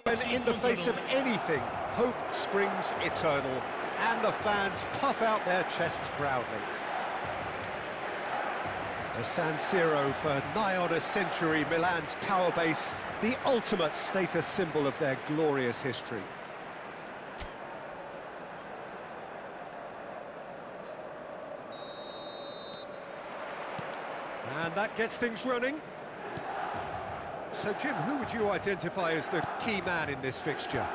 when in the face of anything, hope springs eternal, and the fans puff out their chests proudly. The San Siro for nigh on a century, Milan's power base, the ultimate status symbol of their glorious history. And that gets things running. So, Jim, who would you identify as the key man in this fixture?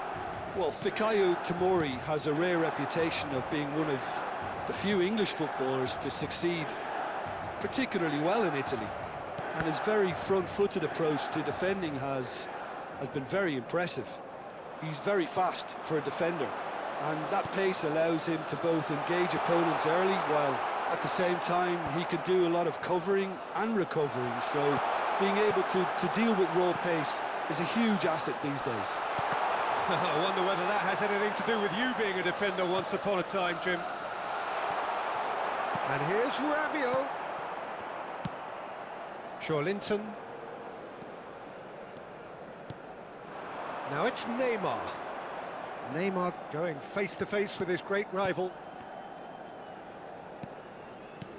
Well, Fikayo Tomori has a rare reputation of being one of the few English footballers to succeed particularly well in Italy. And his very front-footed approach to defending has been very impressive. He's very fast for a defender, and that pace allows him to both engage opponents early, while at the same time he can do a lot of covering and recovering. So being able to deal with raw pace is a huge asset these days. I wonder whether that has anything to do with you being a defender once upon a time, Jim. And here's Rabiot. Linton. Now it's Neymar. Neymar going face-to-face with his great rival.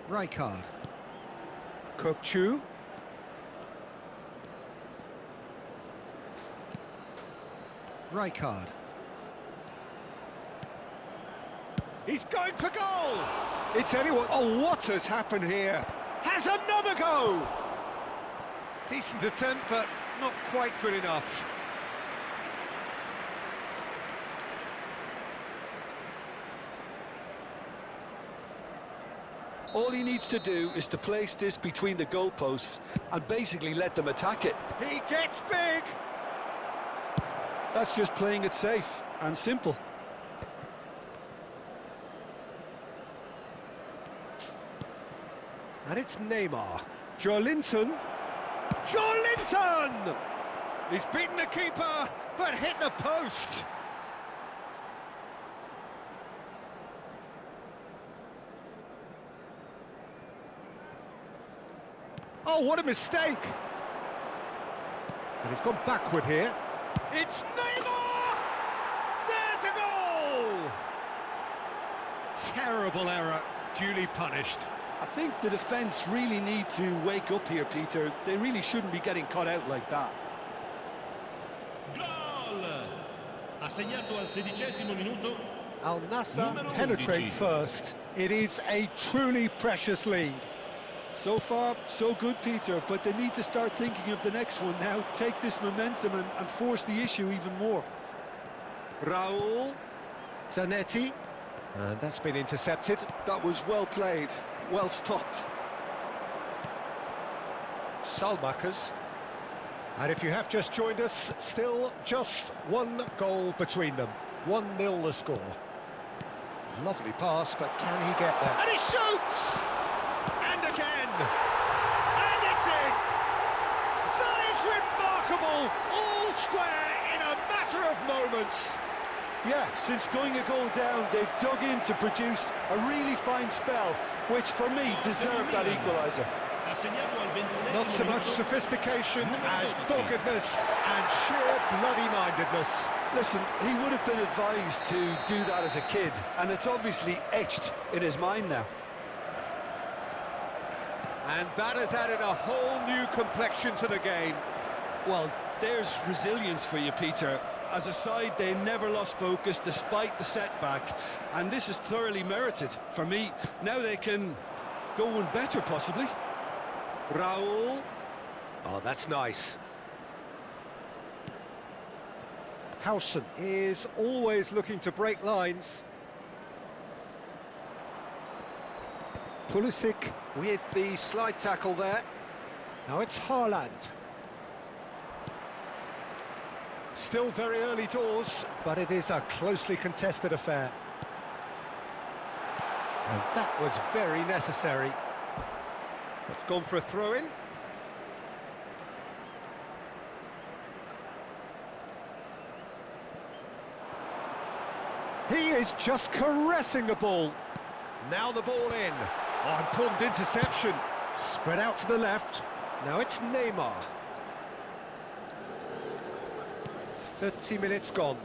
Rijkaard. Kokchu. Rijkaard. He's going for goal! It's anyone... Oh, what has happened here? Has another go! Decent attempt, but not quite good enough. All he needs to do is to place this between the goalposts and basically let them attack it. He gets big! That's just playing it safe and simple. And it's Neymar. Linton. Linton! He's beaten the keeper, but hit the post. Oh, what a mistake! And he's gone backward here. It's Neymar! There's a goal! Terrible error, duly punished. I think the defence really need to wake up here, Peter. They really shouldn't be getting caught out like that. Gol! Assegnato al 16° minuto. Al Nassr penetrate first. It is a truly precious lead. So far, so good, Peter, but they need to start thinking of the next one now. Take this momentum and force the issue even more. Raul. Zanetti. And that's been intercepted. That was well played, well stopped. Salmakers. And if you have just joined us, still just one goal between them. 1-0 the score. Lovely pass, but can he get there? And he shoots! And again! And it's in! That is remarkable! All square in a matter of moments. Yeah, since going a goal down, they've dug in to produce a really fine spell, which for me deserved that equaliser. Not so much sophistication as doggedness and sheer bloody-mindedness. Listen, he would have been advised to do that as a kid, and it's obviously etched in his mind now. And that has added a whole new complexion to the game. Well, there's resilience for you, Peter. As a side, they never lost focus despite the setback, and this is thoroughly merited. For me, now they can go one better, possibly. Raul. Oh, that's nice. Howson is always looking to break lines. Pulisic with the slide tackle there. Now it's Haaland. Still very early doors, but it is a closely contested affair. And that was very necessary. It's gone for a throw-in. He is just caressing the ball. Now the ball in. Oh, important interception. Spread out to the left. Now it's Neymar. 30 minutes gone.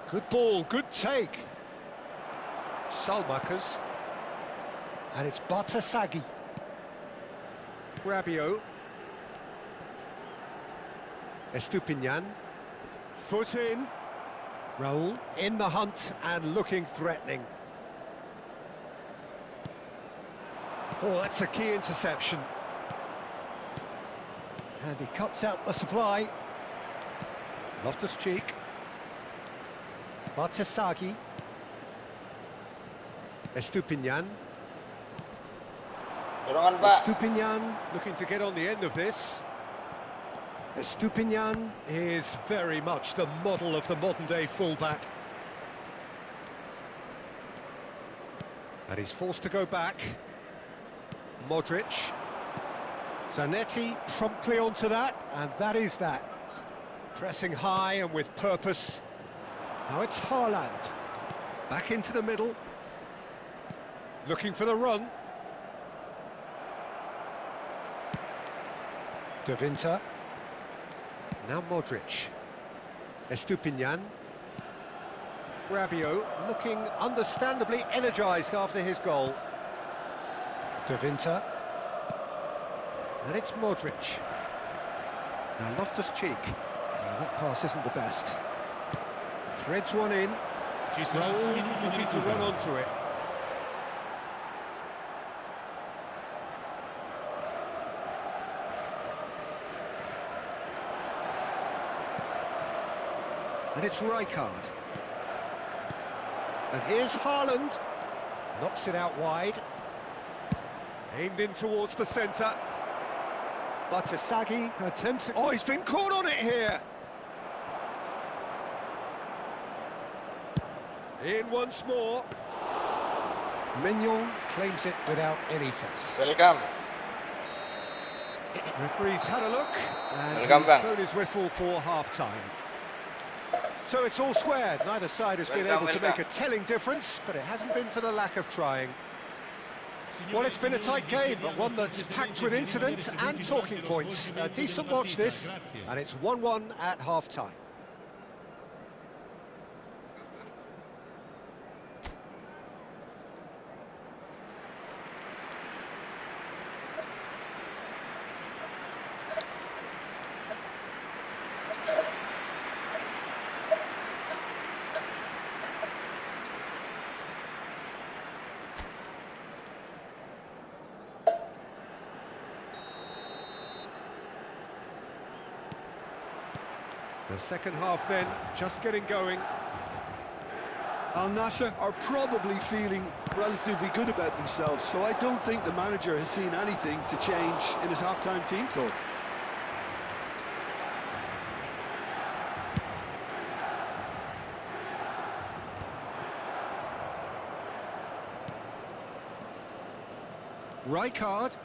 Good ball, good take. Salmakers. And it's Batasagi. Rabiot. Estupinian. Foot in. Raul in the hunt and looking threatening. Oh, that's a key interception. And he cuts out the supply. Loftus-Cheek. Batasagi. Estupinian. Estupinian looking to get on the end of this. Estupinian is very much the model of the modern-day fullback. And he's forced to go back. Modric. Zanetti promptly onto that, and that is that. Pressing high and with purpose. Now it's Haaland. Back into the middle. Looking for the run. De Winter. Now Modric. Estupinian. Rabiot looking understandably energised after his goal. De Winter. And it's Modric. Now Loftus-Cheek. Well, that pass isn't the best. Threads one in. Raul looking to run onto it. And it's Rijkaard. And here's Haaland. Knocks it out wide. Aimed in towards the centre. Batasagi attempts it. Oh, he's been caught on it here. In once more. Mignon claims it without any fuss. Welcome. Referee's had a look and Welcome he's back. blown his whistle for half-time. So it's all squared. Neither side has been able to make a telling difference, but it hasn't been for the lack of trying. Well, it's been a tight game, but one that's packed with incidents and talking points. A decent watch this, and it's 1-1 at half-time. The second half then, just getting going. Al Nassr are probably feeling relatively good about themselves, so I don't think the manager has seen anything to change in his half-time team talk. Rijkaard.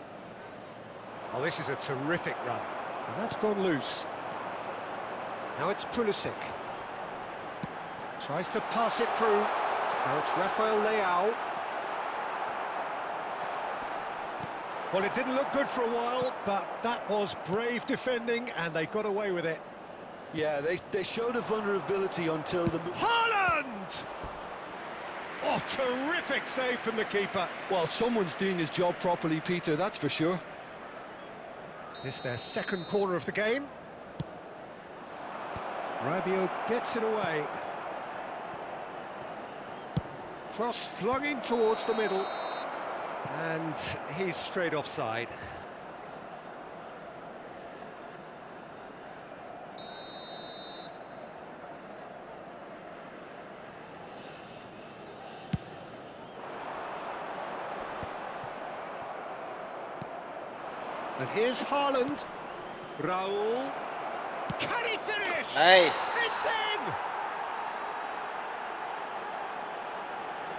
Oh, this is a terrific run. And that's gone loose. Now it's Pulisic. Tries to pass it through. Now it's Rafael Leao. Well, it didn't look good for a while, but that was brave defending, and they got away with it. Yeah, they showed a vulnerability until the... Haaland! Oh, terrific save from the keeper. Well, someone's doing his job properly, Peter, that's for sure. This is their second corner of the game. Rabiot gets it away. Cross flung in towards the middle. And he's straight offside. And here's Haaland. Raul. Can he finish? Nice. It's in!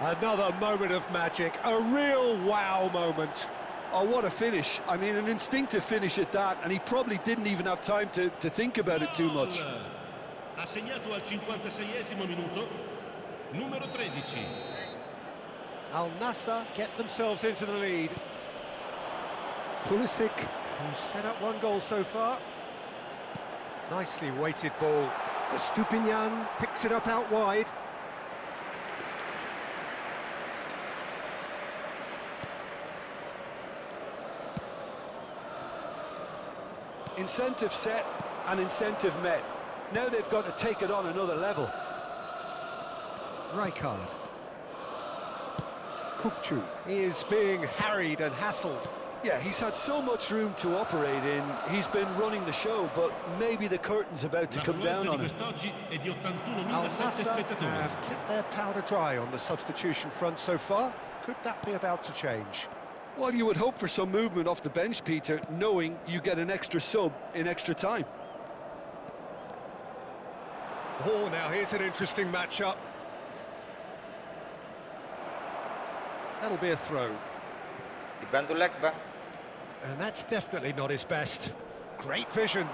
Another moment of magic, a real wow moment. Oh, what a finish. I mean, an instinctive finish at that, and he probably didn't even have time to think about it too much. Ha segnato al 56esimo minuto, numero 13. Al Nassr get themselves into the lead. Pulisic, who's set up one goal so far. Nicely weighted ball. Estupinian picks it up out wide. Incentive set and incentive met. Now they've got to take it on another level. Rijkaard. Kukçu. He is being harried and hassled. Yeah, he's had so much room to operate in. He's been running the show, but maybe the curtain's about to come down on him. Al Nassr have kept their powder dry on the substitution front so far. Could that be about to change? Well, you would hope for some movement off the bench, Peter, knowing you get an extra sub in extra time. Oh, now here's an interesting matchup. That'll be a throw. Dibantu leg, Bang. And that's definitely not his best. Great vision.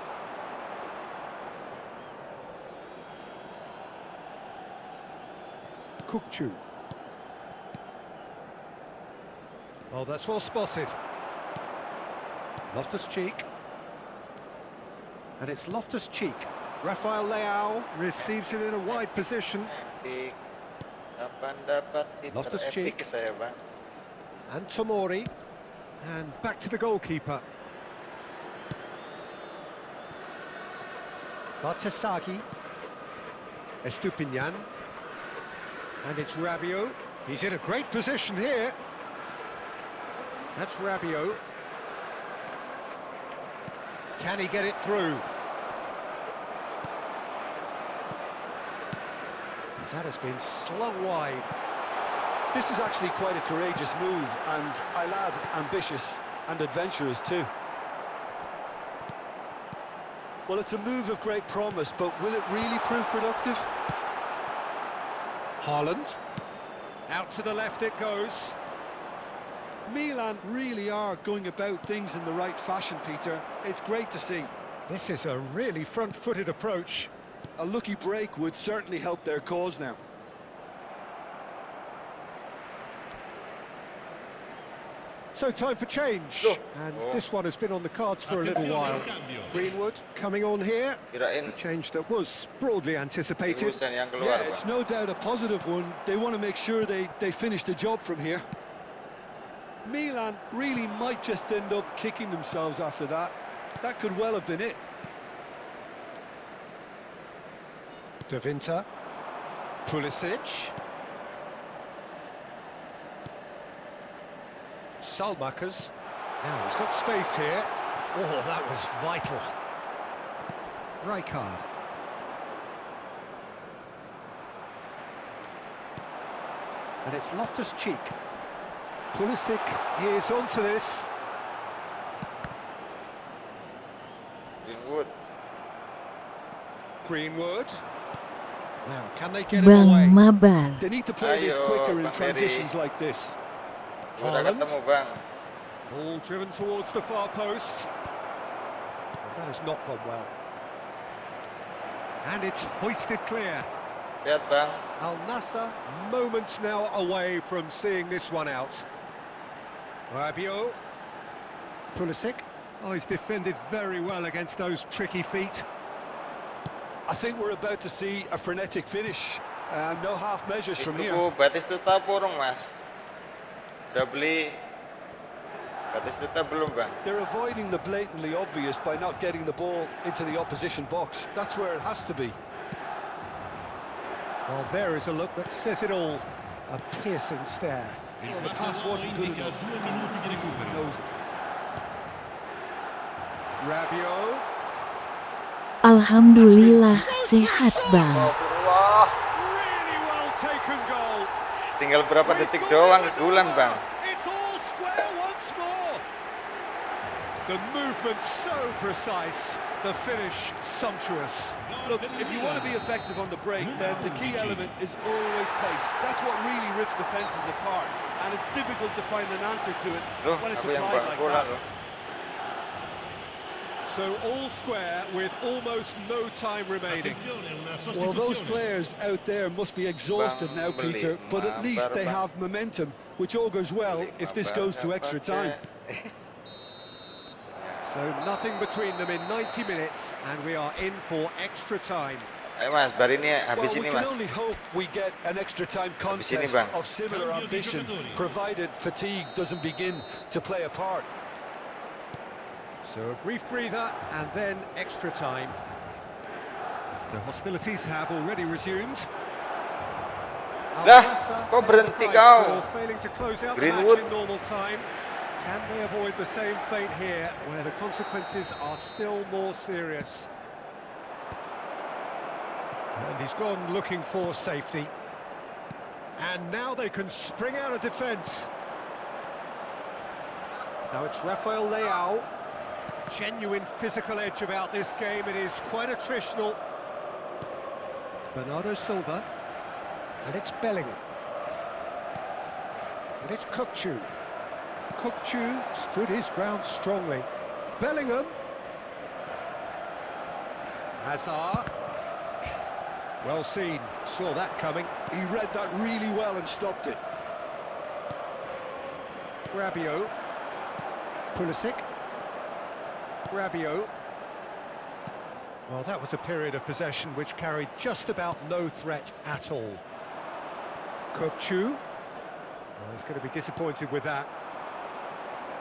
Kukçu. Oh, that's well spotted. Loftus-Cheek. And it's Loftus-Cheek. Rafael Leao receives it in a wide position. Epic. Kapan dapat kiper Loftus-Cheek. epic saya, Bang? And Tomori. And back to the goalkeeper. Bartesaghi. Estupinian. And it's Rabiot. He's in a great position here. That's Rabiot. Can he get it through? That has been slung wide. This is actually quite a courageous move, and I'll add ambitious and adventurous too. Well, it's a move of great promise, but will it really prove productive? Haaland. Out to the left it goes. Milan really are going about things in the right fashion, Peter. It's great to see. This is a really front-footed approach. A lucky break would certainly help their cause now. So time for change. And this one has been on the cards for a little while. Greenwood coming on here. Kirain A change that was broadly anticipated. Hussein yang keluar, Yeah, Bang. it's no doubt a positive one. They want to make sure they finish the job from here. Milan really might just end up kicking themselves after that. That could well have been it. De Winter. Pulisic. Salmakers. Now he's got space here. Oh, that was vital. Rijkaard. And it's Loftus-Cheek. Pulisic is onto this. Greenwood. Greenwood. Now, can they get it away? Bang Mabar. They need to play this Ayo, quicker in Bang transitions Mary. like this. Udah Haaland. ketemu, Bang. Ball driven towards the far post. Well, that has not gone well. And it's hoisted clear. Sehat, Bang. Al Nassr moments now away from seeing this one out. Rabiot. Pulisic. Oh, he's defended very well against those tricky feet. I think we're about to see a frenetic finish. No half measures from here. Istuku, Batistuta borong, Mas. Udah beli Batistuta belum, Bang? They're avoiding the blatantly obvious by not getting the ball into the opposition box. That's where it has to be. Well, there is a look that says it all. A piercing stare. Well, the pass wasn't good enough. He knows it. Rabiot. Alhamdulillah sehat bang. Wah, Really well taken goal. tinggal berapa detik doang kegulan, Bang. It's all square once more. The movement so precise, the finish sumptuous. Look, if you want to be effective on the break, then the key element is always pace. That's what really rips defences apart. And it's difficult to find an answer to it Loh, when it's apa yang applied like bola that. loh? So all square with almost no time remaining. Well, those players out there must be exhausted now, Bang, Peter, beli, but at least they Bang. have momentum, which augurs well if this goes to extra time. So nothing between them in 90 minutes, and we are in for extra time. Ayo Mas, bar ini habis Well, ini we can Mas. only hope we get an extra time Habis ini, contest Bang. of similar ambition, provided fatigue doesn't begin to play a part. So a brief breather and then extra time. The hostilities have already resumed. Dah, Al-Nassr kok paid the berhenti price kau? for failing to close out the Greenwood. match in normal time. Can they avoid the same fate here, where the consequences are still more serious? And he's gone looking for safety. And now they can spring out of defence. Now it's Rafael Leao. Genuine physical edge about this game. It is quite attritional. Bernardo Silva. And it's Bellingham. And it's Kukçu. Kukçu stood his ground strongly. Bellingham. Hazard. Well seen, saw that coming. He read that really well and stopped it. Rabiot. Pulisic. Rabiot. Well, that was a period of possession which carried just about no threat at all. Kukçu. Well, he's going to be disappointed with that.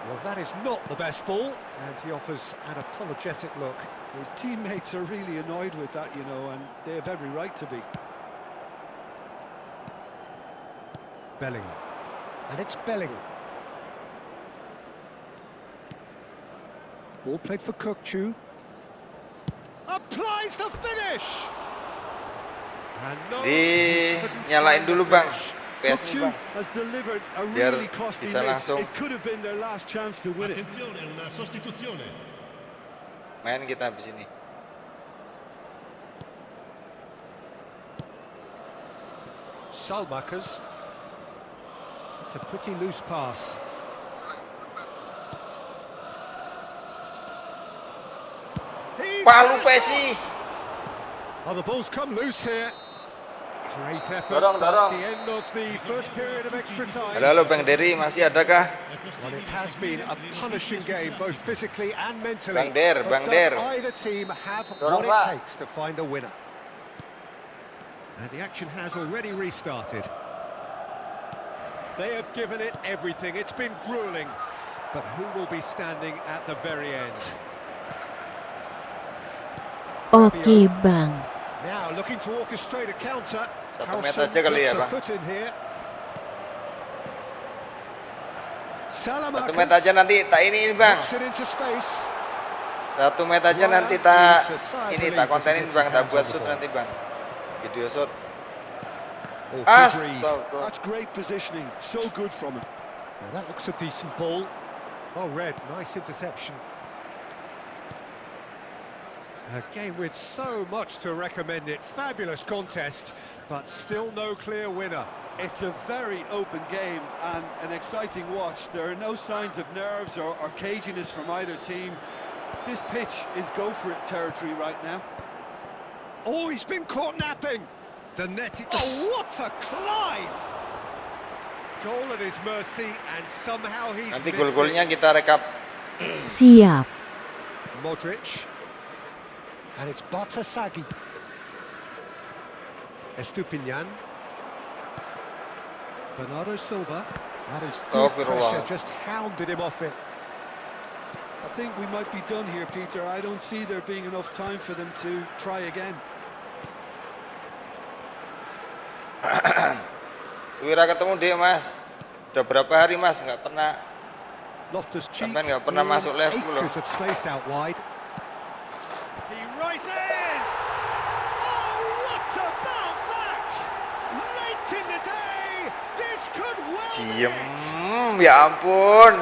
Well, that is not the best ball, and he offers an apologetic look. His teammates are really annoyed with that, you know, and they have every right to be. Bellingham. And it's Bellingham. Ball played for Kukçu. Applies the finish! And no, he couldn't Dinyalain find the dulu Bang, finish. PS-nya Kukçu Bang. has delivered a Biar really costly bisa miss. langsung. It could have been their last chance to win it. Attenzione, una sostituzione. Main kita habis ini. Salmakers. It's a pretty loose pass. He's Palu had a Pesi. shot! Oh, the ball's come loose here. Great effort, Dorong, but dorong. the end of the first period of extra time. Halo, halo Bang Dery, masih adakah? Well, it has been a punishing game, both physically and mentally. Bang Der, But Bang does Der. either team have Dorong, what it Pak. takes to find a winner? And the action has already restarted. They have given it everything. It's been grueling. But who will be standing at the very end? Oke bang. Now looking to orchestrate a counter. Satu Howson meter aja kali ya, puts a Bang. foot in here. Satu meter aja nanti tak ini Bang. Knocks it into space. Satu meter aja nanti tak ini tak kontenin Bang, tak buat shoot nanti Bang. Video shoot. Oh, good read. Astaga. That's great positioning. So good from him. Now that looks a decent ball. Well read, nice interception. A game with so much to recommend it. Fabulous contest, but still no clear winner. It's a very open game and an exciting watch. There are no signs of nerves or caginess from either team. This pitch is go-for-it territory right now. Oh, he's been caught napping. The net. Oh, what a climb! Goal at his mercy, and somehow he's Nanti missed gol-golnya it. kita rekap. Siap. Modric. And it's Bartasagi. Estupinian. Bernardo Silva. That is good Astaghfirullah. pressure, just hounded him off it. I think we might be done here, Peter. I don't see there being enough time for them to try again. Suwira ketemu dia Mas. Udah berapa hari Mas nggak pernah. Loftus-Cheek. Sampai nggak pernah masuk Liverpool loh. Acres of space out wide. He rises! Oh, what about that? Late in the day, this could well Diem, be it. ya ampun.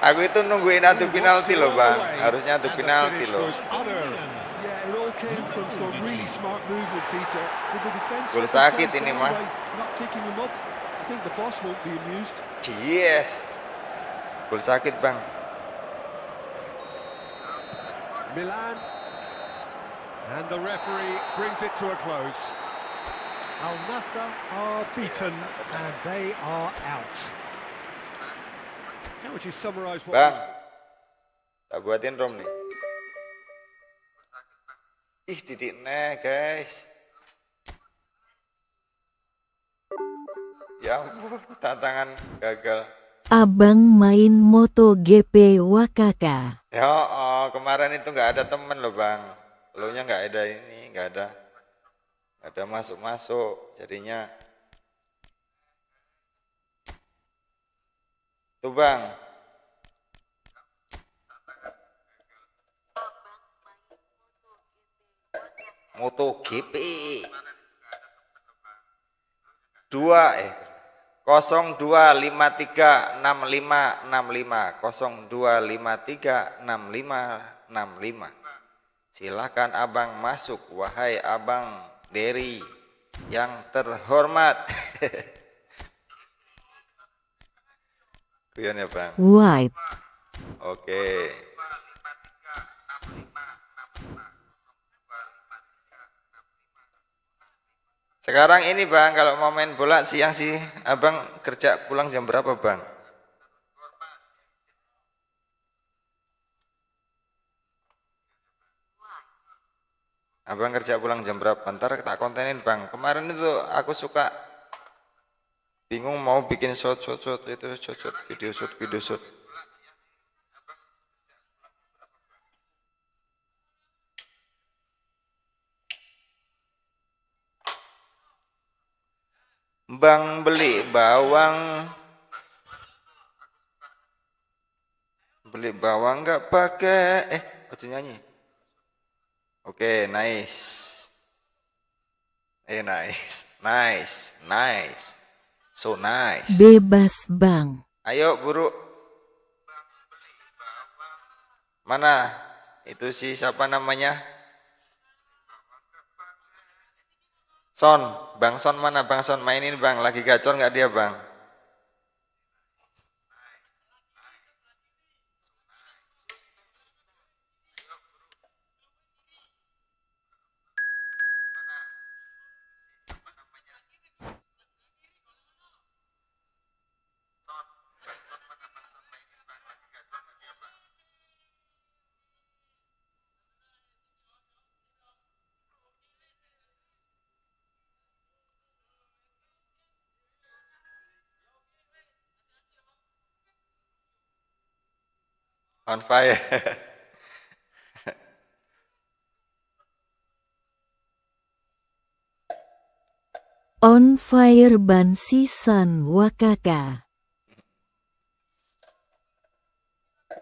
Aku itu nungguin adu penalti loh Bang. Harusnya adu And the penalti finish loh. was unearned. Yeah, it all came from some really smart movement, Peter. Did the defence Gol let sakit themselves ini, down mah. by not picking him up? I think the boss won't be amused. Yes. Gol sakit Bang. Milan. And the referee brings it to a close. Al-Nassr are beaten and they are out. How would you summarise what Bang. was... Tak buatin rom nih. Ih, didik neh, guys. Ya ampun, tantangan gagal. Abang main MotoGP Wakaka. Ya, oh, kemarin itu nggak ada temen loh bang. Lo nya nggak ada ini, nggak ada masuk-masuk. Jadinya, tuh bang. MotoGP 0253656565. Silakan abang masuk, wahai abang Derry yang terhormat. Kuyon ya bang. White. Oke. Sekarang ini bang, kalau mau main bola siang sih, abang kerja pulang jam berapa bang? Abang kerja pulang jam berapa? Ntar tak kontenin bang. Kemarin itu aku suka bingung mau bikin shot itu video shoot. Bang beli bawang nggak pakai aku nyanyi. Oke, nice. Nice. So nice. Bebas bang. Ayo buru. Mana? Itu si siapa namanya? Son, Bang Son mana? Bang Son mainin bang, lagi gacor nggak dia bang? On fire. On fire ban season Wakaka.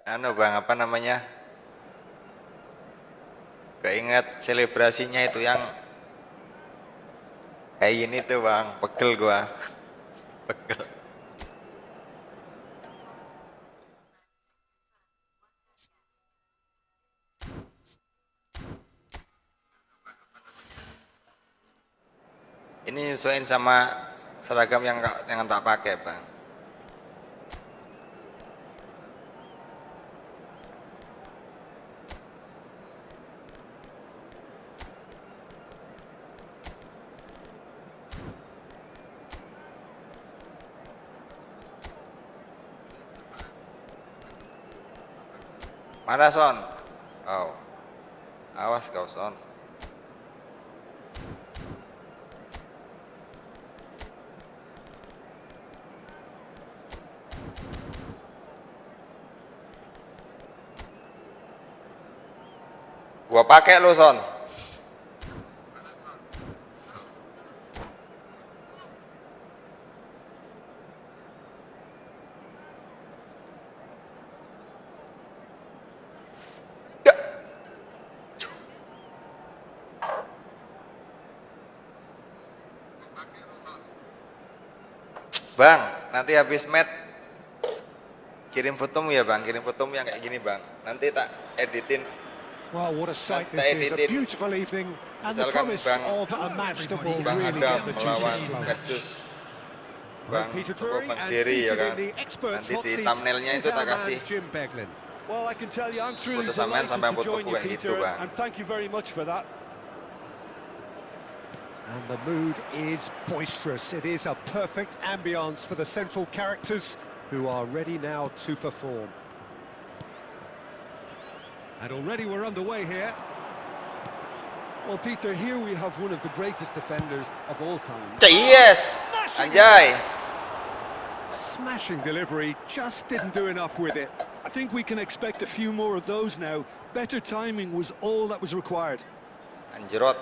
Anu bang, apa namanya? Keinget selebrasinya itu yang kayak ini tuh bang, pegel gua. Pegel. Ini nyesuaiin sama seragam yang tak pakai bang. Mana Son? Oh, awas kau Son. Gua pakai lo Son. Bang, nanti habis match kirim fotomu ya bang, kirim fotomu yang kayak gini bang. Nanti tak editin. Well, what a sight this is, a beautiful evening and the promise of a match that will really get the juices flowing. Versus Bang Derry ya kan. Nanti di thumbnailnya itu tak kasih foto sampean sampai fotoku kayak gitu bang. And thank you very much for that. And the mood is boisterous. It is a perfect ambience for the central characters who are ready now to perform. And already we're underway here. Well, Peter, here we have one of the greatest defenders of all time. Yes, anjay. Smashing delivery, just didn't do enough with it. I think we can expect a few more of those now. Better timing was all that was required. Anjrot.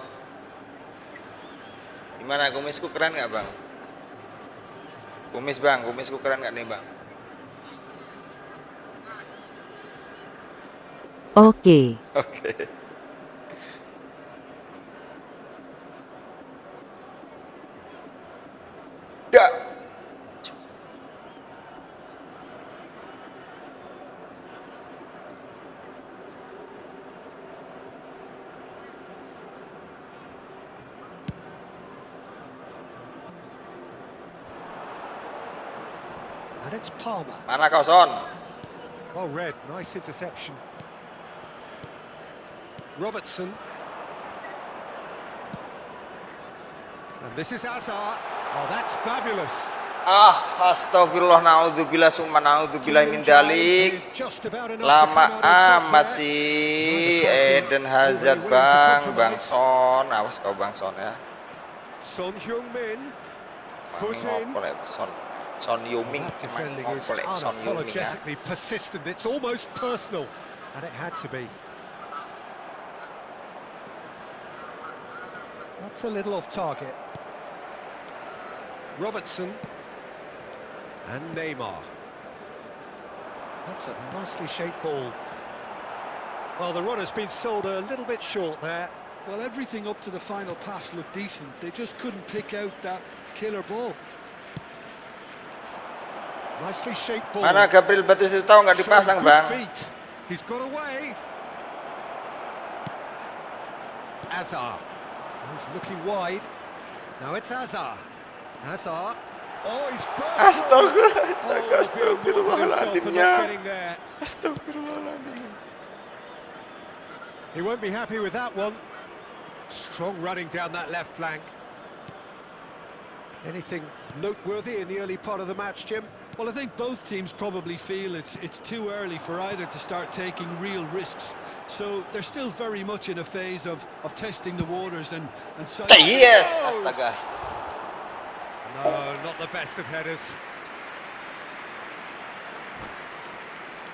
Gimana kumisku keren nggak bang? Kumis bang, kumisku keren nggak nih bang? Oke. Oke. Dak. And it's Palmer. Mana kau Son? Well read, nice interception. Robertson. And this is Hazard. Oh, that's fabulous. Astagfirullah, naudzubillah, summa naudzubillah min dalik. Lama amat sih Eden Hazard Bang Son. Awas kau Bang Son ya. Son Heung-min. Foot in. Son Heung-min. Son Heung-min ya. Persistent. It's almost personal. And it had to be. That's a little off target. Robertson. And Neymar. That's a nicely shaped ball. Well, the run has been sold a little bit short there. Well, everything up to the final pass looked decent. They just couldn't pick out that killer ball. Nicely shaped ball. Mana Gabriel Batus itu tahu nggak dipasang bang? He's got away. Hazard. He's looking wide. Now it's Hazard. Hazard. Oh, he's Astagfirullahaladzimnya. Astagfirullahaladzim. He won't be happy with that one. Strong running down that left flank. Anything noteworthy in the early part of the match, Jim? Well, I think both teams probably feel it's too early for either to start taking real risks. So they're still very much in a phase of testing the waters and Yes, astaga. No, not the best of headers.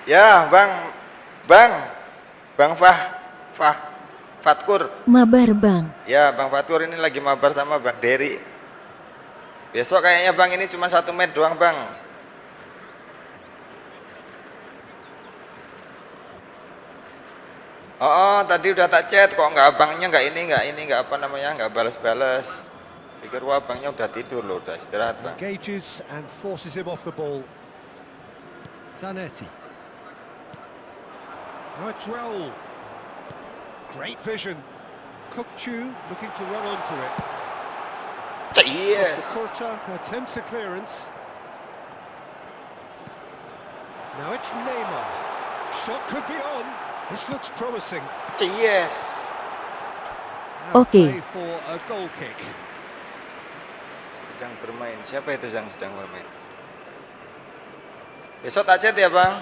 Ya, Bang Fatkur. Mabar Bang. Ya, Bang Fatkur ini lagi mabar sama Bang Dery. Besok kayaknya Bang ini cuma 1 match doang, Bang. Oh, tadi udah tak chat kok nggak abangnya nggak apa namanya nggak balas-balas. Pikir wah abangnya udah tidur loh, udah istirahat Bang. Engages and forces him off the ball. Zanetti. Now it's Raul. Great vision. Kukchu looking to run onto it. Yes. Kurta attempts a clearance. Now it's Neymar. Shot could be on. This looks promising. Yes. Okay. For a goal kick. Sedang bermain. Siapa itu yang sedang bermain? Besok tak chat ya Bang.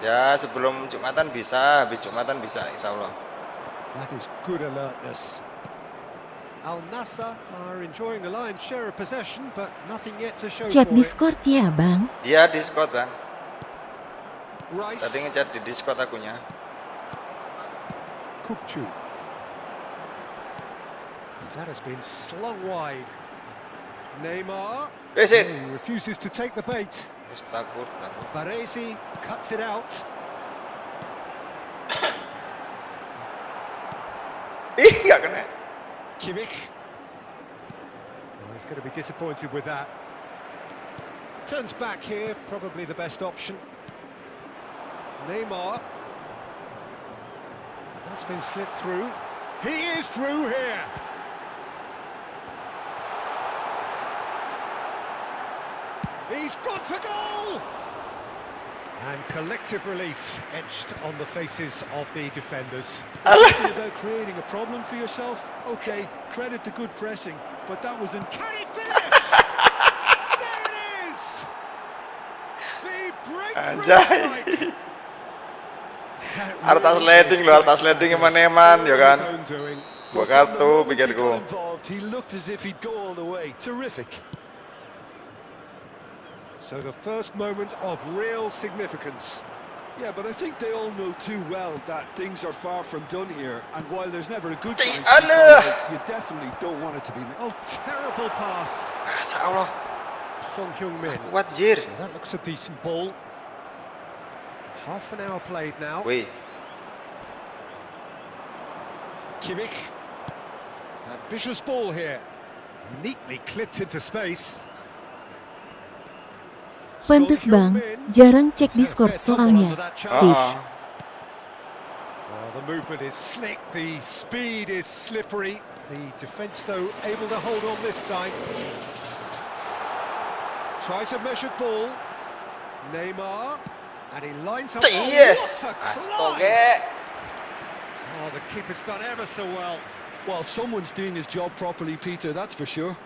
Ya sebelum Jumatan bisa, habis Jumatan bisa, insya Allah. That is good alertness. Al Nassr are enjoying the lion's share of possession, but nothing yet to show Chat for it. Discord ya Bang. Iya Discord Bang. Rice. Tadi ngechat di Discord akunya. Kukchu. That has been slung wide. Neymar. Is it? He refuses to take the bait. Takut. Baresi cuts it out. Nggak kena. Kimmich. Oh, he's going to be disappointed with that. Turns back here, probably the best option. Neymar. That's been slipped through. He is through here. He's gone for goal! And collective relief etched on the faces of the defenders. About creating a problem for yourself? Okay, credit the good pressing, but that was Can he finish? There it is! The breakthrough strike! Arta sliding lho, arta sliding eman-eman ya kan. Gua kartu pikirku. He looked as if he'd go all the way. Terrific. So the first moment of real significance. Yeah, but I think they all know too well that things are far from done here, and while there's never a good time, you definitely don't want it to be. Oh, terrible pass. Masa Allah. Son Heung-min. Kuat jir. That looks a decent ball. Half an hour played now. Wih. Kimmich. Ambitious ball here. Neatly clipped into space. Pantes bang, jarang cek Discord soalnya. Sih. Well, the movement is slick, the speed is slippery. The defence, though, able to hold on this time. Tries a measured ball. Neymar. And he lines up. Yes. Oh, what a Astaga. climb. Oh, the keeper's done ever so well. Well, someone's doing his job properly, Peter, that's for sure.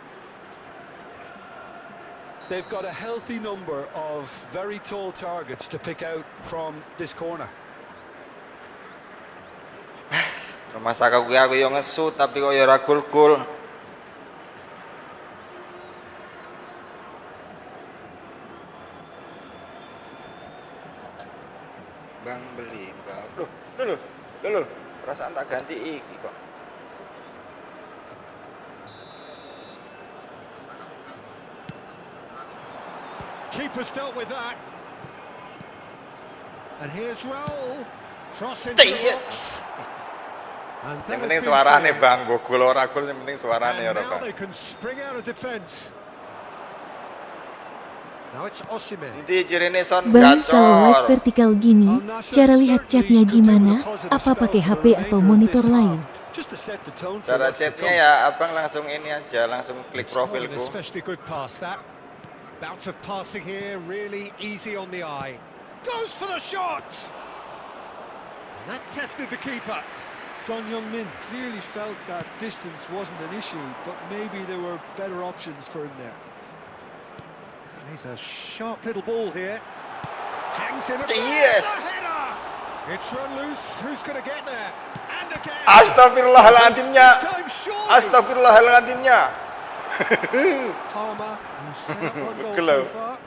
They've got a healthy number of very tall targets to pick out from this corner. Rumah saka kuwi aku yo ngesut tapi kok ya ora gol-gol. Bang beli, Bang. Loh. Perasaan tak ganti iki kok. Keeper's dealt with that. And here's Raul. Cross into the box. And Yang penting suarane Bang, gol ora gol yang penting suarane ya now Bang. they can spring out of defence. Now it's Osimhen. Nanti cirine son Bang, kalau live gacor. vertikal gini, cara lihat chatnya gimana? Apa pakai HP atau monitor lain? Cara chatnya ya abang langsung ini aja, langsung klik profilku. Especially good pass that. Bout of passing here, really easy on the eye. Goes for the shot! And that tested the keeper. Son Heung-min clearly felt that distance wasn't an issue, but maybe there were better options for him there. He's a sharp little ball here. Hangs in a Yes! header! It's run loose. Who's going to get there? And again! Astagfirullahaladzimnya. This time surely. Astagfirullahaladzimnya. Palmer, who's set up one goal Glow. so far.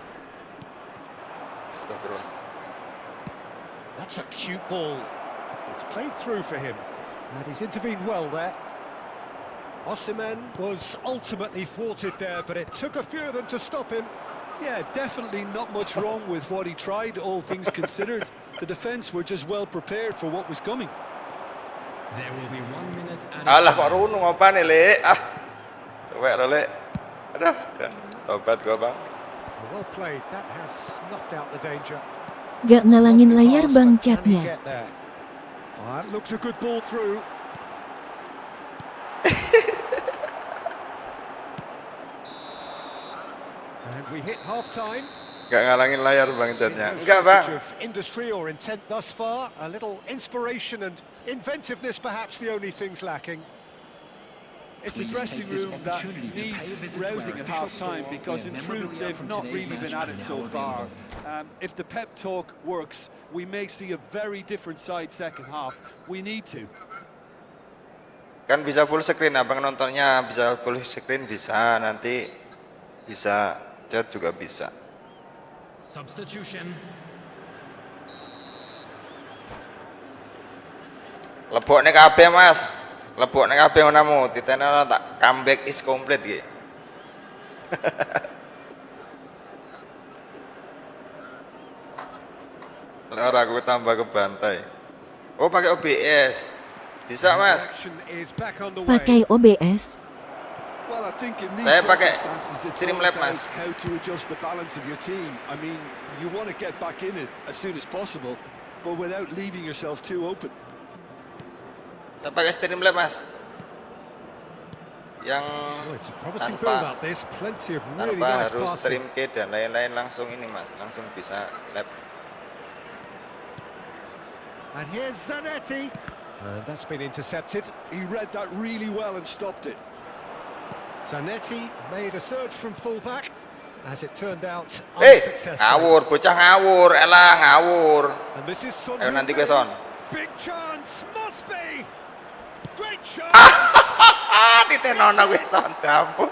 Astagfirullah. That's a cute ball. It's played through for him. And he's intervened well there. Osimhen was ultimately thwarted there, but it took a few of them to stop him. Yeah, definitely not much wrong with what he tried, all things considered. The defence were just well prepared for what was coming. There will be 1 minute and Alah kok runung apa nih Le? Cuek lo Le. Aduh, jangan tobat gua Bang. Well played. That has snuffed out the danger. Gak ngalangin layar bang Can he chatnya. get there? That looks a good ball through. And we hit half-time. Gak ngalangin layar Bang chatnya. No Enggak Bang. shortage of industry or intent thus far. A little inspiration and inventiveness, perhaps the only things lacking. It's a dressing room that needs rousing at half-time because in truth they've not really been at it so far. If the pep talk works, we may see a very different side second half. We need to. Kan bisa full screen Abang nontonnya, bisa full screen bisa, nanti bisa chat juga bisa. substitution. Lebokne kabeh Mas. Lebokne kabeh onamu, titene ana tak comeback is complete iki. Ora aku tambah ke bantai. Oh, pakai OBS. Bisa, Mas. Action is back on the way. Pakai OBS. Well, I think in these Saya pakai circumstances, it's all Streamlab, about Mas. how to adjust the balance of your team. I mean, you want to get back in it as soon as possible, but without leaving yourself too open. Kita pakai Streamlab, Mas. Yang Oh, it's a promising tanpa build-up. There's plenty of really nice harus passing. stream ke dan lain-lain langsung ini, Mas. Langsung bisa lab. And here's Zanetti. And that's been intercepted. He read that really well and stopped it. Zanetti made a surge from fullback. As it turned out, Eh, unsuccessful. ngawur, bocah ngawur, elah ngawur. And this is Son Ayo nanti Heung-min. gue Son. Big chance, must be. Great shot. Titenono gue sondampu.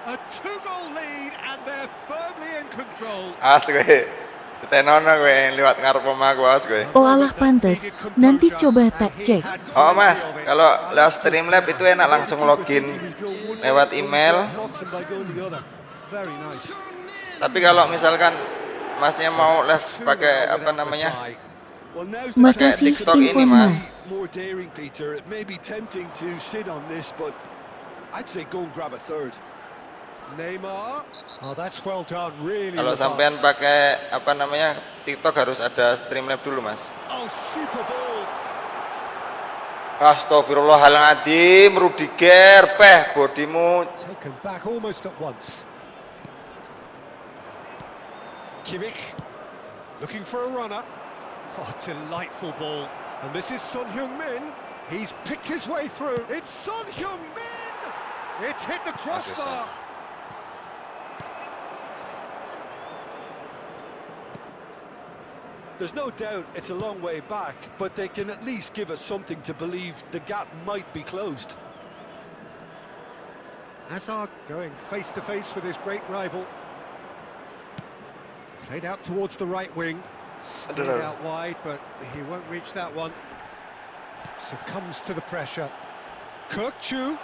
A 2-goal lead and they're firmly in control. As gue. Titenono gue lewat ngarep omahku as gue. Oh alah pantes, nanti coba tak cek. Oh Mas, kalau lewat Streamlab itu enak langsung login lewat email. Very nice. Tapi kalau misalkan Masnya mau live pakai apa namanya? Well, now's Makasih TikTok ini, info Mas. Mas. more daring, Peter. It may be tempting to sit on this, but I'd say go and grab a third. Neymar. Oh, that's well done, really. Kalau sampean pakai apa namanya TikTok harus ada Streamlab dulu, Mas. Oh, super ball. Astagfirullahaladzim, Rudiger, bodimu. Taken back almost at once. Kimmich looking for a runner. Oh, delightful ball. And this is Son Heung-min. He's picked his way through. It's Son Heung-min. It's hit the crossbar. There's no doubt it's a long way back, but they can at least give us something to believe the gap might be closed. Hazard going face to face with his great rival. Played out towards the right wing. Stayed out wide, but he won't reach that one. Succumbs to the pressure. Kirkchu,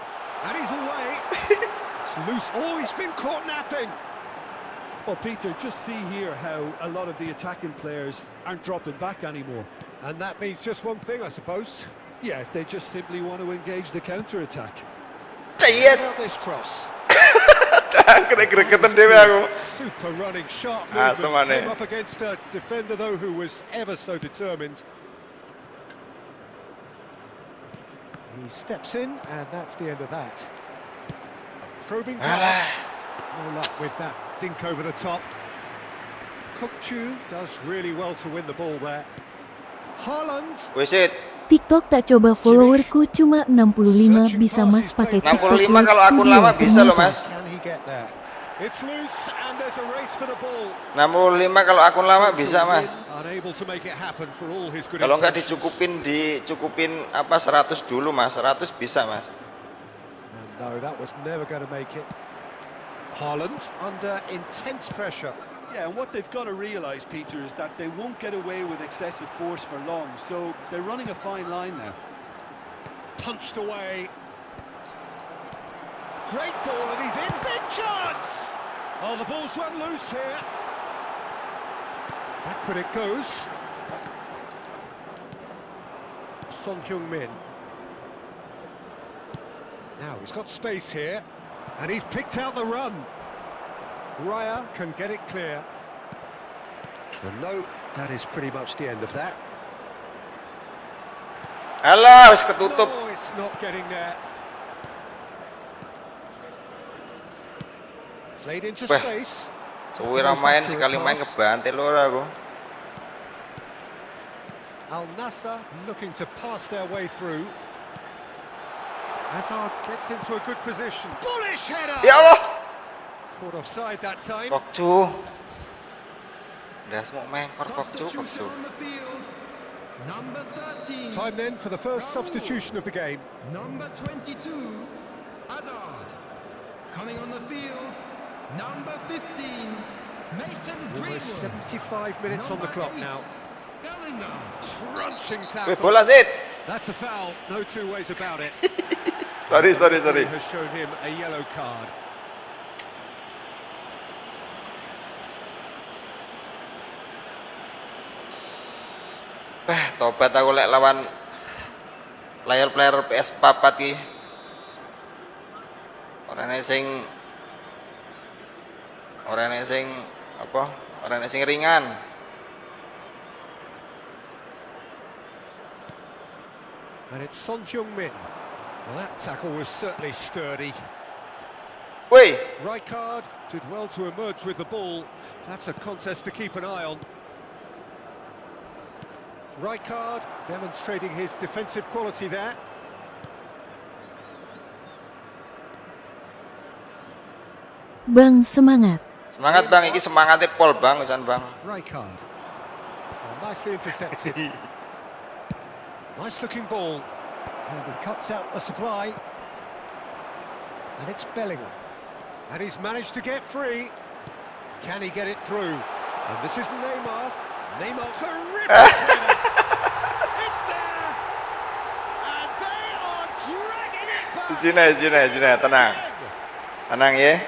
and he's away. It's loose. Oh, he's been caught napping. Well, Peter, just see here how a lot of the attacking players aren't dropping back anymore. And that means just one thing, I suppose. Yeah, they just simply want to engage the counter-attack. Yes. How about this cross? Gregetan dewe aku. Super running, sharp Asem movement. aneh. Came up against a defender, though, who was ever so determined. He steps in, and that's the end of that. Probing pass. No luck with that dink over the top. Kokchu does really well to win the ball there. Haaland. Wis it. TikTok tak coba followerku cuma 65 bisa Mas pakai TikTok 65 Live kalau akun lama Studio. bisa loh, Mas. Can he get there? It's loose and there's a race for the ball. 65 kalau akun lama bisa, Mas. Unable to make it happen for all his good Kalau nggak intentions. dicukupin apa 100 dulu, Mas. 100 bisa, Mas. And no, that was never going to make it. Haaland under intense pressure. Yeah, and what they've got to realise, Peter, is that they won't get away with excessive force for long, so they're running a fine line now. Punched away. Great ball and he's in. Big chance! Oh, the ball's run loose here. Backward it goes. Son Heung-min. Now he's got space here. And he's picked out the run. Raya can get it clear. And no, that is pretty much the end of that. Alah, wis ketutup. No, it's not getting there. Played into Wah. space. Suwira main sekali main kebantai lho aku. Al Nassr looking to pass their way through. Hazard gets into a good position. Bullish header! Ya Allah. Caught offside that time. Kokcu. Ndas mau mengkor Kokcu. On the field, number 13. Time then for the first substitution of the game. Number 22, Hazard. Coming on the field, number 15, Mason Almost Greenwood. 75 minutes on the clock now. Bellingham. Crunching Wih, tackle. bola Zid. That's a foul, no two ways about it. Sorry. Has shown him a yellow card. Tobat aku lek lawan player PS4 ki. Orane sing apa? Orane sing ringan. And it's Son Heung-min. Well, that tackle was certainly sturdy. Woi, Rijkaard did well to emerge with the ball. That's a contest to keep an eye on. Rijkaard demonstrating his defensive quality there. Bang semangat. semangat Bang, iki semangate pol Bang, wisan Bang. Rijkaard. And nicely intercepted. Nice looking ball. And he cuts out the supply. And it's Bellingham. And he's managed to get free. Can he get it through? And this is Neymar. Neymar, terrific! It's there! And they are dragging it back! Juna, tenang. Tenang ya.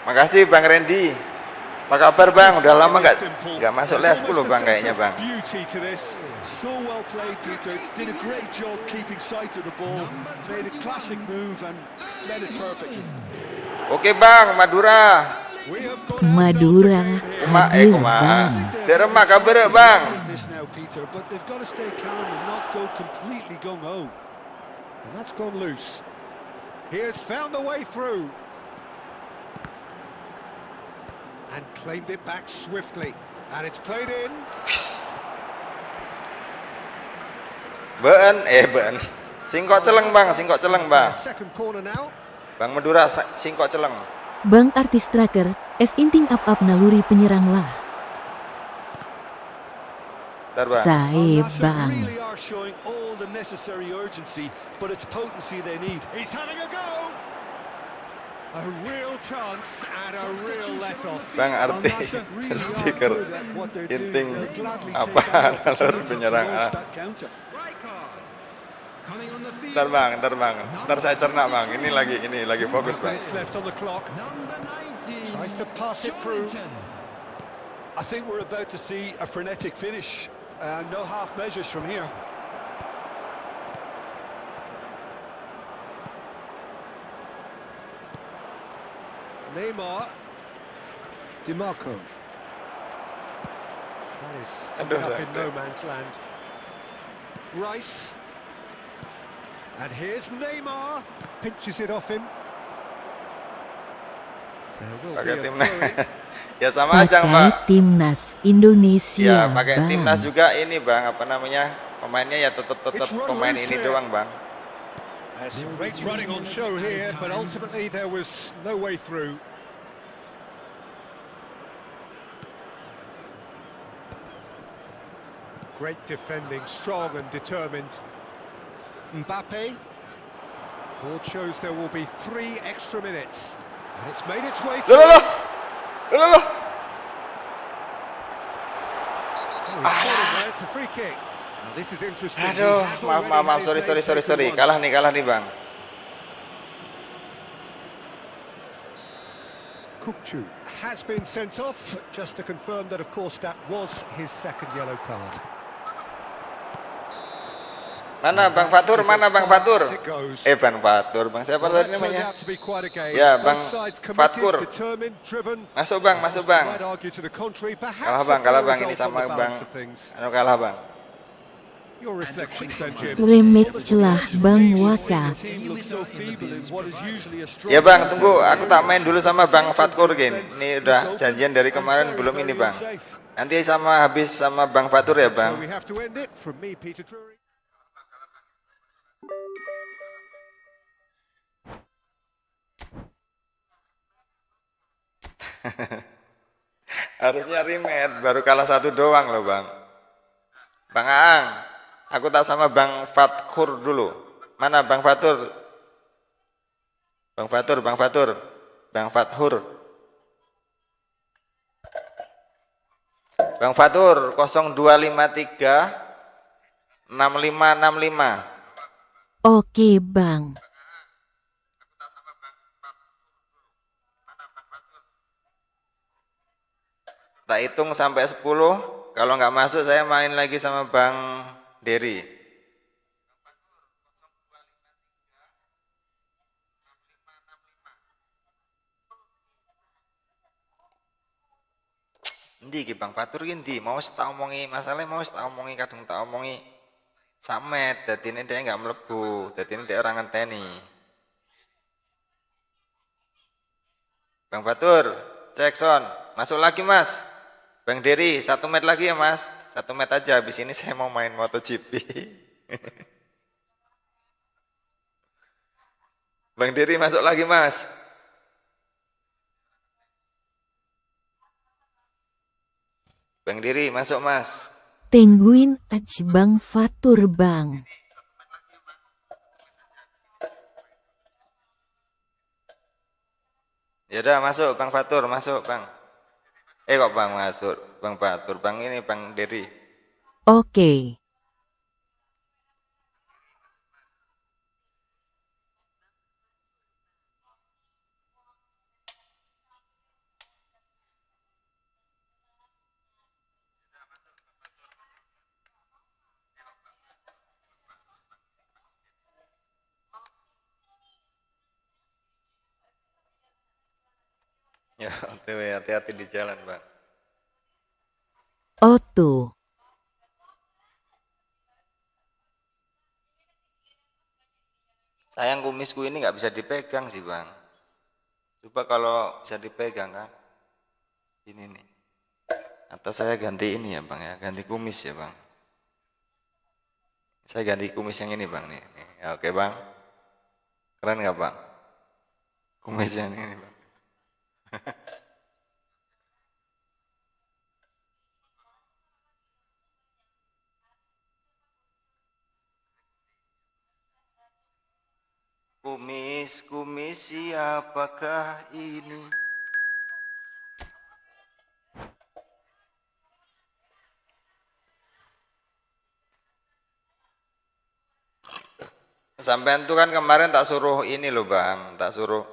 Makasih Bang Randy. Apa kabar Bang? Udah lama nggak masuk live loh Bang kayaknya Bang. So well played, Peter. Did a great job keeping sight of the ball. Made a classic move and led it perfectly. Oke Bang, Madura. Madura, hadir Bang. Derema kabar Bang. This now, Peter, but they've got to stay calm and not go completely gung-ho. And that's gone loose. He has found the way through. And claimed it back swiftly. And it's played in. Beun. Singkok celeng Bang. Second corner now. Bang Madura singkok celeng. Bang artis tracker, es inting up naluri penyerang lah. Bentar Bang. Sae Al-Nassr Bang. really are showing all the necessary urgency, but it's potency they need. He's having a go. A real chance and a real let-off. Bang arti stiker inting apa naluri penyerang. Bentar Bang. Ntar saya cerna Bang. Ini lagi fokus Bang. Minutes left on the clock. Tries to pass it through. I think we're about to see a frenetic finish. No half measures from here. Neymar. DiMarco. That is ended up in no man's land. Rice. And here's Neymar. Pinches it off him. There will be Pakai a timnas. throw-in. Ya sama aja Pak. Pakai timnas Indonesia Ya pakai Bang. timnas juga ini Bang, apa namanya? Pemainnya ya tetap pemain ini doang Bang. There's some great running on show here, but ultimately there was no way through. Great defending, strong and determined. Mbappe. Board shows there will be 3 extra minutes. And it's made its way to... Loh. Oh, he's got it there. It's a free kick. Now, this is interesting. Aduh, He has already maaf, had his sorry. name taken once. Kalah nih Bang. Kukcu has been sent off, just to confirm that, of course, that was his second yellow card. Mana Bang Fatur? Bang Fatur. Bang siapa tadi namanya? Ya, Bang Fatkur. Masuk Bang. Kalah Bang ini sama Bang. Kalah Bang. Remet celah Bang Waka. Ya Bang, tunggu. Aku tak main dulu sama Bang Fatkur gini. Ini udah janjian dari kemarin, belum ini Bang. Nanti habis sama Bang Fatur ya Bang. Harusnya rematch, baru kalah 1 doang loh Bang. Bang Aang, aku tak sama Bang Fatkur dulu. Mana Bang Fatur? Bang Fatur. Bang Fathur. Bang Fatur 0253 6565. Oke Bang. Tak hitung sampai 10, kalau nggak masuk saya main lagi sama Bang Dery. Endi iki Bang Fatur ki endi? Mau tak omongi, masalahnya mau tak omongi, kadung tak omongi samet, dadine dia nggak mlebu, dadine dia orang ngenteni. Bang Fatur, cek son, masuk lagi Mas. Bang Dery, 1 menit lagi ya Mas. 1 menit aja, habis ini saya mau main MotoGP. Bang Dery masuk lagi Mas. Bang Dery masuk Mas. Tengguin ach bang fatur bang. Ya udah masuk Bang Fatur, masuk Bang. Kok Bang masuk, Bang Fatur, Bang ini Bang Dery. Oke. Ya, OTW, hati-hati di jalan Bang. Otu. Sayang kumisku ini nggak bisa dipegang sih Bang. Coba kalau bisa dipegang kan. Ini nih. Atau saya ganti ini ya Bang ya, ganti kumis ya Bang. Saya ganti kumis yang ini Bang nih. Ya, oke Bang. Keren nggak Bang? Kumis yang ini Bang. Kumis siapakah ini? Sampean tuh kan kemarin tak suruh ini loh Bang, tak suruh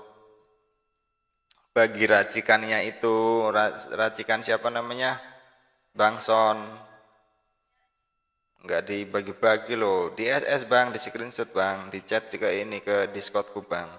bagi racikannya itu, racikan siapa namanya? Bang Son. Enggak dibagi-bagi loh, di SS Bang, di screenshot Bang, di chat ke ini ke Discordku Bang.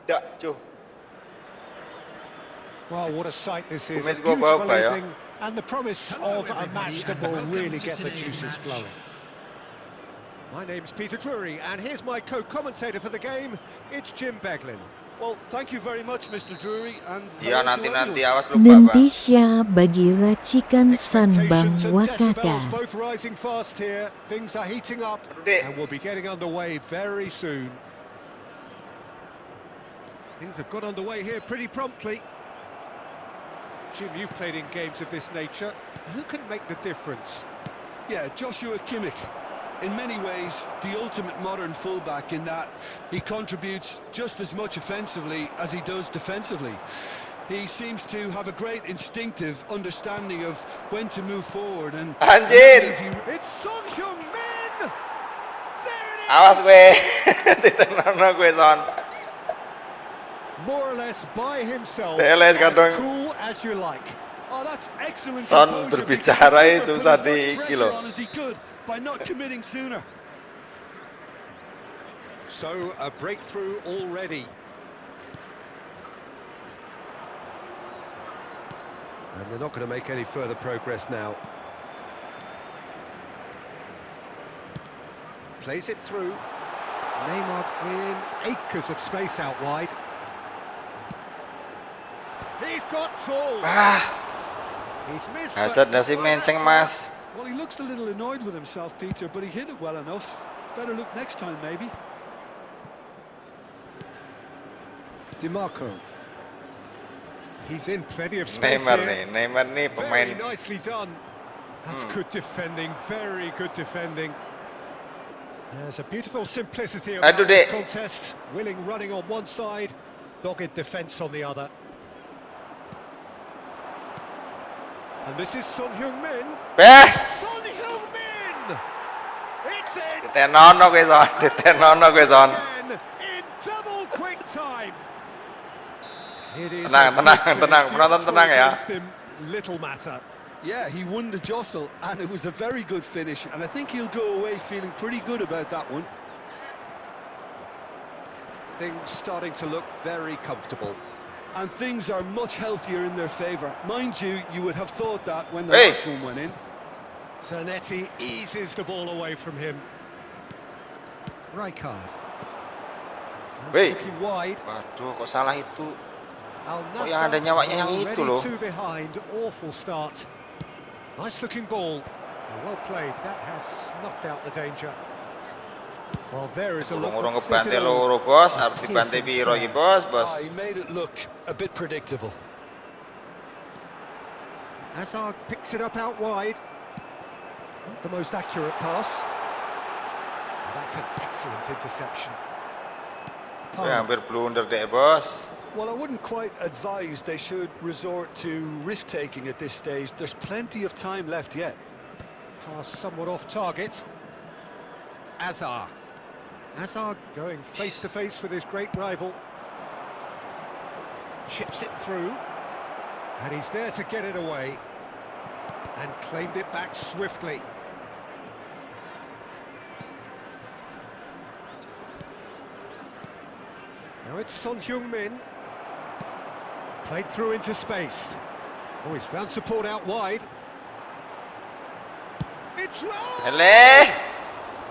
Dak, cuh. Well, what a sight this is. Kumis A gua beautiful bau, ya. evening and the promise of a match that will really get the juices flowing. My name's Peter Drury, and here's my co-commentator for the game. It's Jim Beglin. Well, thank you very much, Mr. Drury, and Iya hello to nanti everyone. awas lupa Bang. Nentisya bagi racikan san bang Expectations and wakaka. decibels both rising fast here. Things are heating up, Dek. and we'll be getting underway very soon. Things have got underway here pretty promptly. Jim, you've played in games of this nature. Who can make the difference? Yeah, Joshua Kimmich. In many ways, the ultimate modern fullback in that he contributes just as much offensively as he does defensively. He seems to have a great instinctive understanding of when to move forward and Anjir. It's Son Heung-min! There it is! Awas gue. Ditenono gue Son. More or less by himself, DLS as kadang cool as you like. Oh, that's excellent Son composure berbicara because he susah put as much di iki pressure loh. on as he could by not committing sooner. So, a breakthrough already. And they're not going to make any further progress now. Plays it through. Neymar in acres of space out wide. He's got tools. He's missed. Hazard masih menceng, Mas. Well, he looks a little annoyed with himself, Peter, but he hit it well enough. Better look next time, maybe. DiMarco. He's in plenty of space here. Neymar nih pemain. Very nicely done. That's good defending, very good defending. There's a beautiful simplicity of the contest. Willing running on one side, dogged defence on the other. And this is Son Heung-min. Son Heung-min! It's in! Ditenon guys on. In double quick time. Penonton tenang ya. Little matter. Yeah, he won the jostle, and it was a very good finish, and I think he'll go away feeling pretty good about that one. Things starting to look very comfortable. And things are much healthier in their favour. Mind you, you would have thought that when the last one went in. Zanetti eases the ball away from him. Rijkaard. Looking wide. Waduh, kok salah itu? Kok yang ada nyawanya yang itu loh. Two behind, awful start. Nice looking ball. Well played. That has snuffed out the danger. Well, there is a look. Urung ngebantai loro, bos. Harus dibantai biro iki, bos. He made it look a bit predictable. Hazard picks it up out wide. Not the most accurate pass. That's an excellent interception. Hampir blunder deh, bos. Well, I wouldn't quite advise they should resort to risk-taking at this stage. There's plenty of time left yet. Pass somewhat off target. Hazard going face-to-face with his great rival. Chips it through. And he's there to get it away. And claimed it back swiftly. Now it's Son Heung-min. Played through into space. Oh, he's found support out wide. It's Hele!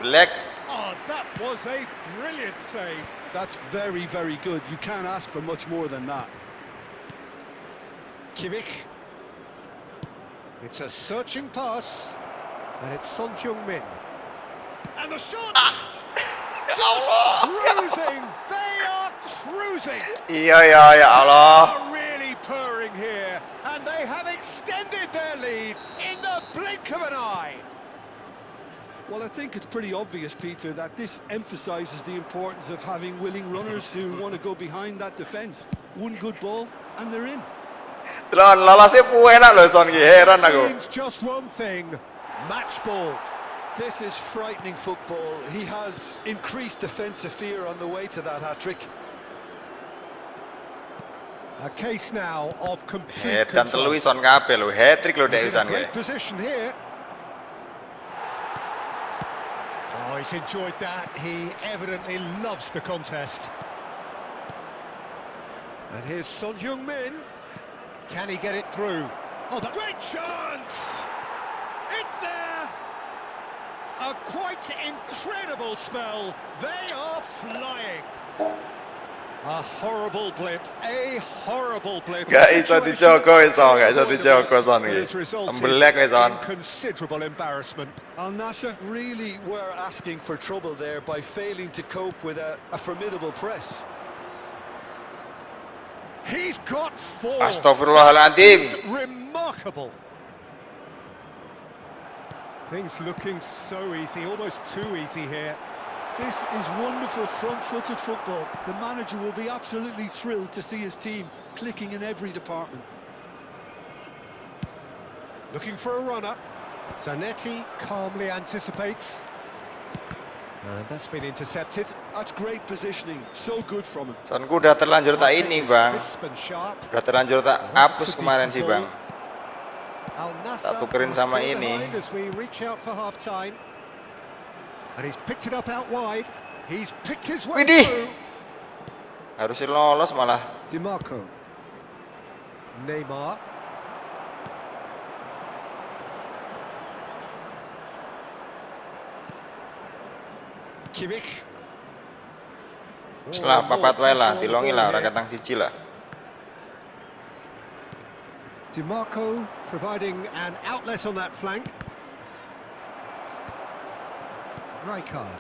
Black. Oh, that was a brilliant save. That's very, very good. You can't ask for much more than that. Kimmich. It's a searching pass. And it's Son Heung-min. And the shot! Cruising! They are cruising! Iya, ya Allah. They are really purring here. And they have extended their lead in the blink of an eye. Well, I think it's pretty obvious, Peter, that this emphasises the importance of having willing runners who want to go behind that defence. One good ball, and they're in. Means just one thing, match ball. This is frightening football. He has increased defensive fear on the way to that hat-trick. A case now of complete Dan control. telu ison kabeh lho, hat-trick lho dek He's in a isan great kae. position here. Oh, he's enjoyed that. He evidently loves the contest. And here's Son Heung-min. Can he get it through? Oh, the great chance! It's there! A quite incredible spell. They are flying. A horrible blip, a horrible blip. Gak iso dijogo iso, gak iso dijogo son iki. Embelek iso. Considerable embarrassment. Al Nassr really were asking for trouble there by failing to cope with a formidable press. He's got four. Astagfirullahaladzim. Remarkable. Things looking so easy, almost too easy here. This is wonderful front-footed football. The manager will be absolutely thrilled to see his team clicking in every department. Looking for a runner. Zanetti calmly anticipates. And that's been intercepted. That's great positioning. So good from him. Sonku udah terlanjur tak ini, Bang. Crisp and sharp. Udah terlanjur tak hapus kemarin sih, Bang. Al Tak Nassr tukerin sama still ini. behind as we reach out for half-time. And he's picked it up out wide. He's picked his way Widih. through. Harusnya lolos malah. DiMarco. Neymar. Kimmich. Setelah papat wae lah, dilongi lah ora ketang siji lah. DiMarco providing an outlet on that flank. Rijkaard.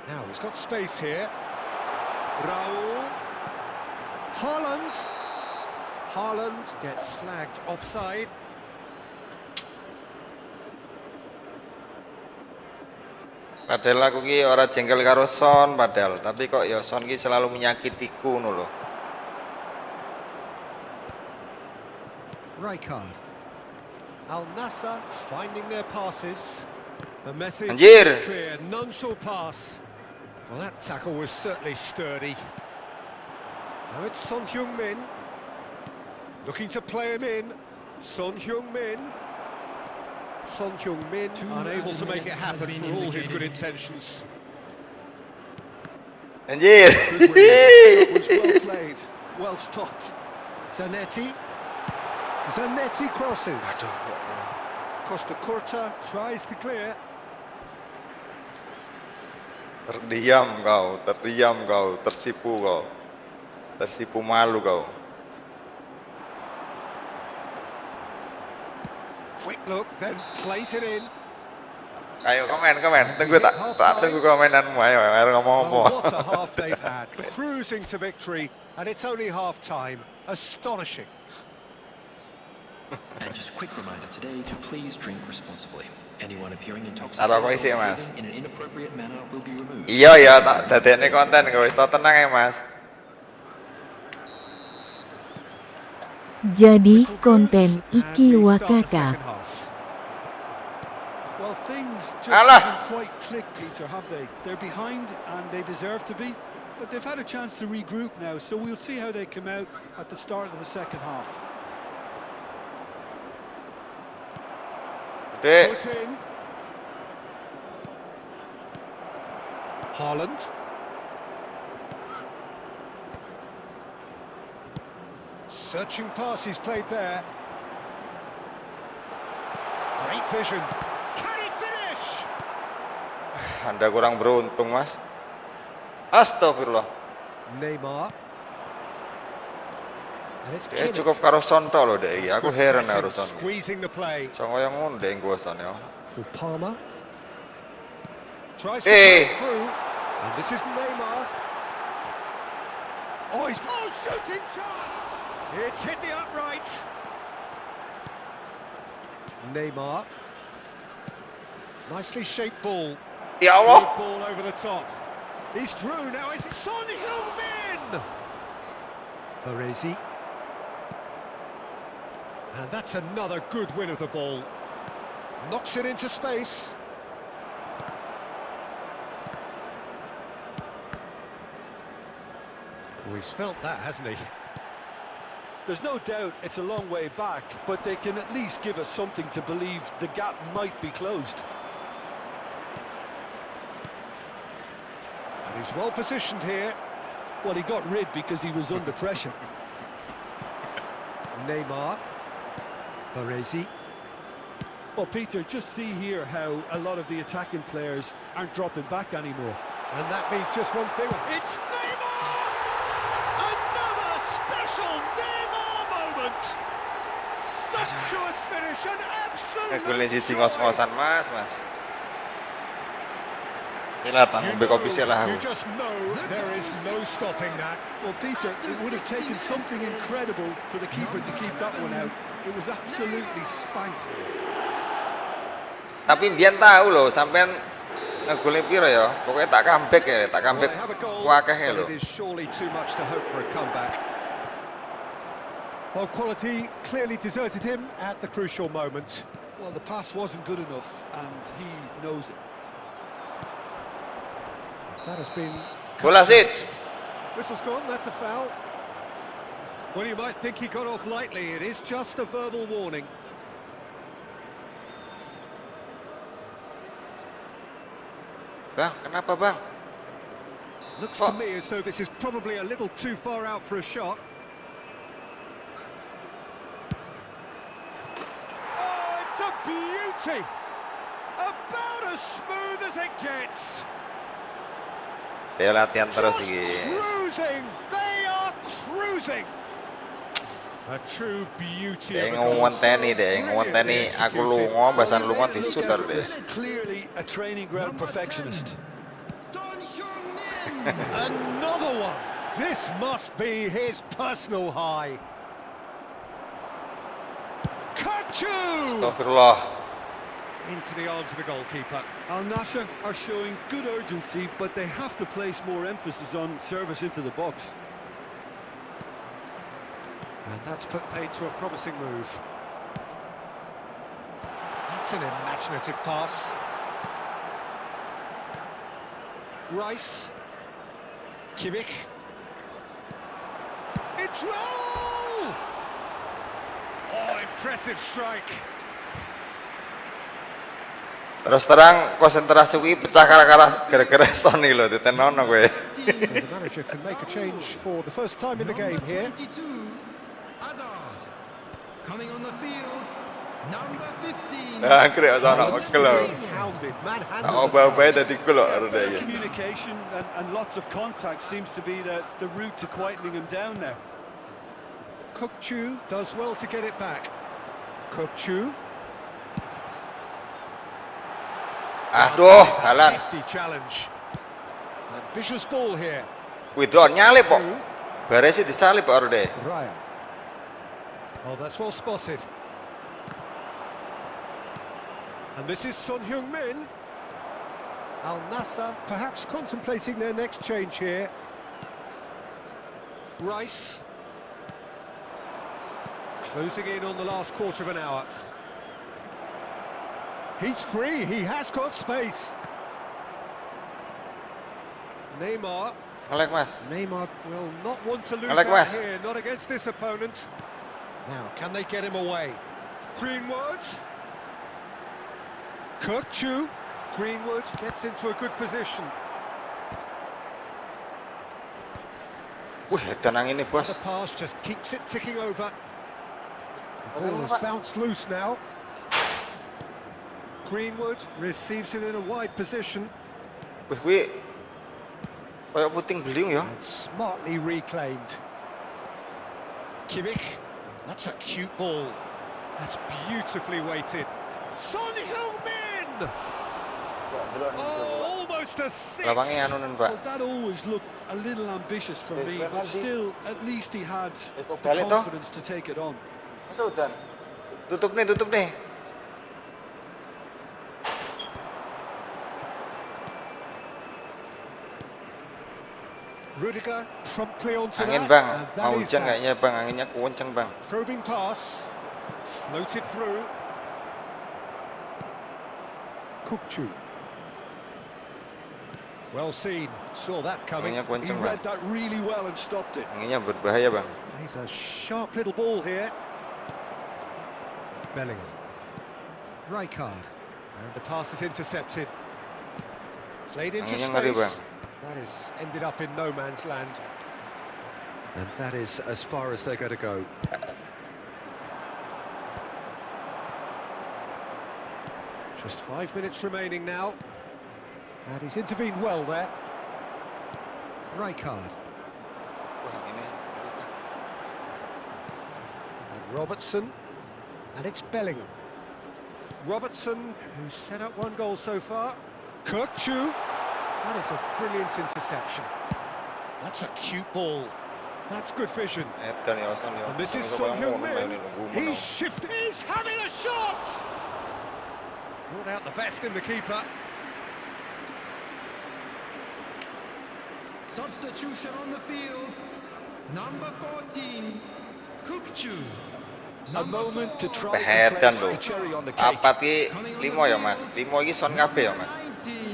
Now he's got space here. Raul. Haaland gets flagged offside. Padahal aku ki ora jengkel karo Son padahal, tapi kok ya Son ki selalu menyakitiku ngono lho. Rijkaard. Al Nassr finding their passes. The message Anjir. is clear. None shall pass. Well, that tackle was certainly sturdy. Now it's Son Heung-min. Looking to play him in. Son Heung-min. Son Heung-min unable to make it happen for all his good intentions. Anjir. It was well played, well stopped. Zanetti crosses. Aduh, ya Allah. Costa Curta tries to clear. Terdiam kau, tersipu kau. Tersipu malu kau. Quick look, then plays it in. Ayo komen, tunggu tak tunggu komenanmu, ayo ngomong apa. Oh, what a half they've had, cruising to victory, and it's only half time. Astonishing. And just a quick reminder today to please drink responsibly. Anyone appearing Taruh aku isi, Mas. intoxicated in an inappropriate manner will be removed. Iya ya, tak dadekne konten kau wis tenang ya, Mas. Jadi konten iki wakaka. Well, things just Alah. haven't quite clicked, Peter, have they? They're behind and they deserve to be, but they've had a chance to regroup now, so we'll see how they come out at the start of the second half. Dek, Put in. Haaland. Searching pass he's played there. Great vision. Can he finish? Anda kurang beruntung, Mas. Astagfirullah. Neymar. And it's Dia Kimmich. cukup karo Son tok lho dek iki. Aku heran karo Son. Squeezing the play Songo yang ngono dek gua Son ya. for Palmer. Tries to Hey. break through. And this is Neymar. Oh, he's shooting chance. It's hit the upright. Neymar. Nicely shaped ball. Ya Good Allah. ball over the top. He's through now. It's Son Heung-min. Baresi. And that's another good win of the ball. Knocks it into space. Oh, he's felt that, hasn't he? There's no doubt it's a long way back, but they can at least give us something to believe the gap might be closed. And he's well positioned here. Well, he got rid because he was under pressure. Neymar. Baresi. Well, Peter, just see here how a lot of the attacking players aren't dropping back anymore. And that means just one thing. It's Neymar! Another special Neymar moment! Sumptuous finish and Golnya absolute siji ngos-ngosan, Mas. Gila tak ngombe kopi sih lah You aku. just know there is no stopping that. Well, Peter, it would have taken something incredible for the keeper to keep that one out. It was absolutely spanked. Tapi mbiyen tahu loh sampean ngegolnya piro ya. Pokoknya tak comeback ya, tak Well, comeback they have a goal, wakeh ya but lho. it is surely too much to hope for a comeback. Well, quality clearly deserted him at the crucial moment. Well, the pass wasn't good enough, and he knows it. That has been... Bola sit. Whistle's gone, that's a foul. Well, you might think he got off lightly. It is just a verbal warning. Bang, kenapa bang? Looks Oh. to me as though this is probably a little too far out for a shot. Oh, it's a beauty! About as smooth as it gets. Dia latihan terus Just sih, guys. cruising. They are cruising. A true beauty Dia of a goal. ngonteni deh, ngonteni aku lungo, bahasan lungo disutar deh. Is clearly a training ground perfectionist. Another one. This must be his personal high. Kachu! Astagfirullah. Into the arms of the goalkeeper. Al Nassr are showing good urgency, but they have to place more emphasis on service into the box. And that's put paid to a promising move. That's an imaginative pass. Rice. Kimmich. It's roll! Oh, impressive strike. Terus terang konsentrasi gue pecah gara-gara Sony loh, ditenono gue. The manager can make a change for the first time in the game here. Coming on the field, number 15. Nah, kira sana kalau Hounded, manhandled. sama babai tadi kulo harus deh. Communication and lots of contact seems to be the route to quietening him down now. Kukçu does well to get it back. Kukçu. Aduh, halan. Hefty challenge. Ambitious ball here. Widon nyalip kok. Baresi disalip baru deh. Raya. Oh, that's well spotted. And this is Son Heung-min. Al Nassr perhaps contemplating their next change here. Rice. Closing in on the last quarter of an hour. He's free, he has got space. Neymar. Ngelek mas. Neymar will not want to lose Ngelek, out Mas. here, not against this opponent. Now, can they get him away? Greenwood. Kukçu. Greenwood gets into a good position. Wih, tenang ini The bos. pass just keeps it ticking over. The ball has bounced loose now. Greenwood receives it in a wide position Wih, kayak puting beliung ya. and smartly reclaimed. Kimmich, that's a cute ball. That's beautifully weighted. Son Heung-min! Oh, almost a six. Lapangnya anunan pak. Well, that always looked a little ambitious for me, but still, at least he had the balik toh. confidence to take it on. Tutup nih. Rudiger promptly onto Angin that. bang, and that mau is hujan that. kayaknya bang, anginnya kenceng bang. Probing pass, floated through. Kukçu. Well seen, saw that coming. Anginnya He kenceng bang. read that really well and stopped it. Anginnya berbahaya bang. He's a sharp little ball here. Bellingham. Rijkaard. And the pass is intercepted. Played into Anginnya ngeri space. bang. That is ended up in no man's land. And that is as far as they're going to go. Just 5 minutes remaining now. And he's intervened well there. Rijkaard. Wah ini. And Robertson. And it's Bellingham. Robertson, who's set up one goal so far. Kukçu. That is a brilliant interception. That's a cute ball. That's good vision. Edan ya, Son ya. And this is Ini Son kamu Heung-min. nunggu He's shifted. He's having a shot. Brought out the best in the keeper. Substitution on the field. Number 14, Kukçu. A moment to try Behetan to place loh. the cherry on the cake. Apa ki limo ya mas? Limo ini Son kabeh ya mas. 19,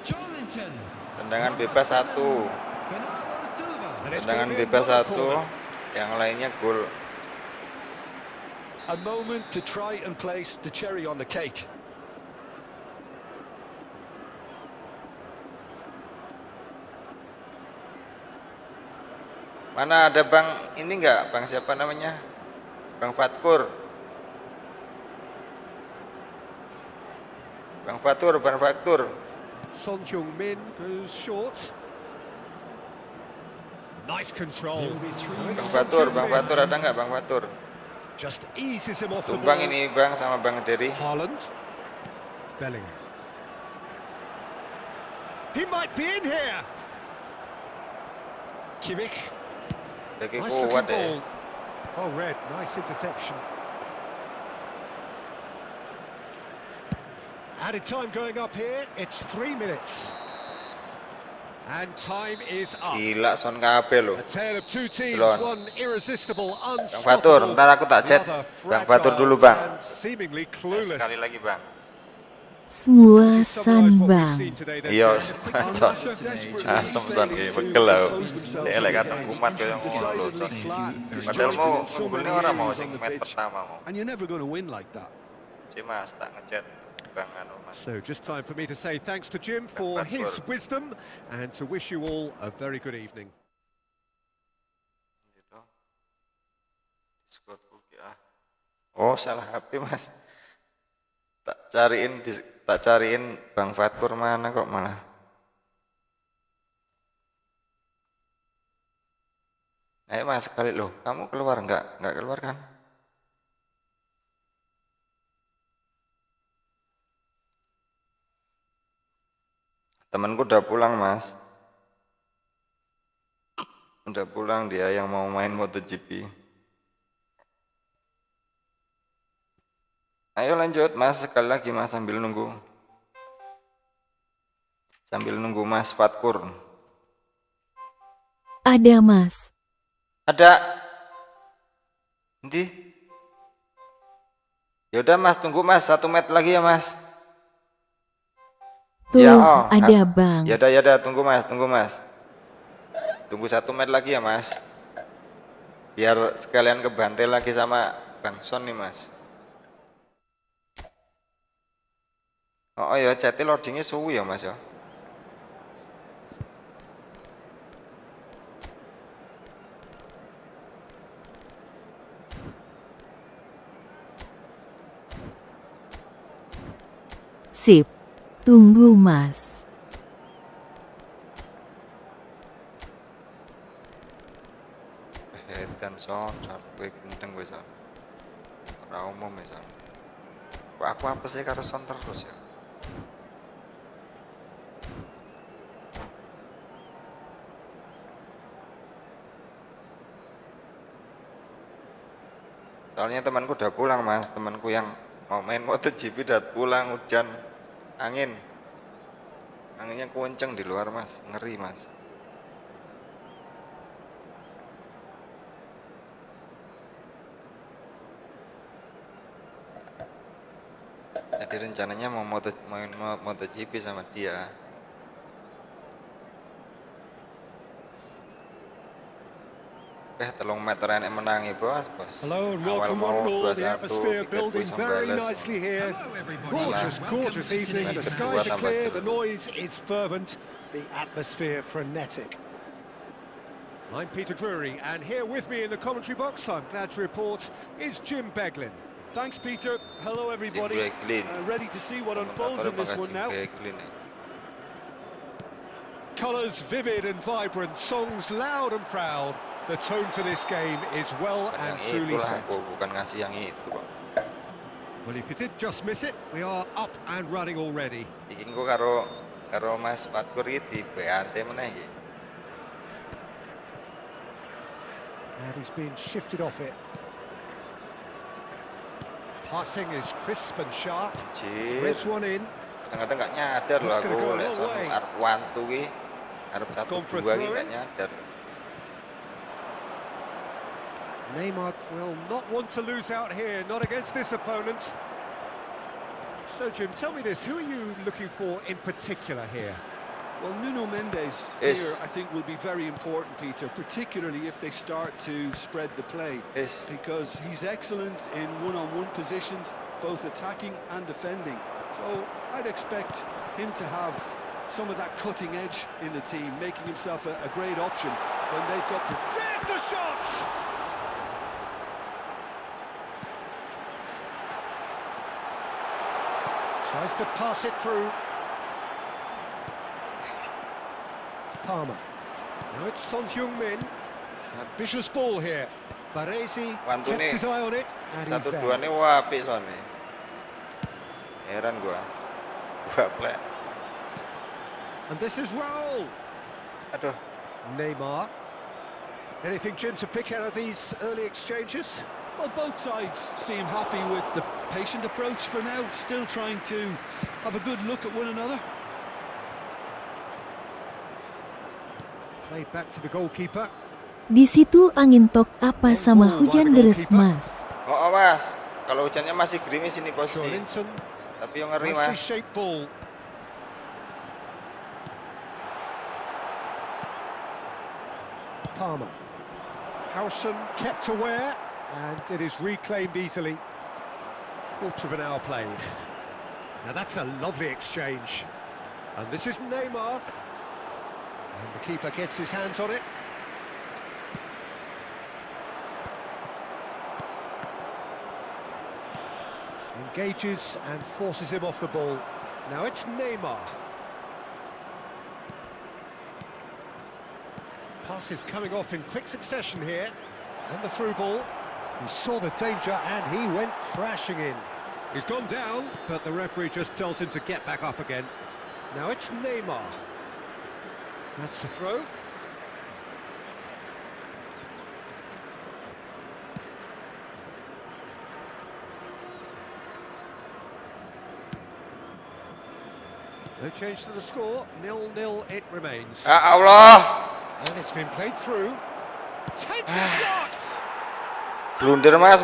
Jolinton. Tendangan bebas 1. Bernardo Silva. And it's Tendangan gonna be bebas another 1. corner. Yang lainnya gol. A moment to try and place the cherry on the cake. Mana ada bang ini enggak? Bang siapa namanya? Bang Fatkur. Bang Fatur. Son Heung-min goes short. Nice There control. will be three Oh, it's Bang Fatur, Son Bang Heung-min. Fatur ada nggak Bang Fatur? Just eases him off the Tumbang ball. ini Bang sama Bang Dery. Haaland. Bellingham. He might be in here. Kimmich. Lagi Nice kuat looking ya. ball. Oh, Red, nice interception. Added time going up here. It's 3 minutes. And time is up. Gila Son kabeh loh. A tale of two teams, Belon. one irresistible, Bang Fatur, unstoppable. ntar aku tak chat. The other Bang Fatur fragile dulu Bang. and seemingly clueless. Sekali lagi Bang. Semua Would you summarise what we've Bang. seen today then, Iya, Jen? Son. Asem Son kayak pegel lah. Dia lek kadang kumat kayak ngono lho Son. Decidedly flat, Padahal mau disjointed in so ngegolnya many orang mau areas sing on the match pitch. pertama mau. And you're never going to win like that. Si Mas tak ngechat Bang anu Mas. So just time for me to say thanks to Jim for his wisdom and to wish you all a very good evening. Gitu. Discord cookie ah. Oh, salah HP Mas. Tak cariin Bang Fatur mana kok malah. Ayo Mas sekali loh. Kamu keluar enggak? Enggak keluar kan? Temanku udah pulang Mas. Udah pulang dia yang mau main MotoGP. Ayo lanjut Mas, sekali lagi Mas sambil nunggu. Sambil nunggu Mas Fatkur. Ada Mas. Ada. Nanti. Yaudah Mas, tunggu Mas, 1 menit lagi ya Mas. Tuh, Ya, oh, ada Bang. Yaudah, tunggu Mas, tunggu Mas. Tunggu 1 menit lagi ya Mas. Biar sekalian kebantai lagi sama Bang Son nih Mas. Oh ya, chatnya loadingnya suwi ya Mas ya. Sip. Tunggu Mas. Dan Son, gue gendeng gue Son. Ora umum ya Son. Kok aku apa sih karo Son terus ya? Soalnya temanku udah pulang Mas, temanku yang mau main MotoGP udah pulang, hujan, angin. Anginnya kenceng di luar Mas, ngeri Mas. Jadi rencananya mau main MotoGP sama dia. Telung meteran yang menangi bos. Hello and Awal welcome mau one and all. 2-1, The atmosphere kita building bisa very balas. nicely here. Hello, everybody. Gorgeous, Welcome gorgeous to evening. today's The Kedua skies are tambah clear, cerah. the noise is fervent, the atmosphere frenetic. I'm Peter Drury, and here with me in the commentary box, I'm glad to report, is Jim Beglin. Thanks, Peter. Hello, everybody. Beglin. Ready to see what unfolds in this one now. Colours vivid and vibrant, songs loud and proud. The tone for this game is well and Yang truly itu lah, set. aku bukan ngasih yang itu kok. Well, if you did just miss it, we are up and running already. Iki engko karo Mas Fatkur iki beante meneh iki. And he's been shifted off it. Passing is crisp and sharp. Anjir. Threads one in. Kadang-kadang gak nyadar loh It's gonna aku go a lek long son way. arep wantu ki. Arep 1-2 Gone for a ki throw gak in. nyadar. Neymar will not want to lose out here, not against this opponent. So, Jim, tell me this, who are you looking for in particular here? Well, Nuno Mendes Yes. here, I think, will be very important, Peter, particularly if they start to spread the play. Yes. Because he's excellent in one-on-one positions, both attacking and defending. So I'd expect him to have some of that cutting edge in the team, making himself a great option when they've got to... There's the shot! Tries to pass it through. Palmer. Now it's Son Heung-min. Ambitious ball here. Baresi Bantu kept nih. his eye on it, and he's 1-2 there. nih wah apik soalnya. Heran gua play. And this is Raul. Aduh. Neymar. Anything, Jim, to pick out of these early exchanges? Well, both sides seem happy with the patient approach for now, still trying to have a good look at one another. Played back to the goalkeeper. Di situ angin tok apa sama hujan deres, Mas. Oh, Mas. Kalau hujannya masih gerimis ini posisi. Linton. Tapi yang ngeri, Nicely Mas. shaped ball. Palmer. Howson kept aware, and it is reclaimed easily. Quarter of an hour played. Now that's a lovely exchange. And this is Neymar. And the keeper gets his hands on it. Engages and forces him off the ball. Now it's Neymar. Pass is coming off in quick succession here. And the through ball. He saw the danger and he went crashing in. He's gone down, but the referee just tells him to get back up again. Now it's Neymar. That's the throw. No change to the score, 0-0 it remains. Ya Allah. And it's been played through. Takes the shot! Blunder, Mas.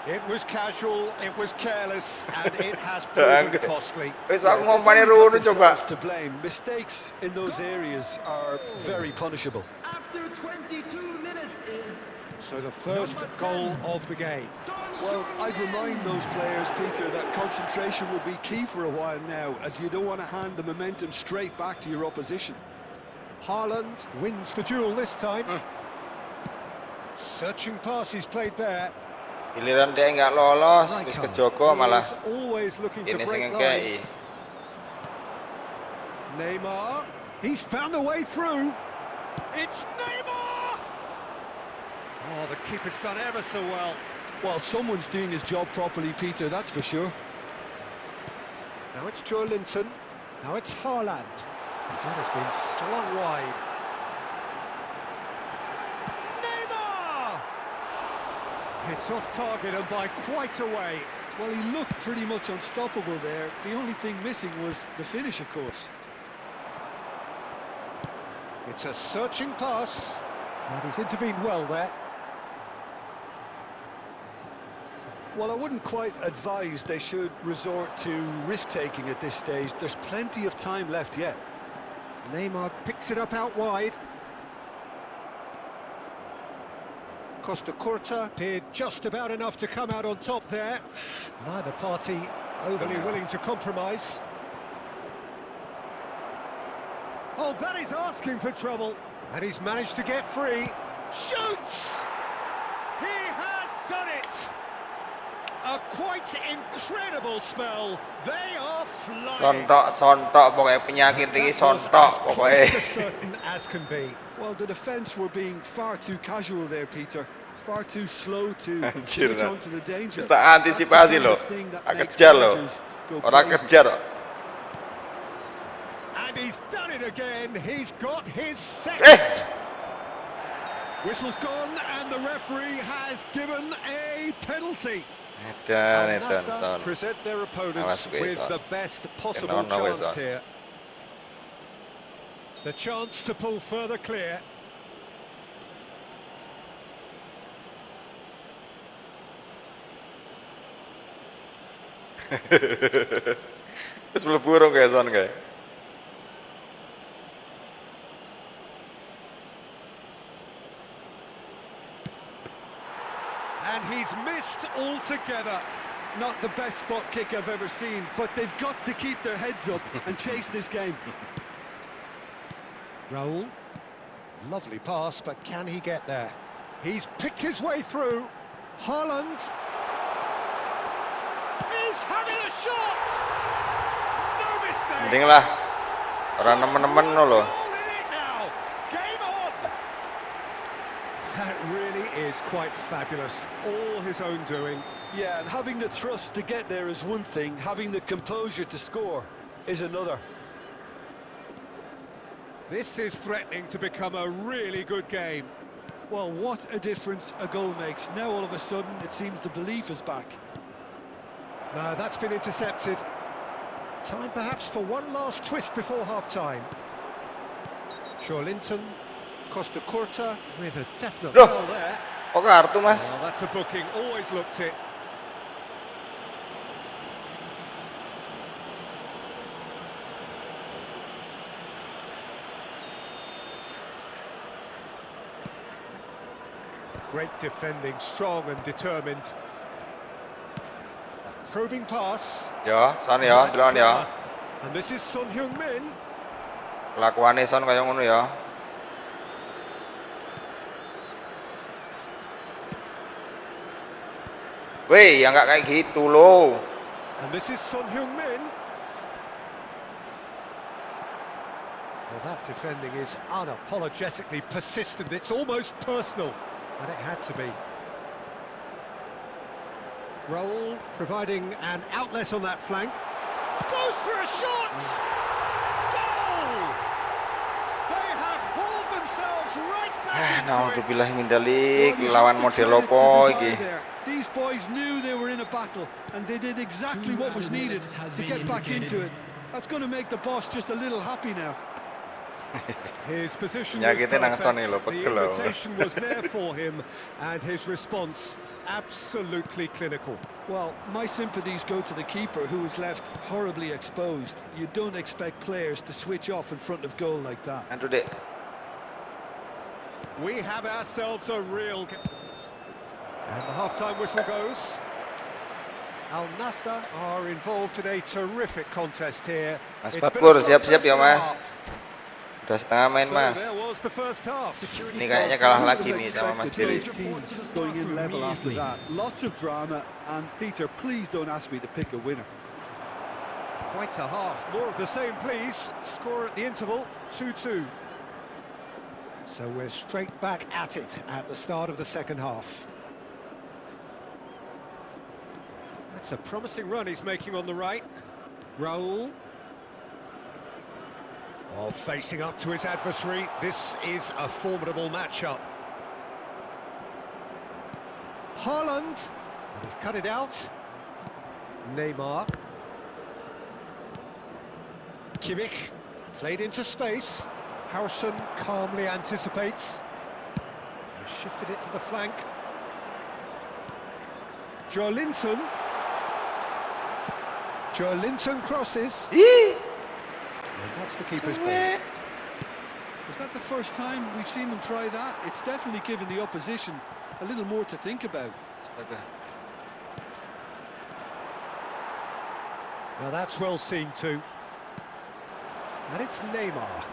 It was casual, it was careless, and it has proven costly. Wis aku ngompani rono coba. To blame. Mistakes in those areas are very punishable. After 22 minutes is So the first goal of the game. Well, I'd remind those players, Peter, that concentration will be key for a while now, as you don't want to hand the momentum straight back to your opposition. Haaland wins the duel this time. Searching pass he's played there. Giliran dia nggak lolos, wis kejogo malah He's always looking to ini sing break ngekei. lines. Neymar, he's found a way through. It's Neymar! Oh, the keeper's done ever so well. Well, someone's doing his job properly, Peter, that's for sure. Now it's Joe Linton. Now it's Haaland. That has been slung wide. Neymar! It's off target and by quite a way. Well, he looked pretty much unstoppable there. The only thing missing was the finish, of course. It's a searching pass. And he's intervened well there. Well, I wouldn't quite advise they should resort to risk-taking at this stage. There's plenty of time left yet. Neymar picks it up out wide. Costa Curta did just about enough to come out on top there. Neither party overly willing to compromise. Oh, that is asking for trouble. And he's managed to get free. Shoots! He has done it! A quite incredible spell. They are flying. Sontok pokoknya penyakit iki sontok pokoknya. Certain as can be. Well, the defence were being far too casual there, Peter. Far too slow to Anjir, get onto the danger. Wis tak antisipasi loh. Kejar loh. Orang kejar. And he's done it again. He's got his second. Whistle's gone and the referee has given a penalty. Edan Al-Nassr son. present their opponents Awas gue, with son. the best possible Kenapa gue, chance son? here. The chance to pull further clear. Wis mlebu urung kae son kae. And he's missed altogether. Not the best spot kick I've ever seen, but they've got to keep their heads up and chase this game. Raul. Lovely pass, but can he get there? He's picked his way through. Haaland. He's having a shot! No mistake! Mending lah. Orang nemen-nemen loh. Goal That really is quite fabulous. All his own doing. Yeah, and having the thrust to get there is one thing, having the composure to score is another. This is threatening to become a really good game. Well, what a difference a goal makes. Now all of a sudden it seems the belief is back. No, that's been intercepted. Time perhaps for one last twist before half-time. Linton, Costa Curta with a definite Loh. foul there. Kok kartu, Mas? Well, that's a booking, always looked it. Great defending, strong and determined. A probing pass. Ya, Son ya, ndelok ya. And this is Son Heung-min. Lakuane Son kaya ngono ya. Weh, ya nggak kayak gitu loh. And this is Son Heung-min. Well, that defending is unapologetically persistent. It's almost personal, and it had to be. Raul providing an outlet on that flank. Goes for a shot! Goal! They have hauled themselves right back Naudzubillah min Well, dzalik, you lawan have to model credit the opo desire iki? there. These boys knew they were in a battle and they did exactly what was needed to get back into it. That's going to make the boss just a little happy now. His position was Nyakitin ang Son perfect. lho, The pegel lho. invitation was there for him, and his response absolutely clinical. Well, my sympathies go to the keeper who was left horribly exposed. You don't expect players to switch off in front of goal like that. Aduh, Dek. We have ourselves a real... And the half-time whistle goes. Al Nassr are involved in a terrific contest here. Mas It's been a Patpur, slow siap-siap first ya, Mas. half. Udah setengah main, So Mas. there was the first half. Ini kayaknya kalah lagi nih sama Mas Billy. Teams going in level after that. Lots of drama, and Peter, please don't ask me to pick a winner. Quite a half. More of the same, please. Score at the interval, 2-2. So we're straight back at it at the start of the second half. That's a promising run he's making on the right. Raul. Oh, facing up to his adversary. This is a formidable matchup. Haaland. And he's cut it out. Neymar. Kimmich. Played into space. Harrison calmly anticipates. He shifted it to the flank. Linton. Linton crosses. Ih, And that's the keeper's ball. Is that the first time we've seen them try that? It's definitely given the opposition a little more to think about. astaga. Now that's well seen too. And it's Neymar.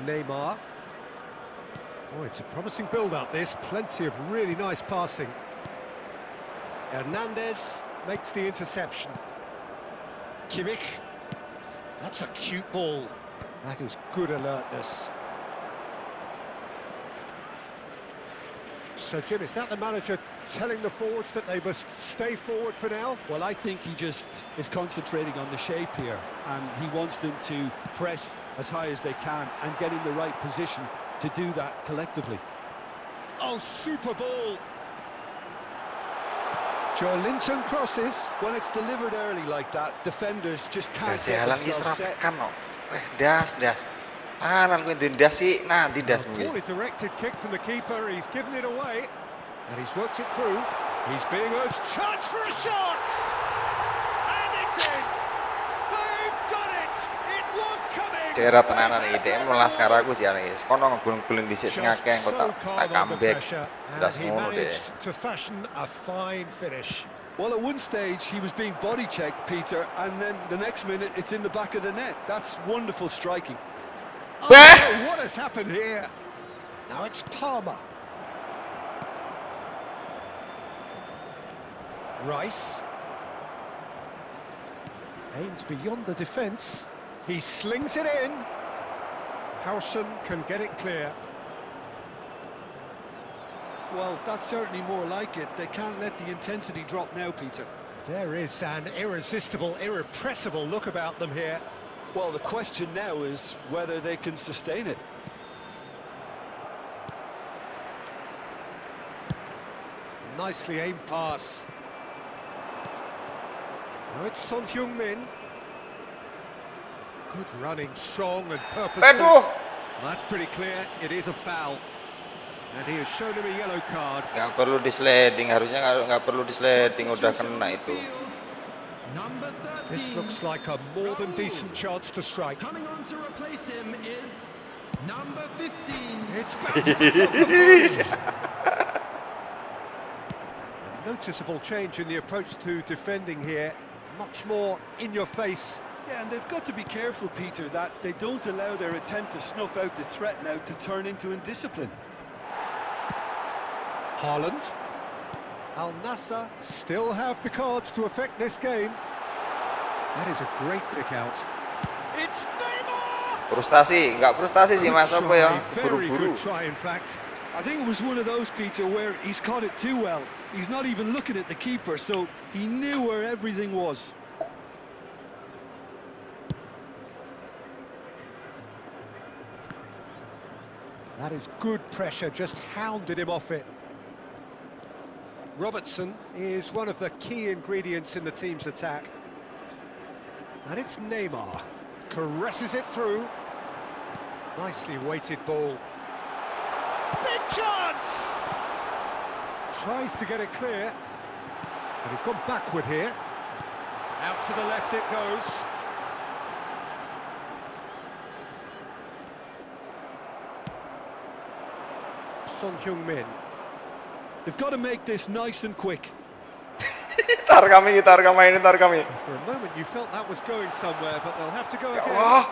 Neymar. Oh, it's a promising build-up, this. Plenty of really nice passing. Hernandez makes the interception. Kimmich. That's a cute ball. That is good alertness. So, Jim, is that the manager telling the forwards that they must stay forward for now? Well, I think he just is concentrating on the shape here, and he wants them to press as high as they can and get in the right position to do that collectively. Oh, super ball! Linton crosses. When it's delivered early like that, defenders just can't Si get Haaland iki themselves set. serapekan no. Das. Tahanan kuwi ndas sih. Nah, didas mungkin. Poorly directed kick from the keeper. He's given it away, and he's worked it through. He's being urged. Chance for a shot, and it's in. They've done it. It was coming. Cerat tenanan iki, Dek melas karo aku sih ane. Kono ngegulung-gulung dhisik sing akeh engko tak comeback. Das he ngono, Dek. managed to fashion a fine finish. Well, at one stage he was being body checked, Peter, and then the next minute it's in the back of the net. That's wonderful striking. Oh, what has happened here? Now it's Palmer. Rice. Aims beyond the defence. He slings it in. Howson can get it clear. Well, that's certainly more like it. They can't let the intensity drop now, Peter. There is an irresistible, irrepressible look about them here. Well, the question now is whether they can sustain it. Nicely aimed pass. Now it's Son Heung-min. Good running, strong and purposeful. Aduh, That's pretty clear, it is a foul. And he has shown him a yellow card. nggak perlu di sliding, harusnya nggak perlu di sliding, udah kena itu. Number This 13. looks like a more than decent chance to strike. Coming on to replace him is number 15. It's bounced back off the post. A noticeable change in the approach to defending here. Much more in your face. Yeah, and they've got to be careful, Peter, that they don't allow their attempt to snuff out the threat now to turn into indiscipline. Haaland. Al Nassr still have the cards to affect this game. That is a great pick out. It's Neymar! Frustasi, nggak frustasi sih Mas, apa ya? Very Buru-buru. good try, in fact. I think it was one of those, Peter, where he's caught it too well. He's not even looking at the keeper, so he knew where everything was. That is good pressure, just hounded him off it. Robertson is one of the key ingredients in the team's attack. And it's Neymar. Caresses it through. Nicely weighted ball. Big chance! Tries to get it clear. But he's gone backward here. Out to the left it goes. Son Heung-min. They've got to make this nice and quick. Tar kami, ini tar kami. For a moment you felt that was going somewhere, but they'll have to go Ya again. Allah.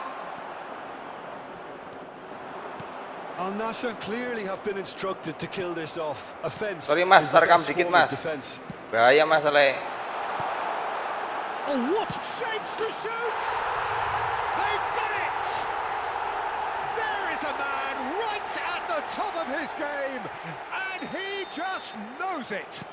Al Nassr clearly have been instructed to kill this off. Offense. Sorry, Mas, is the tarkam best dikit, form of Mas. defense. Bahaya masalahnya. Oh, what shapes to shoot! They've got it! There is a man right at the top of his game, and he just knows it.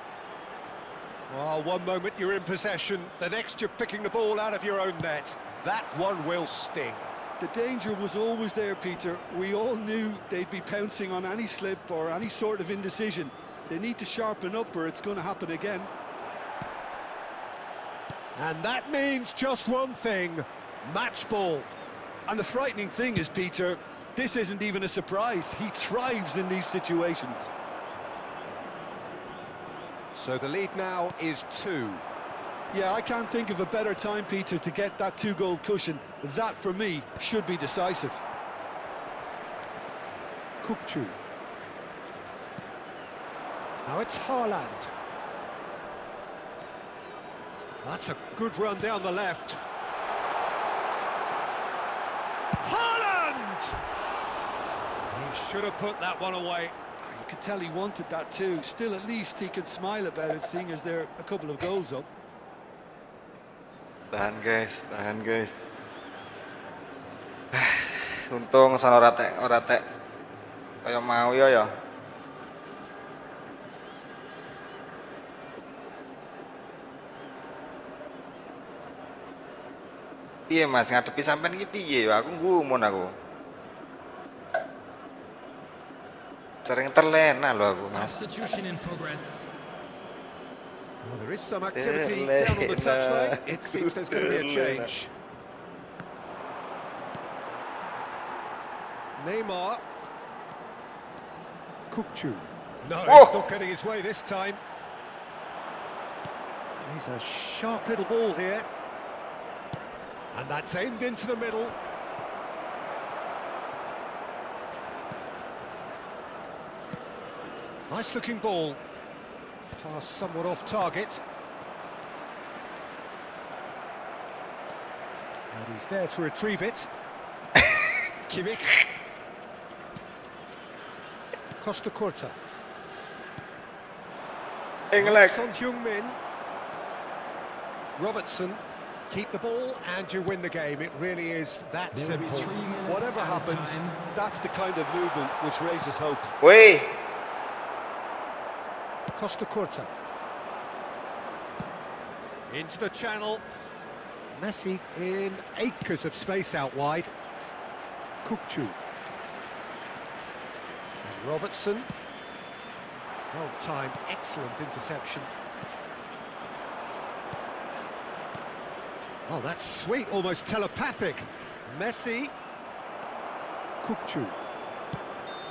Well, one moment you're in possession, the next you're picking the ball out of your own net. That one will sting. The danger was always there, Peter. We all knew they'd be pouncing on any slip or any sort of indecision. They need to sharpen up or it's going to happen again. And that means just one thing, match ball. And the frightening thing is, Peter, this isn't even a surprise. He thrives in these situations. So the lead now is 2. Yeah, I can't think of a better time, Peter, to get that 2-goal cushion. That, for me, should be decisive. Kukçu. Now it's Haaland. That's a good run down the left. Haaland! He should have put that one away. You could tell he wanted that too. Still, at least he could smile about it, seeing as they're a couple of goals up. Tahan guys, tahan guys. Untung sana ora tek. Kayak mau ya. Piye Mas, ngadepi sampean iki piye ya? Aku nggumun aku. Sering terlena loh aku, Mas. Substitution in progress. Well, there is some activity down on the touchline. It seems there's going to be a change. Neymar. Kukçu. No, he's not getting his way this time. He's a sharp little ball here. And that's aimed into the middle. Nice looking ball. Pass somewhat off target. And he's there to retrieve it. Kimmich. Costa Curta. Engelek. Son Heung-min. Robertson. Keep the ball and you win the game. It really is that There will be simple. 3 minutes Whatever added happens, time. that's the kind of movement which raises hope. Wih, Costa Curta. Into the channel. Messi in acres of space out wide. Kukcu. And Robertson. Well timed, excellent interception. Oh, that's sweet, almost telepathic. Messi. Kukcu.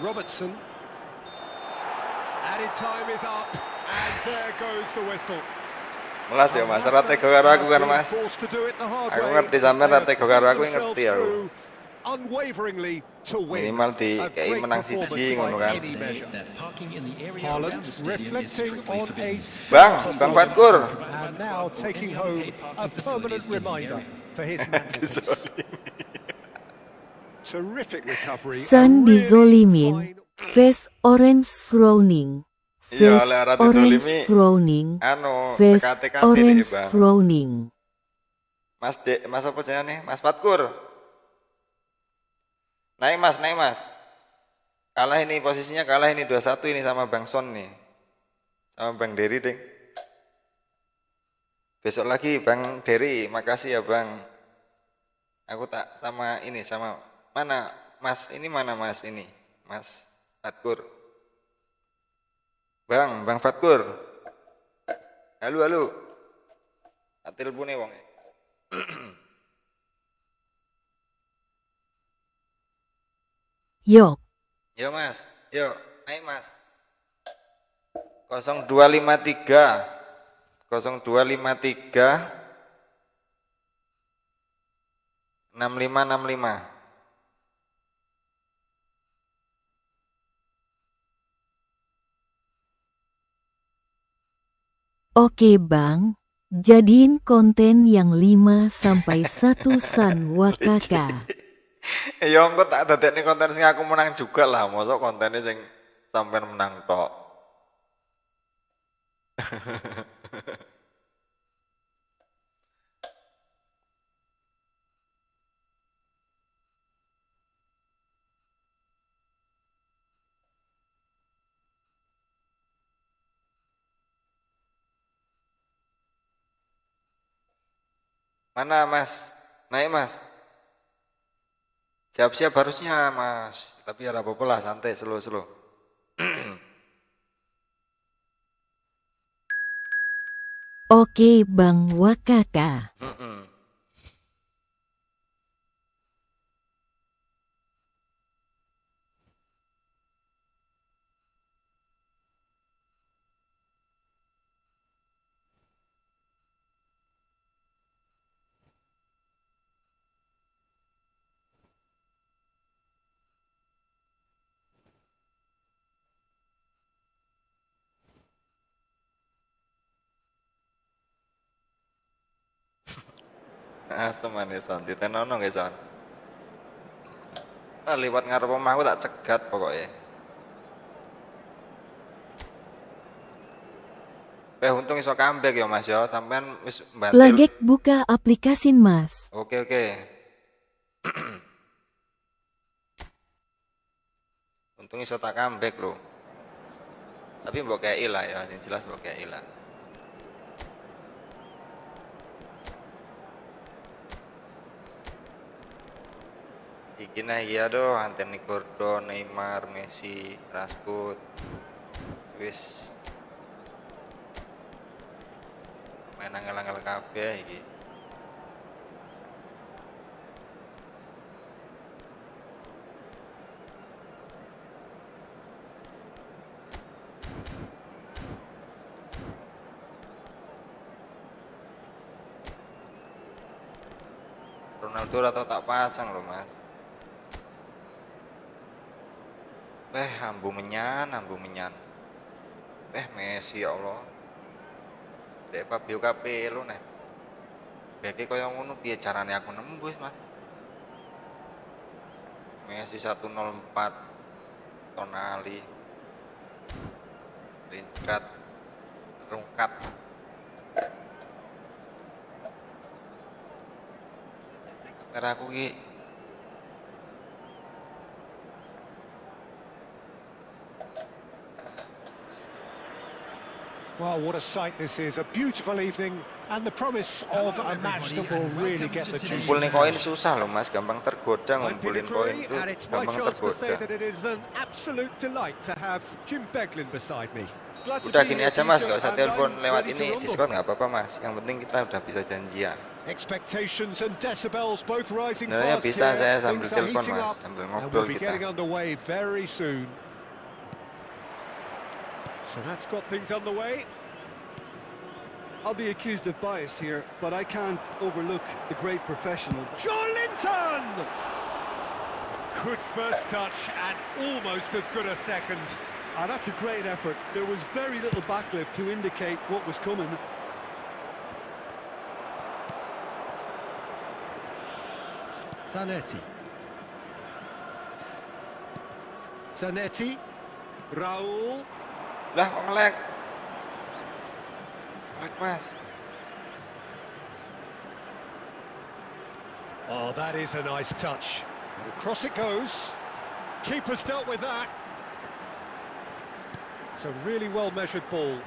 Robertson. Added time is up, and there goes the whistle. melas ya mas, rate karo aku kan mas. Forced to do it the hard Aku way. ngerti sampean rate They have karo aku pulled ngerti themselves aku. through unwaveringly to win. Minimal di A kayak great menang performance siji by ngono kan. any Today, measure. that parking in the area Haaland around the stadium is reflecting strictly on a forbidden. Bang stellar Fatkur. and now taking home a permanent reminder for his mantelpiece. Terrific recovery. Son a really dizolimin, fine- face orange frowning. Iya, Face oleh arah orange didolimi, frowning. anu Face sekate-kate orange deh bang. frowning. Mas apa jenenge? Mas Fatkur. Naik mas. Kalah ini posisinya kalah ini 2-1 ini sama Bang Son nih. Sama Bang Dery ding. Besok lagi Bang Dery, makasih ya Bang. Aku tak sama ini sama mana Mas ini mana Mas ini? Mas Fatkur. Bang Fatkur. Halo. Tak telepone wong. Yok. Yo Mas, yo naik Mas. 0253 6565. Oke bang, jadiin konten yang 5 sampai 1 San Wakaka. Ya engko tak dadekne konten sing aku menang juga lah, mosok kontennya sing sampean menang tok. Mana Mas? Naik Mas. Siap-siap harusnya Mas, tapi ya apa-apa lah, santai, slow. Oke bang Wakaka. Semane son, ditenono nggih son. Liwat ngarep omahku tak cegat pokoknya. Untung iso comeback ya Mas ya, sampean wis mbantil. Lagek buka aplikasi mas. Oke. Untung iso tak comeback lho. Tapi mbok kei lah ya, yang jelas mbok kei lah. Iki nah iya doh, Anthony Gordon, Neymar, Messi, Rashford. Wis main angel-angel kabeh iki. Ronaldo atau tak pasang loh Mas. Ambu menyan. Messi ya Allah. Dek Fabio Capello nih. Beke kaya ngono piye carane aku nembus Mas. Messi 104. Tonali. Rungkat. Karena aku ki Well, what a sight this is. A beautiful evening and the promise of a match that will really get the juices ngumpulin koin flowing. susah loh Mas, gampang tergoda I'm Peter ngumpulin koin Drury, itu and it's my gampang chance to say tergoda. that it is an absolute delight to have Jim Beglin beside me. Glad to Udah be gini here, aja Mas, Peter, gak usah and telepon I'm lewat ready to ini rumble. Discord nggak apa-apa Mas. Yang penting kita udah bisa janjian. Expectations and decibels both rising Sebenarnya fast bisa here. saya sambil Things are telepon heating Mas, up, sambil and ngobrol we'll be kita. getting underway very soon. So that's got things underway. I'll be accused of bias here, but I can't overlook the great professional. Joelinton! Good first touch and almost as good a second. That's a great effort. There was very little backlift to indicate what was coming. Zanetti. Zanetti. Raul. Lah kok nge-lag? Nge-lag Mas. Oh, that is a nice touch. Across it goes. Keeper's dealt with that. It's a really well-measured ball.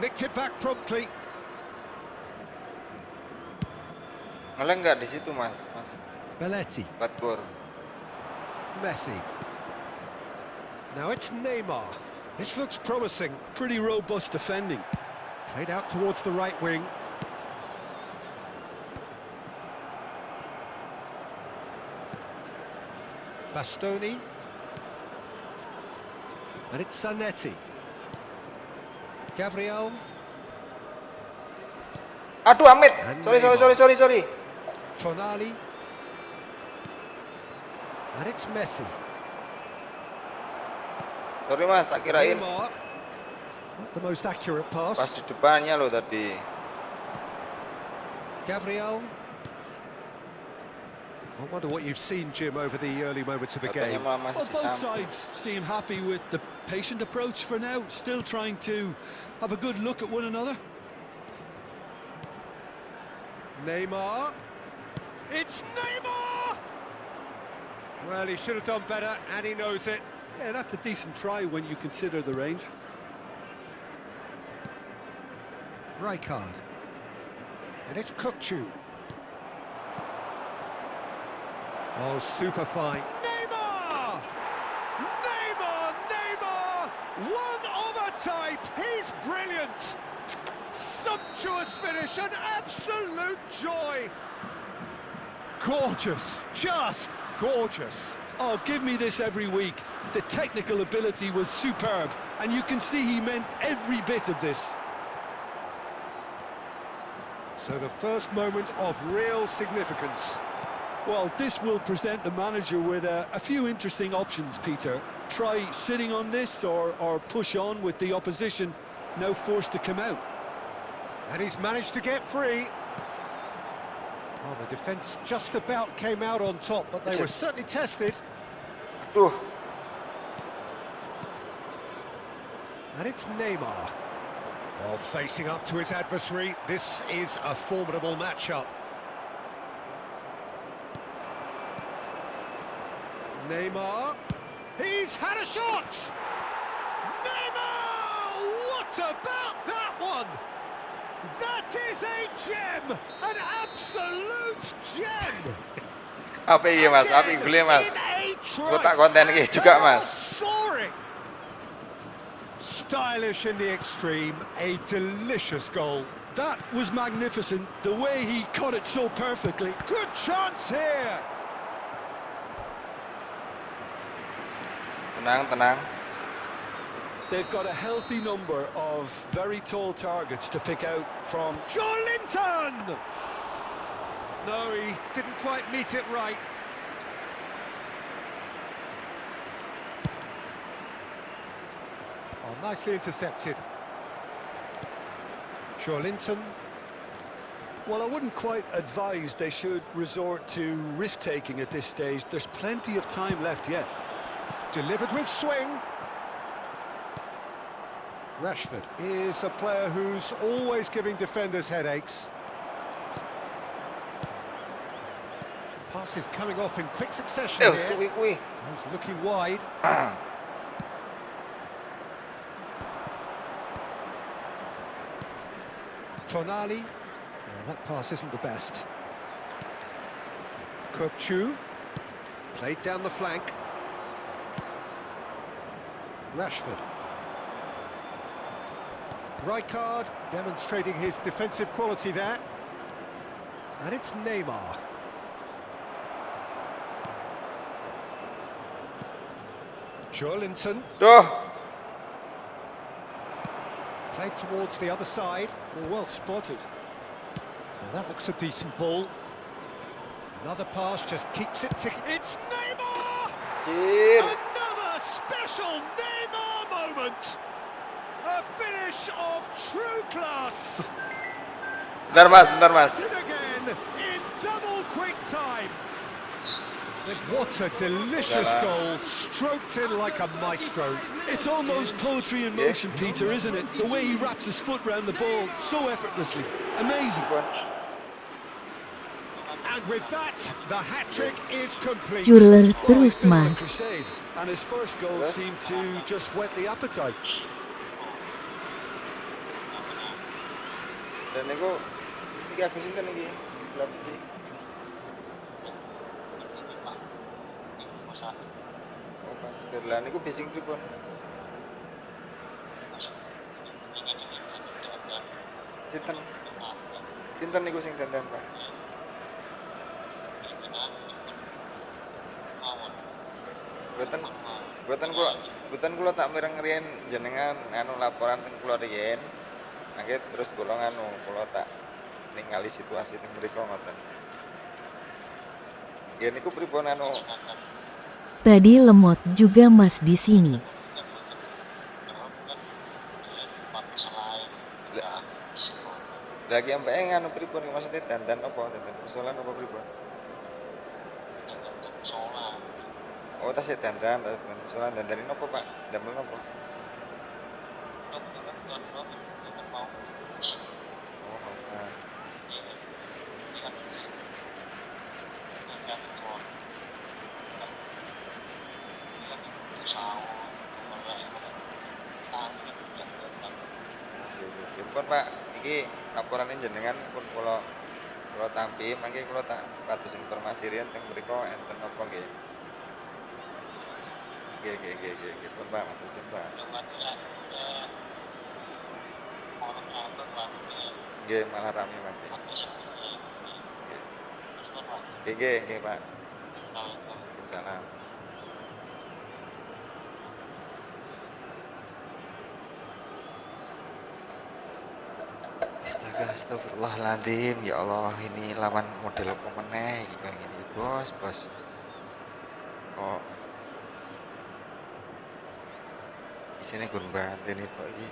Nicked it back promptly. Nge-lag nggak di situ Mas? Mas, Belletti. 4 gol. Messi. Now it's Neymar. This looks promising. Pretty robust defending. Played out towards the right wing. Bastoni. And it's Zanetti. Gabriel. Aduh Amit. Sorry. Tonali. And it's Messi. Sorry Mas, tak kirain Neymar. Not the most accurate pass. pas di depannya loh tadi. Gabriel. I wonder what you've seen, Jim, over the early moments of the Katanya game. malah masih Well, both disamping. sides seem happy with the patient approach for now, still trying to have a good look at one another. Neymar. It's Neymar! Well, he should have done better, and he knows it. Yeah, that's a decent try when you consider the range. Rijkaard. And it's Kukçu. Oh, super fine. Neymar! Neymar! One of a type! He's brilliant! Sumptuous finish, an absolute joy! Gorgeous, just gorgeous. Oh, give me this every week. The technical ability was superb, and you can see he meant every bit of this. So the first moment of real significance. Well, this will present the manager with a few interesting options, Peter. Try sitting on this or push on with the opposition now forced to come out. And he's managed to get free. Well, the defence just about came out on top, but they were certainly tested. Aduh, And it's Neymar. Oh, facing up to his adversary. This is a formidable matchup. Neymar. He's had a shot! Neymar! What about that one? That is a gem! An absolute gem! apa iya Mas? Api gule Mas. Kotak konten iki juga Mas. Soaring. Stylish in the extreme, a delicious goal. That was magnificent, the way he caught it so perfectly. Good chance here. Tenang. They've got a healthy number of very tall targets to pick out from. Joelinton! No, he didn't quite meet it right. Oh, nicely intercepted. Joelinton. Well, I wouldn't quite advise they should resort to risk-taking at this stage. There's plenty of time left yet. Delivered with swing. Rashford is a player who's always giving defenders headaches. Passes coming off in quick succession here. Kui. He's looking wide. Tonali. That pass isn't the best. Chu played down the flank. Rashford. Rijkaard demonstrating his defensive quality there. And it's Neymar. Joelinton. Duh. Played towards the other side. Well spotted. Well, that looks a decent ball. Another pass just keeps it ticking. It's Neymar! Anjir. Another special Neymar moment! A finish of true class! Bentar mas. It again in double quick time. What a delicious goal, stroked in like a maestro. It's almost poetry in motion, Peter, isn't it? The way he wraps his foot round the ball so effortlessly. Amazing. And with that, the hat-trick is complete. Culer Well, terus it's been a mas. crusade, and his first goal seemed to just whet the appetite. Dan niku iki aku sinten iki? Klub iki. Oh, pas lah niku bising pripun? Sinten niku sing dandan, Pak? Boten kula tak mireng riyen jenengan anu laporan teng kula riyen. Nangge terus kula tak ningali situasi teng mriku ngoten. Nggih niku pripun anu Tadi lemot juga mas di sini. lagi sampai nganu pripun maksudnya dandan persoalan apa pripun? Oh tasih dandan persoalan dandanin apa Pak? Damel apa? Oh ngoten. Pun Pak, iki laporan jenengan pun kula tampi, mangke kula tak pados informasi riyen teng mriku enten apa nggih. Nggih, pun Pak, matur suwun Pak. Nggih, malah rame mangke. Nggih, Pak. Salam. Astaga, astagfirullahaladzim. Ya Allah, ini lawan model apa meneh iki kayak gini, bos. Oh. Di sini gun banten itu iki.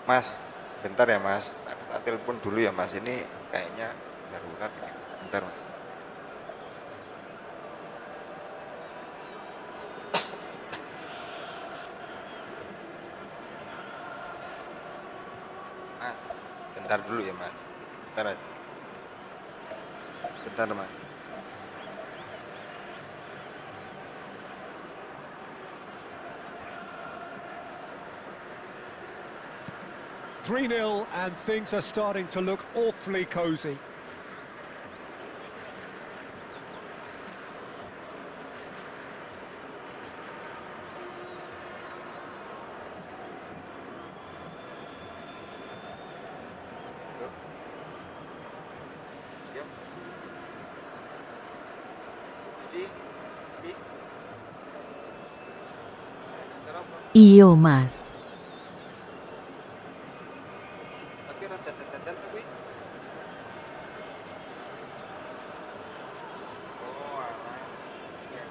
Mas, bentar ya Mas. Aku tak telepon dulu ya Mas. Ini kayaknya darurat ini. Bentar Mas. Mas, bentar dulu ya Mas. Bentar aja. Bentar Mas. Three 0 and things are starting to look awfully cosy. Iyo mas. Tapi rada dandan kuwi. Oh, alah. Ya.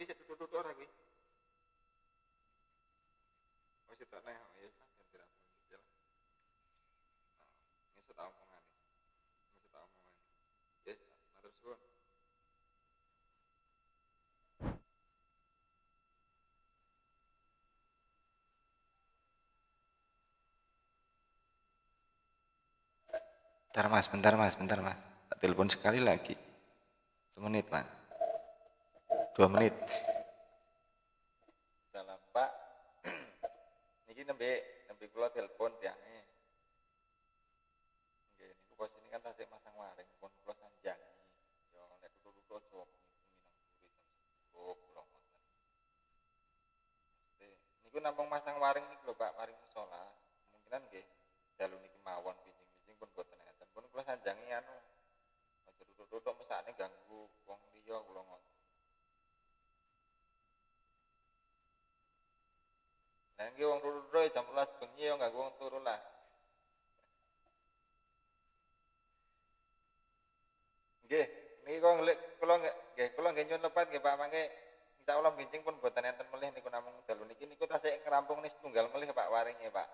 bisa duduk-duduk orang kuwi. Masih tak neh, ya kan dirapun gitu lah. Ini tak omongan. Ini tak omongan. Yes, matur suwun. Bentar mas. Tak telepon sekali lagi. Semenit mas. 2 menit. Salam Pak. Niki nembe kula telepon tiange. Nggih niku pos ini kan tasik masang waring pun kula sanjangi. Yo nek duduk-duduk aja minang duri jam 10 kula ngoten. Niku namung masang waring niku lho Pak, waring musala. Kemungkinan nggih dalu niki mawon pinjing-pinjing pun boten enten. Pun kula sanjangi anu. Aja duduk-duduk mesakne ganggu wong liya kula ngoten. Nah, nggih wong turu jam 11 bengi yo ganggu wong turu lah. Nggih, niki kula nggih nyuwun lepat nggih Pak mangke insyaallah bincing pun boten enten melih niku namung dalu niki tasik ngrampung nis tunggal melih Pak waringe Pak.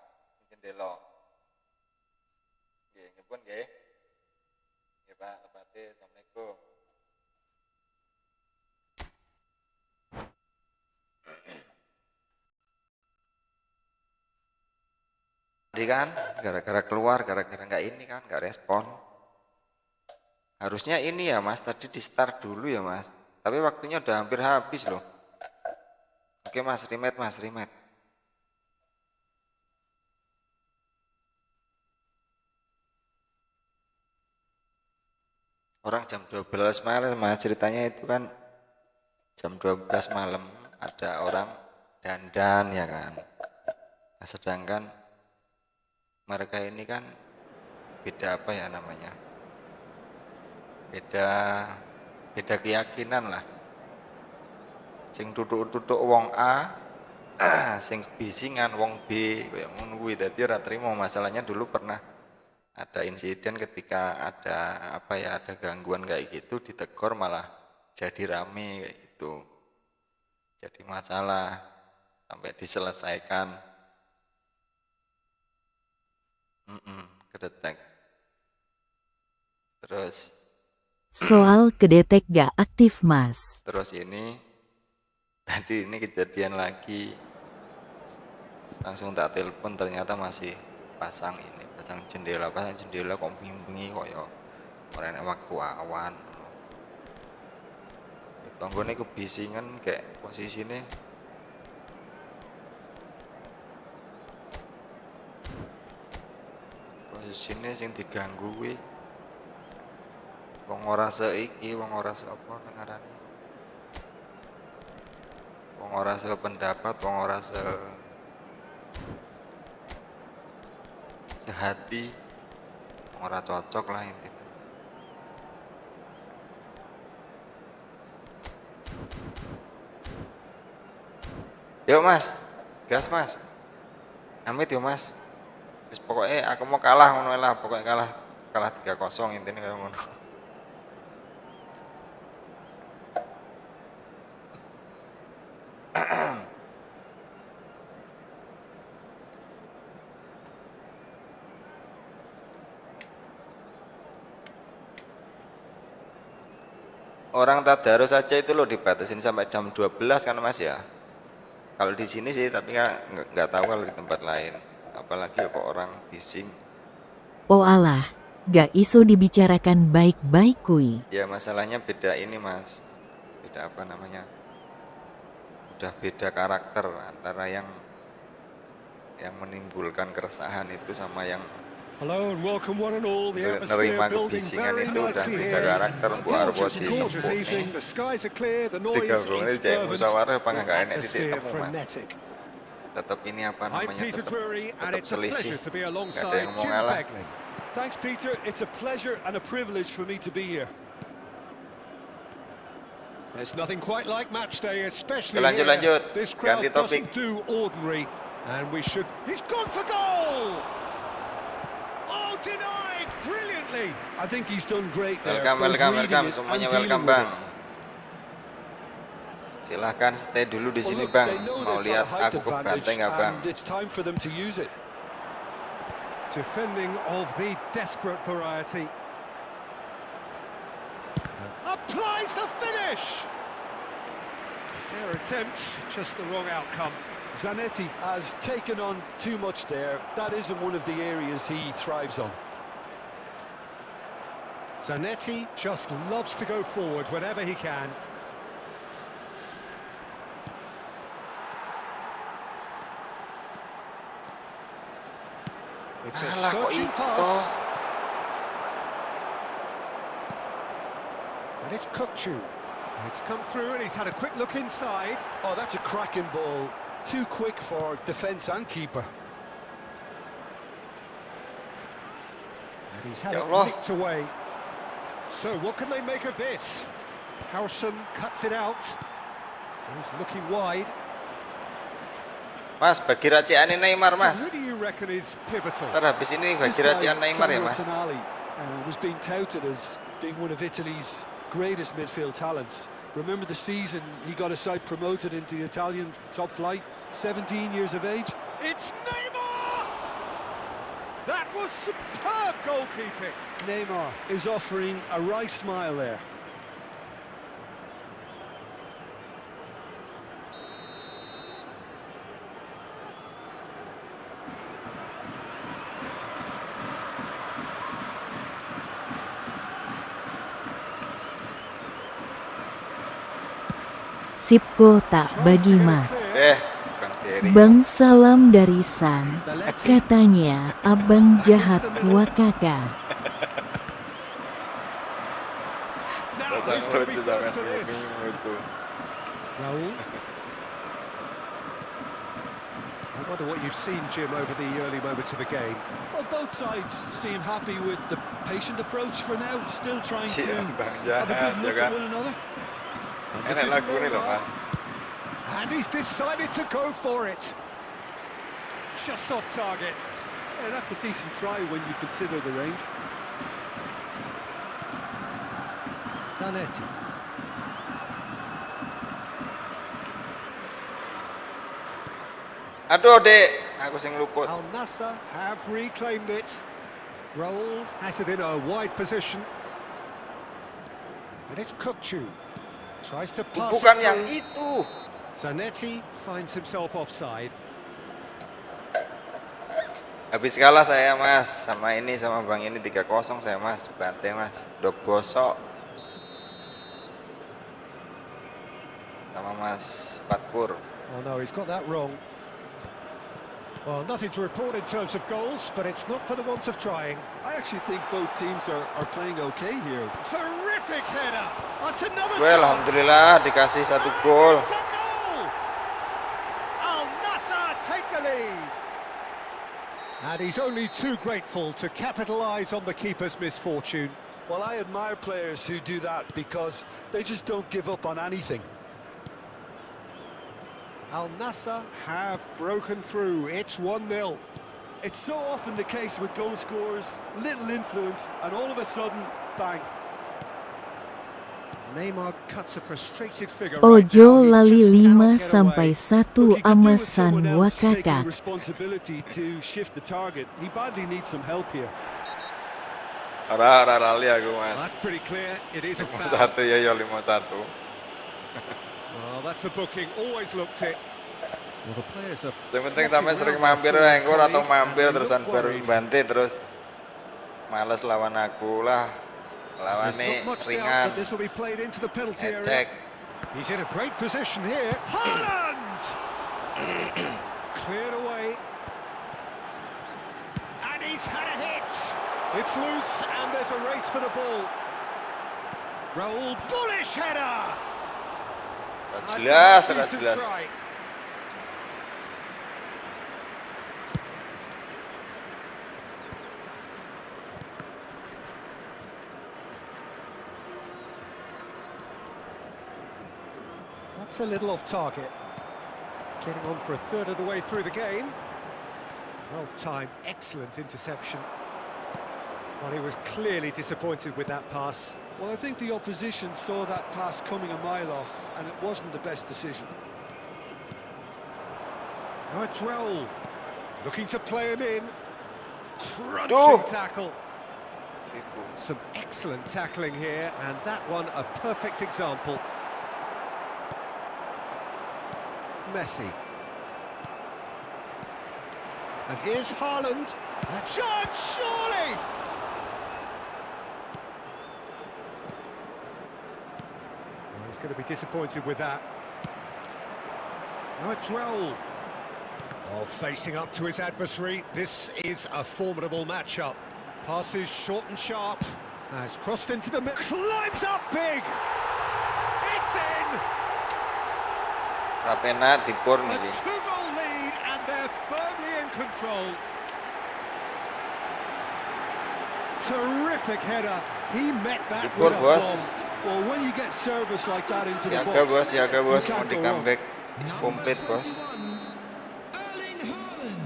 Jendela. Nggih pun nggih. Nggih Pak, lepate. Assalamualaikum. Tadi kan gara-gara keluar, gara-gara nggak ini kan, nggak respon. Harusnya ini ya mas, tadi di start dulu ya mas. Tapi waktunya udah hampir habis loh. Oke mas, remat. Orang jam 12 malam mas, ceritanya itu kan jam 12 malam ada orang dandan ya kan. Nah, sedangkan mereka ini kan beda apa ya namanya, beda keyakinan lah. Sing tutuk wong A, sing bisingan wong B, kayak ngono kuwi. Dadi ora trimo. Masalahnya dulu pernah ada insiden ketika ada gangguan kayak gitu, ditegur malah jadi rame kayak gitu. Jadi masalah sampai diselesaikan. Kedetek. Terus soal kedetek gak aktif mas. Terus tadi ini kejadian lagi, langsung tak telepon ternyata masih pasang jendela kok bengi kok ya ora waktu awan. Tanggone kebisingan kayak posisine. Posisine sing diganggu kuwi wong ora seiki, wong ora sapa ngarani. Wong ora sependapat, wong ora sehati, wong ora cocok lah intinya. Yuk mas, gas mas, amit yuk mas. Wis pokoknya aku mau kalah ngono lah, pokoknya kalah 3-0 intinya kayak ngono. Orang tadarus saja itu loh dibatasin sampai jam 12 kan mas ya. Kalau di sini sih, tapi nggak tahu kalau di tempat lain. Apalagi kok orang bising. Oh alah, gak iso dibicarakan baik-baik kui. Ya masalahnya beda ini mas. Beda apa namanya? Udah beda karakter antara yang menimbulkan keresahan itu sama yang Hello and welcome one and all. The atmosphere nerima building kebisingan very itu udah nicely beda here. karakter. Bu Arbot Gorgeous evening. The skies are clear. The noise tiga is ini cek fervent. musyawarah apa nggak enak titik Atmosphere temu mas. frenetic. Tetap ini apa I'm namanya, Peter Drury and tetap it's a selisih. pleasure to be Nggak ada alongside yang mau Jim ngalah. Begling. Thanks, Peter. It's a pleasure and a privilege for me to be here. There's nothing quite like match day, especially Lanjut. here. This crowd Ganti topik. doesn't do ordinary, and we should. He's gone for goal. Oh, denied brilliantly. I think he's done great there. Welcome both reading it semuanya and dealing welcome with bang. it. Silahkan stay dulu di sini bang. Mau lihat aku ke pantai nggak bang? It's time for them to use it. Defending of the desperate variety. Applies the finish. Fair attempt, just the wrong outcome. Zanetti has taken on too much there. That isn't one of the areas he thrives on. Zanetti just loves to go forward whenever he can. It's a Alah, kok searching itu? pass. And it's Kukcu. It's come through and he's had a quick look inside. Oh, that's a cracking ball. Too quick for defence and keeper. And he's had Ya it Allah. nicked away. So what can they make of this? Howson cuts it out. He's looking wide. Mas, bagi racian Neymar So mas. who do you reckon is pivotal? Ntar habis ini This bagi racian guy, Neymar ya Sandro mas. Tonali, was being touted as being one of Italy's greatest midfield talents. Remember the season he got a side promoted into the Italian top flight, 17 years of age. It's Neymar! That was superb goalkeeping. Neymar is offering a wry smile there. Sipko tak bagi mas. Bang Derry. Bang salam dari San. Katanya abang jahat wakaka. Now Rasanya who's going to be lucu first sangat to ini this? itu. Raul. I wonder what you've seen, Jim, over the early moments of the game. Well, both sides seem happy with the patient approach for now, still trying to Iya, Bang have a jahat, good look ya at kan? one another. And this Enak is lagu ini loh Neymar. mas. And he's decided to go for it. Just off target. Yeah, that's a decent try when you consider the range. Zanetti. Aduh dek, aku sing luput. Al Nassr have reclaimed it. Raul has it in a wide position. And it's Kukcu. Tries to pass Bukan it yang through. itu. Zanetti finds himself offside. Habis kalah saya mas, sama ini sama bang ini 3-0 saya mas, dibantai mas. Dok bosok. Sama mas Patpur. Oh no, he's got that wrong. Well, nothing to report in terms of goals, but it's not for the want of trying. I actually think both teams are playing okay here. Terrific header! That's another Gue chance. alhamdulillah dikasih 1 gol. It's a goal! Al Nassr take the lead. And he's only too grateful to capitalise on the keeper's misfortune. Well, I admire players who do that because they just don't give up on anything. Al Nassr have broken through. It's 1-0. It's so often the case with goal scorers, little influence, and all of a sudden, bang. Neymar cuts a frustrated figure. Ojo right now. He lali just 5 cannot get sampai away. 1 Look, he could do with amasan someone else taking wakaka. responsibility to shift the target. He badly needs some help here. Ora rali aku Well, mas. that's pretty clear. It is a foul. 5-1 ya 5-1. Well, that's a booking. Always looked it. Well, the players are Yang penting flocking sampai sering round mampir their engkor atau colleague, mampir and they terusan look baru worried. bantai terus males lawan aku lah. Lawan There's nih not much doubt ringan. that this will be played into the penalty area. Cek. He's in a great position here. Haaland! Cleared away. And he's had a hit. It's loose and there's a race for the ball. Raul, bullish header! Jelas, That's a jelas. try. That's a little off target. Getting on for a third of the way through the game. Well timed, excellent interception. Well, he was clearly disappointed with that pass. Well, I think the opposition saw that pass coming a mile off, and it wasn't the best decision. Now it's Raul, looking to play him in. Crunching tackle. Some excellent tackling here, and that one a perfect example. Messi. And here's Haaland. A chance, surely! Well, he's going to be disappointed with that. Now it's Raul. Oh, facing up to his adversary. This is a formidable matchup. Passes short and sharp. Now it's crossed into the middle. Climbs up big! It's in! Rapena dipur A nih. two-goal lead, and they're firmly in control. Terrific header. He met that Dipur, with a bos. bomb. Well, when you get service like that into the Siaga box, bos, you mau can't di go wrong. comeback. It's complete, bos. Erling Haaland.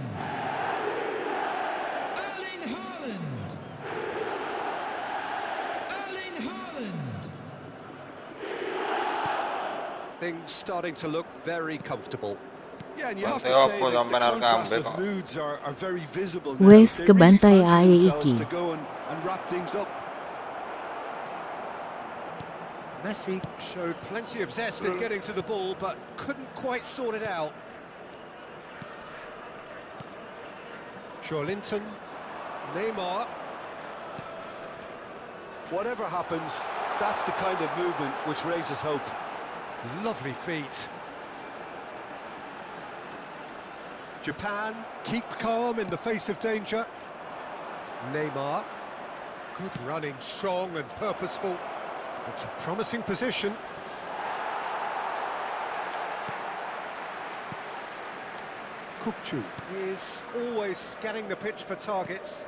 Erling Haaland. Erling Haaland. Things starting to look very comfortable. Yeah, and you have to Tengok say po that the sampai contrast comeback of kok. moods are very visible now. Wes They ke really bantai fancy ae themselves iki. to go and wrap things up. Messi showed plenty of zest in getting to the ball, but couldn't quite sort it out. Linton, Neymar. Whatever happens, that's the kind of movement which raises hope. Lovely feet. Japan keep calm in the face of danger. Neymar. Good running, strong and purposeful. It's a promising position. Kukcu is always scanning the pitch for targets.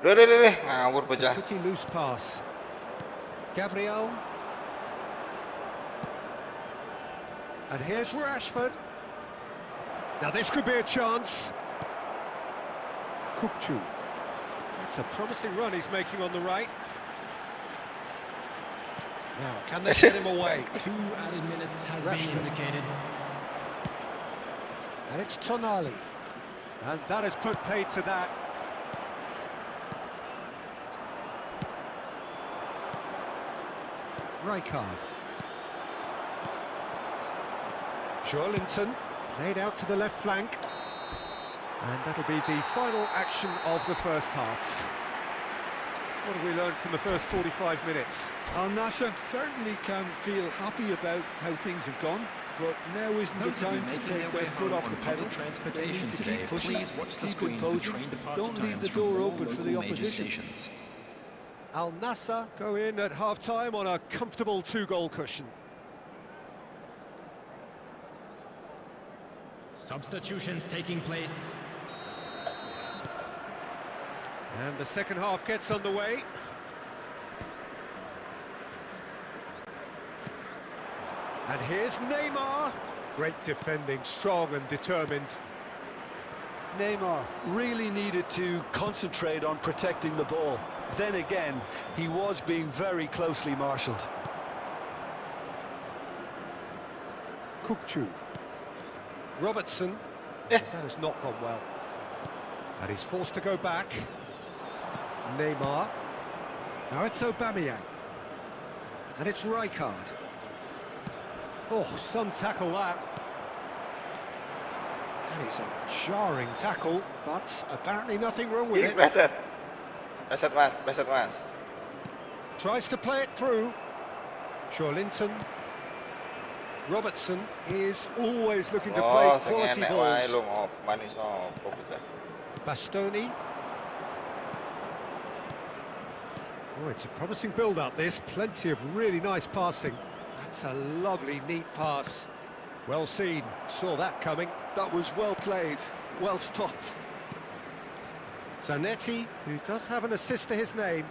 Deh, ngawur pecah. Pretty loose pass. Gabriel. And here's Rashford. Now this could be a chance. Kukcu. It's a promising run he's making on the right. Now, can they get him away? 2 added minutes has Rashford. been indicated. And it's Tonali. And that has put paid to that. Rijkaard. Linton played out to the left flank. And that'll be the final action of the first half. What have we learned from the first 45 minutes? Al Nassr certainly can feel happy about how things have gone, but now isn't the Those of you time to making take their their way foot home off on the pedal. public They transportation need to today, keep pushing, please watch the keep screen for imposing. train departure Don't leave the times from door all open for local the major opposition. stations. Al Nassr go in at half-time on a comfortable 2-goal cushion. Substitutions taking place. And the second half gets underway. And here's Neymar. Great defending, strong and determined. Neymar really needed to concentrate on protecting the ball. Then again, he was being very closely marshalled. Kukcu. Robertson. That has not gone well. And he's forced to go back. Neymar. Now it's Aubameyang. And it's Rijkaard. Oh, some tackle that. That is a jarring tackle, but apparently nothing wrong with Ih, it. pleset. Pleset mas. Tries to play it through. Linton. Robertson is always looking to play Oh, sing quality enek wae balls. lu ngop manis opo pecah. Bastoni. Oh, it's a promising build-up, this. Plenty of really nice passing. That's a lovely, neat pass. Well seen. Saw that coming. That was well played, well stopped. Zanetti, who does have an assist to his name.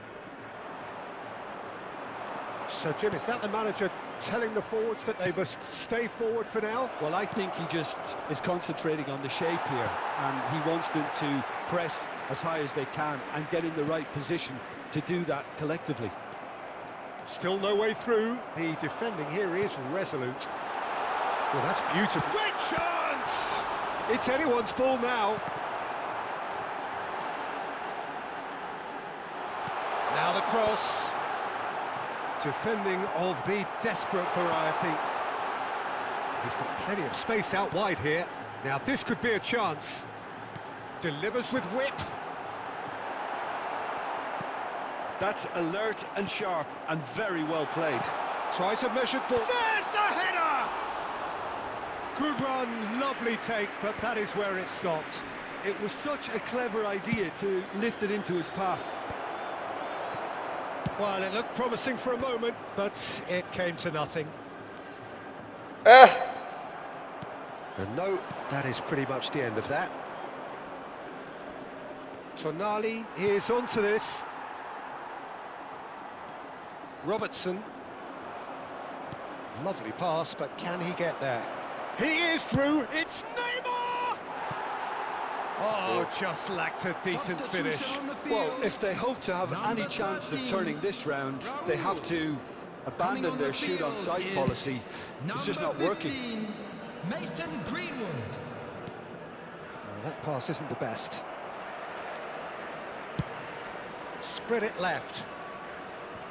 So, Jim, is that the manager telling the forwards that they must stay forward for now? Well, I think he just is concentrating on the shape here, and he wants them to press as high as they can and get in the right position to do that collectively. Still no way through. The defending here is resolute. Well, that's beautiful. Great chance! It's anyone's ball now. Now the cross. Defending of the desperate variety. He's got plenty of space out wide here. Now this could be a chance. Delivers with whip. That's alert and sharp and very well played. Tries a measured ball. There's the header! Good run, lovely take, but that is where it stopped. It was such a clever idea to lift it into his path. Well, it looked promising for a moment, but it came to nothing. And no, that is pretty much the end of that. Tonali is onto this. Robertson. Lovely pass, but can he get there? He is through, it's Neymar! Oh, just lacked a decent finish. Well, if they hope to have any chance of turning this round, they have to abandon their shoot-on-sight policy. It's just not working. Mason Greenwood. That pass isn't the best. Spread it left.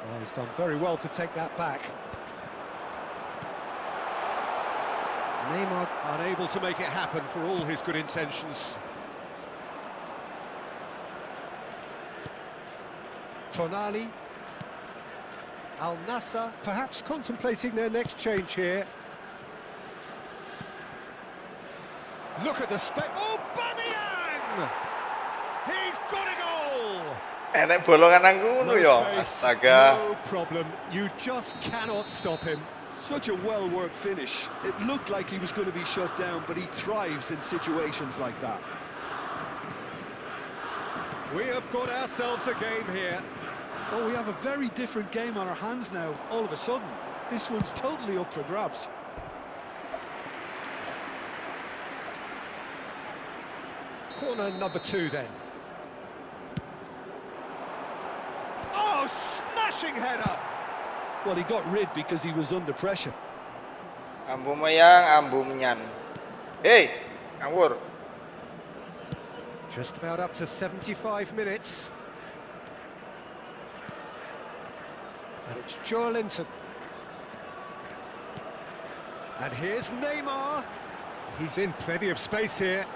Oh, he's done very well to take that back. Neymar unable to make it happen for all his good intentions. Tonali. Al Nassr perhaps contemplating their next change here. Look at the Oh, Aubameyang! He's got a goal! Enek bolongan nang ngono yo. Astaga. No problem. You just cannot stop him. Such a well-worked finish. It looked like he was going to be shut down, but he thrives in situations like that. We have got ourselves a game here. Oh, we have a very different game on our hands now, all of a sudden. This one's totally up for grabs. Corner number 2 then. Oh, smashing header! Well, he got rid because he was under pressure. Ambumayang, ambumnyan. Hey, ngawur. Just about up to 75 minutes. And it's Joelinton. And here's Neymar. He's in plenty of space here.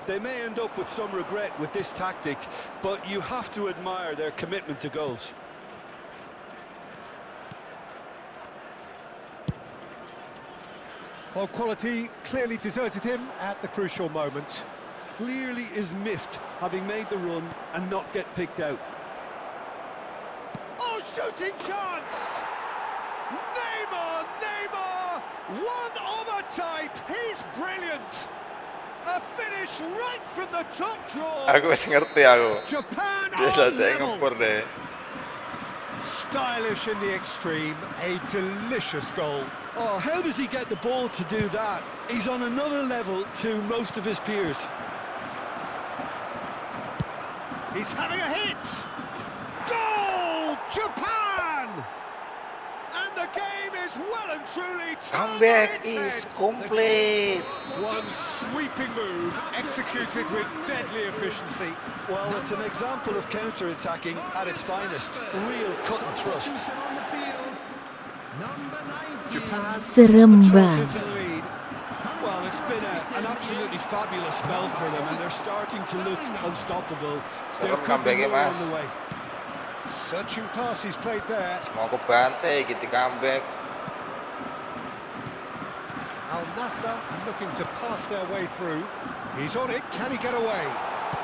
They may end up with some regret with this tactic, but you have to admire their commitment to goals. Well, quality clearly deserted him at the crucial moment. Clearly is miffed, having made the run and not get picked out. Oh, shooting chance! Neymar! Neymar! One of a type! He's brilliant! A finish right from the top drawer! Aku wis ngerti aku. Japan Dia on saja level! ngepur deh. Stylish in the extreme, a delicious goal. Oh, how does he get the ball to do that? He's on another level to most of his peers. He's having a hit! Goal! Japan! And the game is well and truly Comeback is complete. One sweeping move, executed with deadly efficiency. Well, it's an example of counter-attacking at its finest. Real cut and thrust. Japan Serembang. to the lead. Well, it's been an absolutely fabulous spell for them, and they're starting to look unstoppable. There Serem could be comeback-nya, more on Mas. the way. Searching pass he's played there. Mau ke bantai gitu comeback. Al Nassr looking to pass their way through. He's on it, can he get away?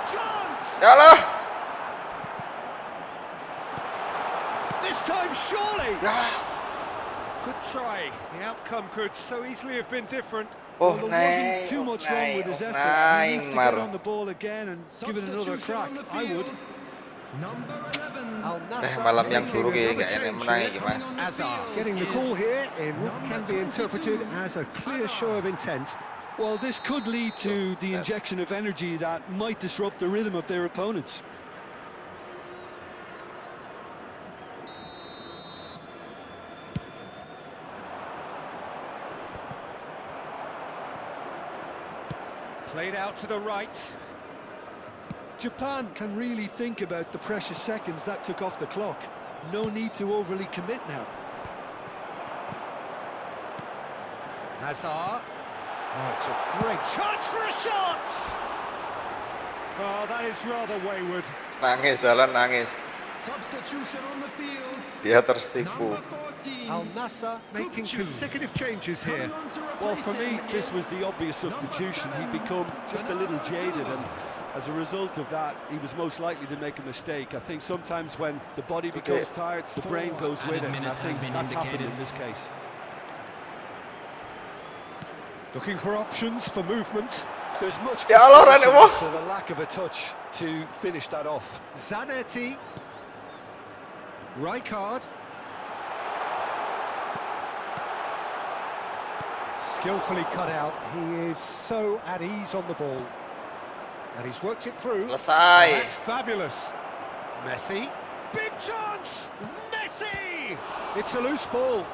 Chance! Yalah. This time surely! Ya. Good try. The outcome could so easily have been different. Well, Oh, there wasn't too much wrong with his effort. He needs to get on the ball again and give it another crack. I would. Al Nassr Malam yang making buruk ya, another gak enak change menang here. ya, Mas. Azar getting the call here in what can be interpreted as a clear show of intent. Well, this could lead to the injection of energy that might disrupt the rhythm of their opponents. Played out to the right. Japan can really think about the precious seconds that took off the clock. No need to overly commit now. Hazard. Oh, it's a great chance for a shot! Oh, that is rather wayward. Nangis, Jalan nangis. Substitution on the field. Dia tersipu. Number 14. Al Nassr making consecutive changes here. Coming on to Well, replace for me, him this is was the obvious substitution. He'd become just a little jaded, and as a result of that, he was most likely to make a mistake. I think sometimes when the body becomes tired, the brain goes with it, and I think that's happened in this case. Looking for options for movement. There's much Ya Allah, frustration Rane, for the lack of a touch to finish that off. Zanetti. Rijkaard. Skillfully cut out. He is so at ease on the ball. And he's worked it through. Selesai. That's fabulous. Messi. Big chance! Messi! It's a loose ball.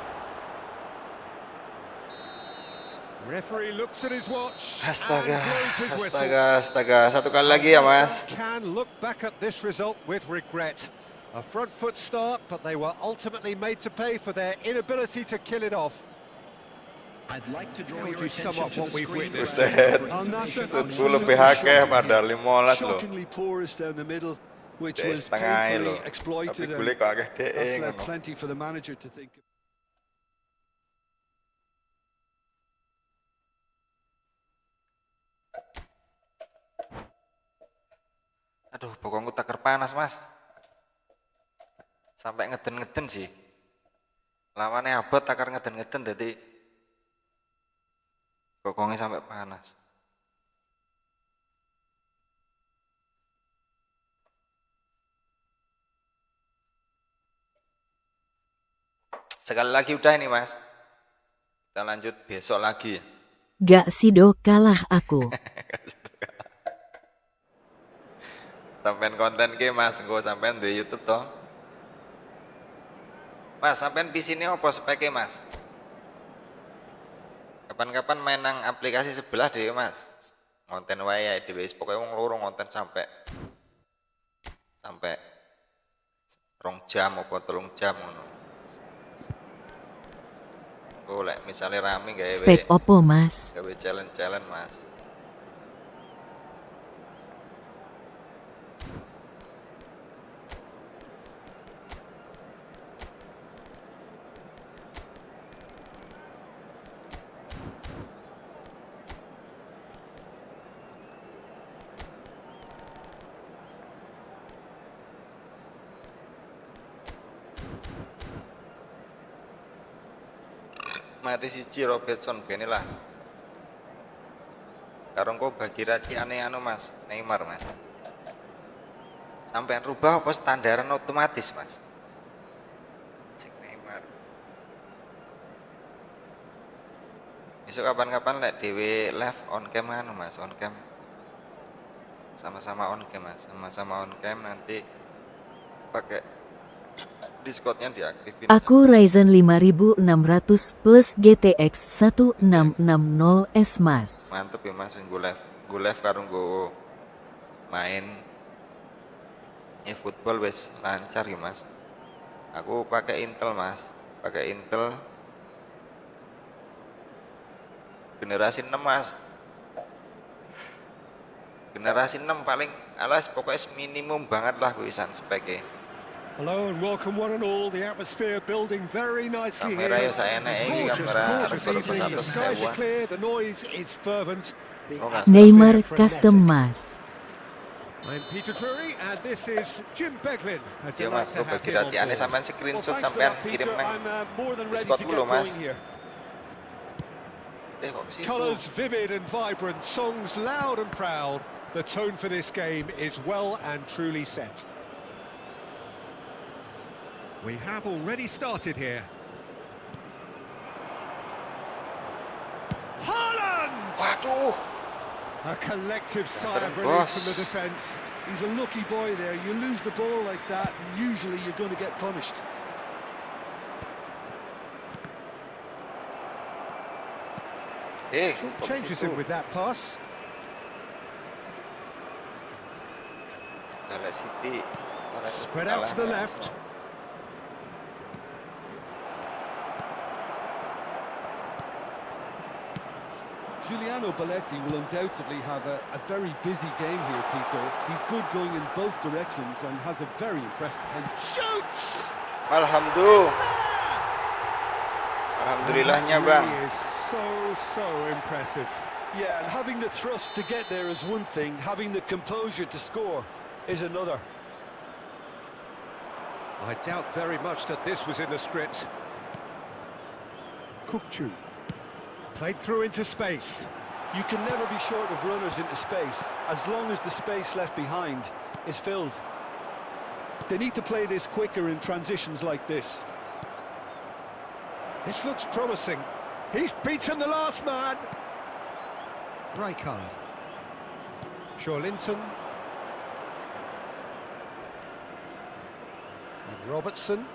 Referee looks at his watch. Astaga, and blows his whistle. astaga. Satu kali lagi ya, Mas. Can look back at this result with regret. A front foot start, but they were ultimately made to pay for their inability to kill it off. I'd like to draw How would your you sum attention up to what the we've screen. witnessed? Buset. Al Nassr Satu lebih akeh pada 15 loh. shockingly porous down the middle, which Dek was setengah painfully loh. exploited, Tapi and gule kok akeh that's DE left ngono. plenty for the manager to think of. Aduh, bokongku taker panas, Mas. Sampai ngeden-ngeden sih. Lawannya abot takar ngeden-ngeden jadi bokongnya sampai panas. Sekali lagi udah ini, Mas. Kita lanjut besok lagi. Gak sido kalah aku. Sampean konten ke, Mas, engko sampean di YouTube toh. Mas, sampean PC ini apa speknya, Mas? Kapan-kapan main nang aplikasi sebelah deh, Mas. Konten wae ya dhewe pokoknya wong loro konten sampai 2 jam apa 3 jam ngono. Oh, lek misalnya rame gawe Spek opo mas? gawe challenge-challenge, Mas. Mati siji Robertson bene lah. Karo engko bagi raci aneh anu, Mas, Neymar, Mas. Sampean rubah apa standaran otomatis, Mas? Cek Neymar. Besok kapan-kapan lek dhewe live on cam anu, Mas, on cam. Sama-sama on cam, Mas. Sama-sama on cam nanti pakai Discordnya diaktifin. Aku Ryzen 5600 plus GTX 1660S mas. Mantep ya, Mas, gue live karo gue main efootball wes lancar ya, Mas. Aku pakai Intel, Mas, pakai Intel generasi 6, Mas. Generasi 6 paling alas pokoknya minimum banget lah kuisan speknya. Hello and welcome one and all. The atmosphere building very nicely here. Kamera yo saya naik kamera Gorgeous harga evening. The skies are 100.000. clear. The noise is fervent. The Oh, atmosphere Neymar custom frenetic. mas. I'm Peter Drury and this is Jim Beglin. A Ya, delight Mas, to gue have bagi him on raciannya board. sampean Well, screenshot thanks for sampean that, kirim Peter. nang I'm more than ready Discord to dulu, get Mas. going here. Kok ke situ? Colours vivid and vibrant, songs loud and proud. The tone for this game is well and truly set. We have already started here. Haaland! Waduh, A collective sigh of relief Boss. from the defence. He's a lucky boy there. You lose the ball like that, and usually you're going to get punished. kok ke Changes situ? him with that pass. Arek City. Spread out to the left. Giuliano Belletti will undoubtedly have a very busy game here, Peter. He's good going in both directions and has a very impressive head. Shoots! Alhamdulillahnya, That Bang. really is so impressive. Yeah, and having the thrust to get there is one thing, having the composure to score is another. I doubt very much that this was in the script. Kukçu. Played through into space. You can never be short of runners into space, as long as the space left behind is filled. They need to play this quicker in transitions like this. This looks promising. He's beaten the last man. Rijkaard. Shorlinton. And Robertson.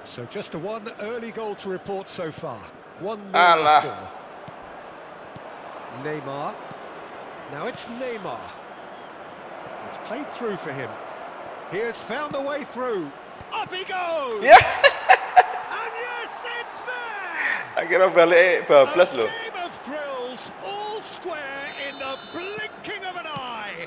So just a one early goal to report so far. 1-0 Alah. score. Neymar. Now it's Neymar. It's played through for him. He has found the way through. Up he goes! Ya, And yes, it's there! akhirnya balik bablas A loh. game of thrills, all square in the blinking of an eye.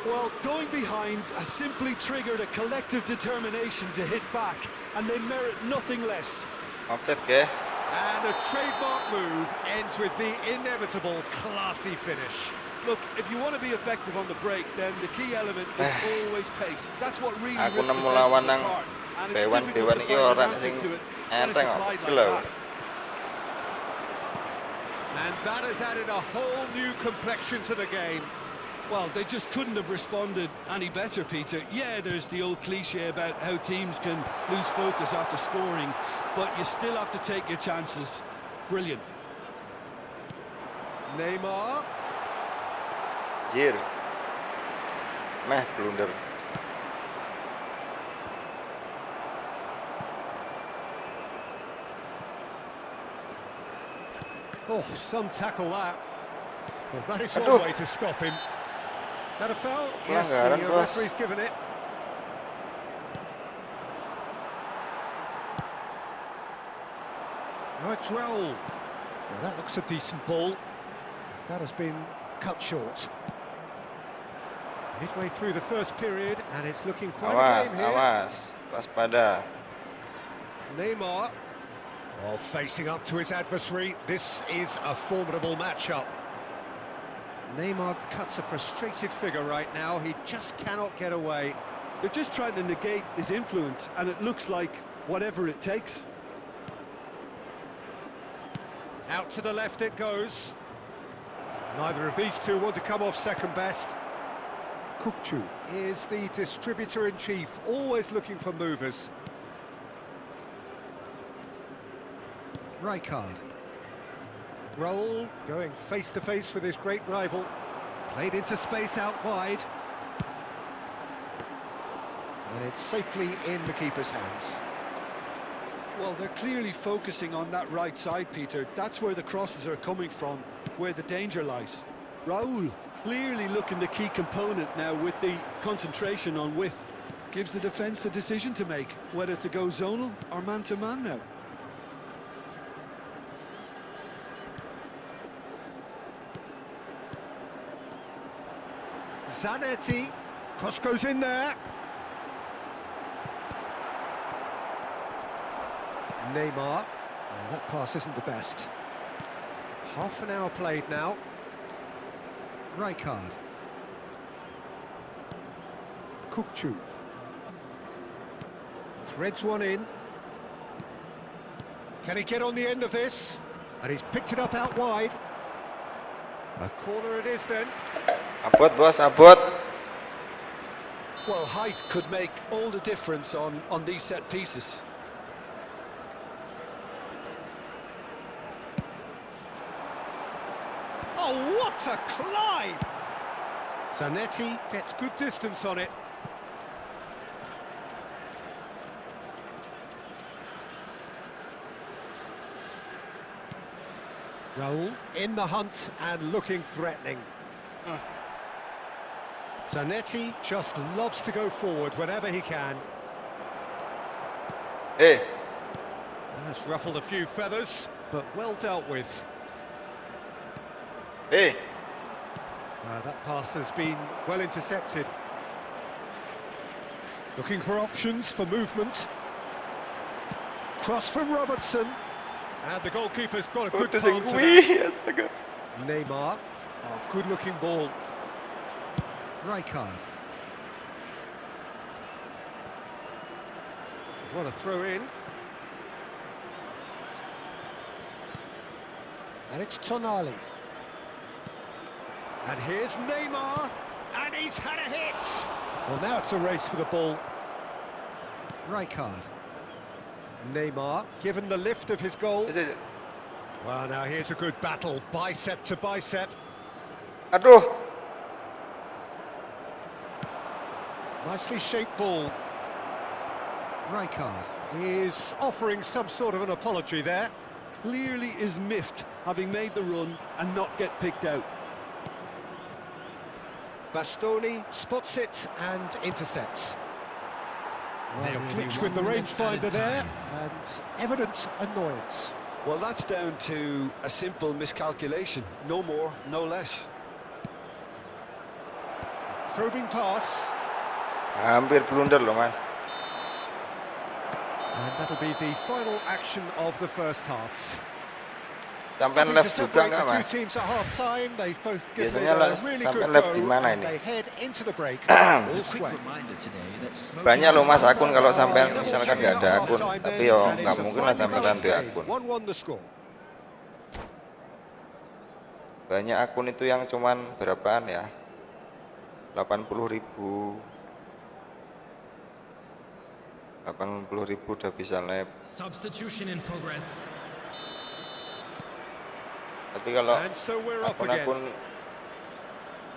Well, going behind has simply triggered a collective determination to hit back, and they merit nothing less. Offset ke? And a trademark move ends with the inevitable classy finish. Look, if you want to be effective on the break, then the key element is always pace. That's what really Aku rips nemu defenses lawan nang apart. And it's dewan difficult to iki find an orang answer sing to it when it's enteng applied kok. like Lho. that. And that has added a whole new complexion to the game. Well, they just couldn't have responded any better, Peter. Yeah, there's the old cliche about how teams can lose focus after scoring, but you still have to take your chances. Brilliant. Neymar. Jir. Meh blunder. Oh, some tackle that. Well, that is one Aduh. way to stop him. That a foul? Yes, the Pelanggaran, bos. referee's given it. Now it's Raul. Now that looks a decent ball. That has been cut short. Midway through the first period, and it's looking quite Awas, a game here. awas. Waspada. Neymar. Oh, facing up to his adversary. This is a formidable matchup. Neymar cuts a frustrated figure right now. He just cannot get away. They're just trying to negate his influence, and it looks like whatever it takes. Out to the left it goes. Neither of these two want to come off second best. Kukçu is the distributor-in-chief, always looking for movers. Rijkaard. Raul going face-to-face with his great rival. Played into space out wide. And it's safely in the keeper's hands. Well, they're clearly focusing on that right side, Peter. That's where the crosses are coming from, where the danger lies. Raul clearly looking the key component now with the concentration on width. Gives the defence a decision to make, whether to go zonal or man-to-man now. Zanetti. Cross goes in there. Neymar. Oh, that pass isn't the best. Half an hour played now. Rijkaard. Kukçu. Threads one in. Can he get on the end of this? And he's picked it up out wide. A corner it is then. Abot, bos, abot. Well, height could make all the difference on these set pieces. Oh, what a climb! Zanetti gets good distance on it. Raul in the hunt and looking threatening. Zanetti just loves to go forward whenever he can. Eh, That's ruffled a few feathers, but well dealt with. eh. That pass has been well intercepted. Looking for options for movement. Cross from Robertson. And the goalkeeper's got a good Putus palm yang to kuih, that. astaga. Neymar. Oh, good-looking ball. Rijkaard. What a throw in. And it's Tonali. And here's Neymar. And he's had a hit. Well, now it's a race for the ball. Rijkaard. Neymar, given the lift of his goal. Is it? Well, now here's a good battle, bicep to bicep. Aduh. Nicely shaped ball. Rijkaard is offering some sort of an apology there. Clearly is miffed, having made the run and not get picked out. Bastoni spots it and intercepts. There Well, will a be glitch 1 with the minute rangefinder added there, time. and evident annoyance. Well, that's down to a simple miscalculation. No more, no less. Probing pass, Hampir blunder loh, Mas. and that'll be the final action of the first half. Sampai Nothing left to juga separate nggak, the two Mas? teams at half-time. They've both given Biasanya it a really sampai good left go, di mana and ini? they head into the break. A All quick square. reminder today that smoking Banyak loh, Mas, is akun kalau sampai misalkan nggak ada akun. Tapi yo nggak mungkin lah sampai duwe akun. 1-1 the score. Banyak akun itu yang cuman berapaan ya? 80.000. 80.000 udah bisa live. substitution in progress. Tapi kalau And so we're off again. akun-akun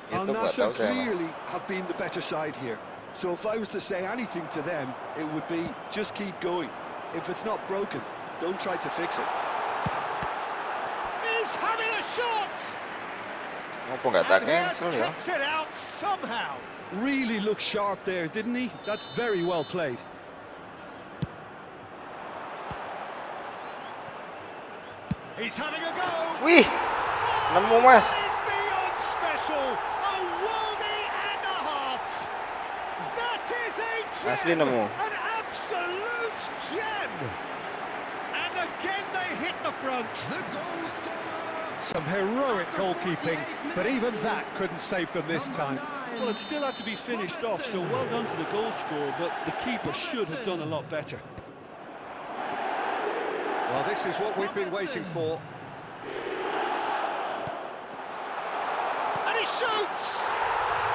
Al itu nggak Nassr tahu saya, Mas. clearly have been the better side here. So if I was to say anything to them, it would be just keep going. If it's not broken, don't try to fix it. He's having a shot! Ngopo nggak tak And he has cancel ya? kicked it out somehow. Really looked sharp there, didn't he? That's very well played. He's having a go. Wih, nemu, Mas. It's beyond special. A worldie and a half. That is a gem. Asli nemu. An absolute gem. And again they hit the front. Some heroic goalkeeping, but even that couldn't save them this time. Well, it still had to be finished off, so well done to the goal scorer, but the keeper should have done a lot better. Well, this is what we've been waiting for. And he shoots!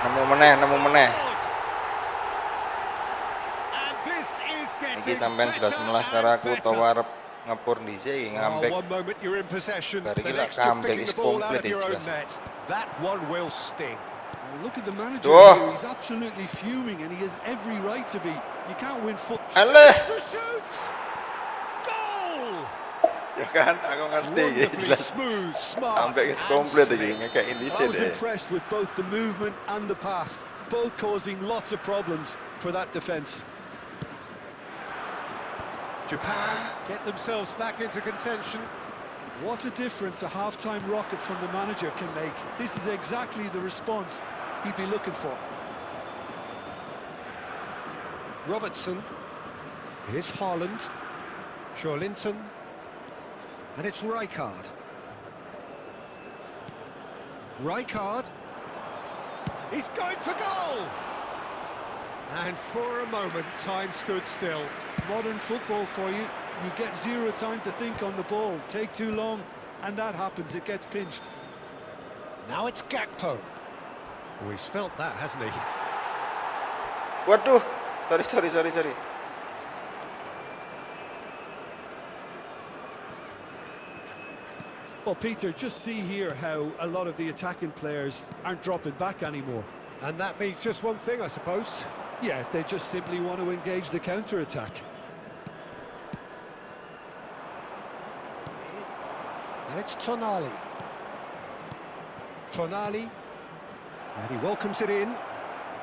Nemu meneh, nemu meneh. And this is Iki getting sampean better 11 karo aku and utawa better. arep ngepur dhisik iki Oh, ngambek. one moment you're in possession, Bari the iki lak next you're comeback picking is the ball out of complete your own jelas. net. That one will sting. Well, look at the manager Duh. here. He's absolutely fuming, and he has every right to be. You can't win football. Alah, To shoot! Goal! ya kan aku ngerti iki Wonderfully jelas. smooth, smart, Comeback is and complete iki slick. ngekek I dhisik was deh. impressed with both the movement and the pass, both causing lots of problems for that defence. Japan get themselves back into contention. What a difference a half-time rocket from the manager can make. This is exactly the response he'd be looking for. Robertson. Here's Haaland. Linton. And it's Rijkaard. Rijkaard. He's going for goal! And for a moment, time stood still. Modern football for you. You get zero time to think on the ball. Take too long, and that happens. It gets pinched. Now it's Gakpo. Oh, he's felt that, hasn't he? Waduh, sorry. Well, Peter, just see here how a lot of the attacking players aren't dropping back anymore. And that means just one thing, I suppose. Yeah, they just simply want to engage the counter-attack. And And it's Tonali. Tonali. And he welcomes it in.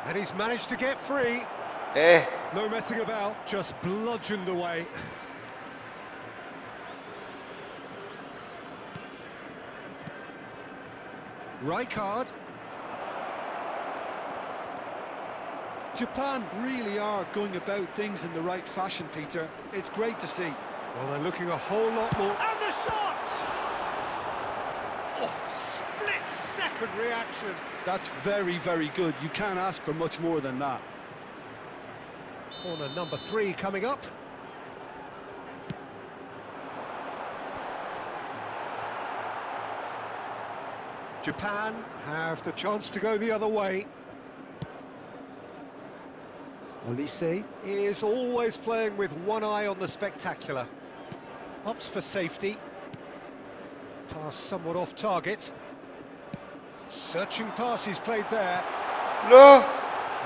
And he's managed to get free. No messing about, just bludgeoned away. Rijkaard. Japan really are going about things in the right fashion, Peter. It's great to see. Well, they're looking a whole lot more. And the shot! Oh, split-second reaction. That's very, very good. You can't ask for much more than that. Corner number 3 coming up. Japan have the chance to go the other way. Olise is always playing with one eye on the spectacular. Opts for safety. Pass somewhat off target. Searching pass he's played there. Loh.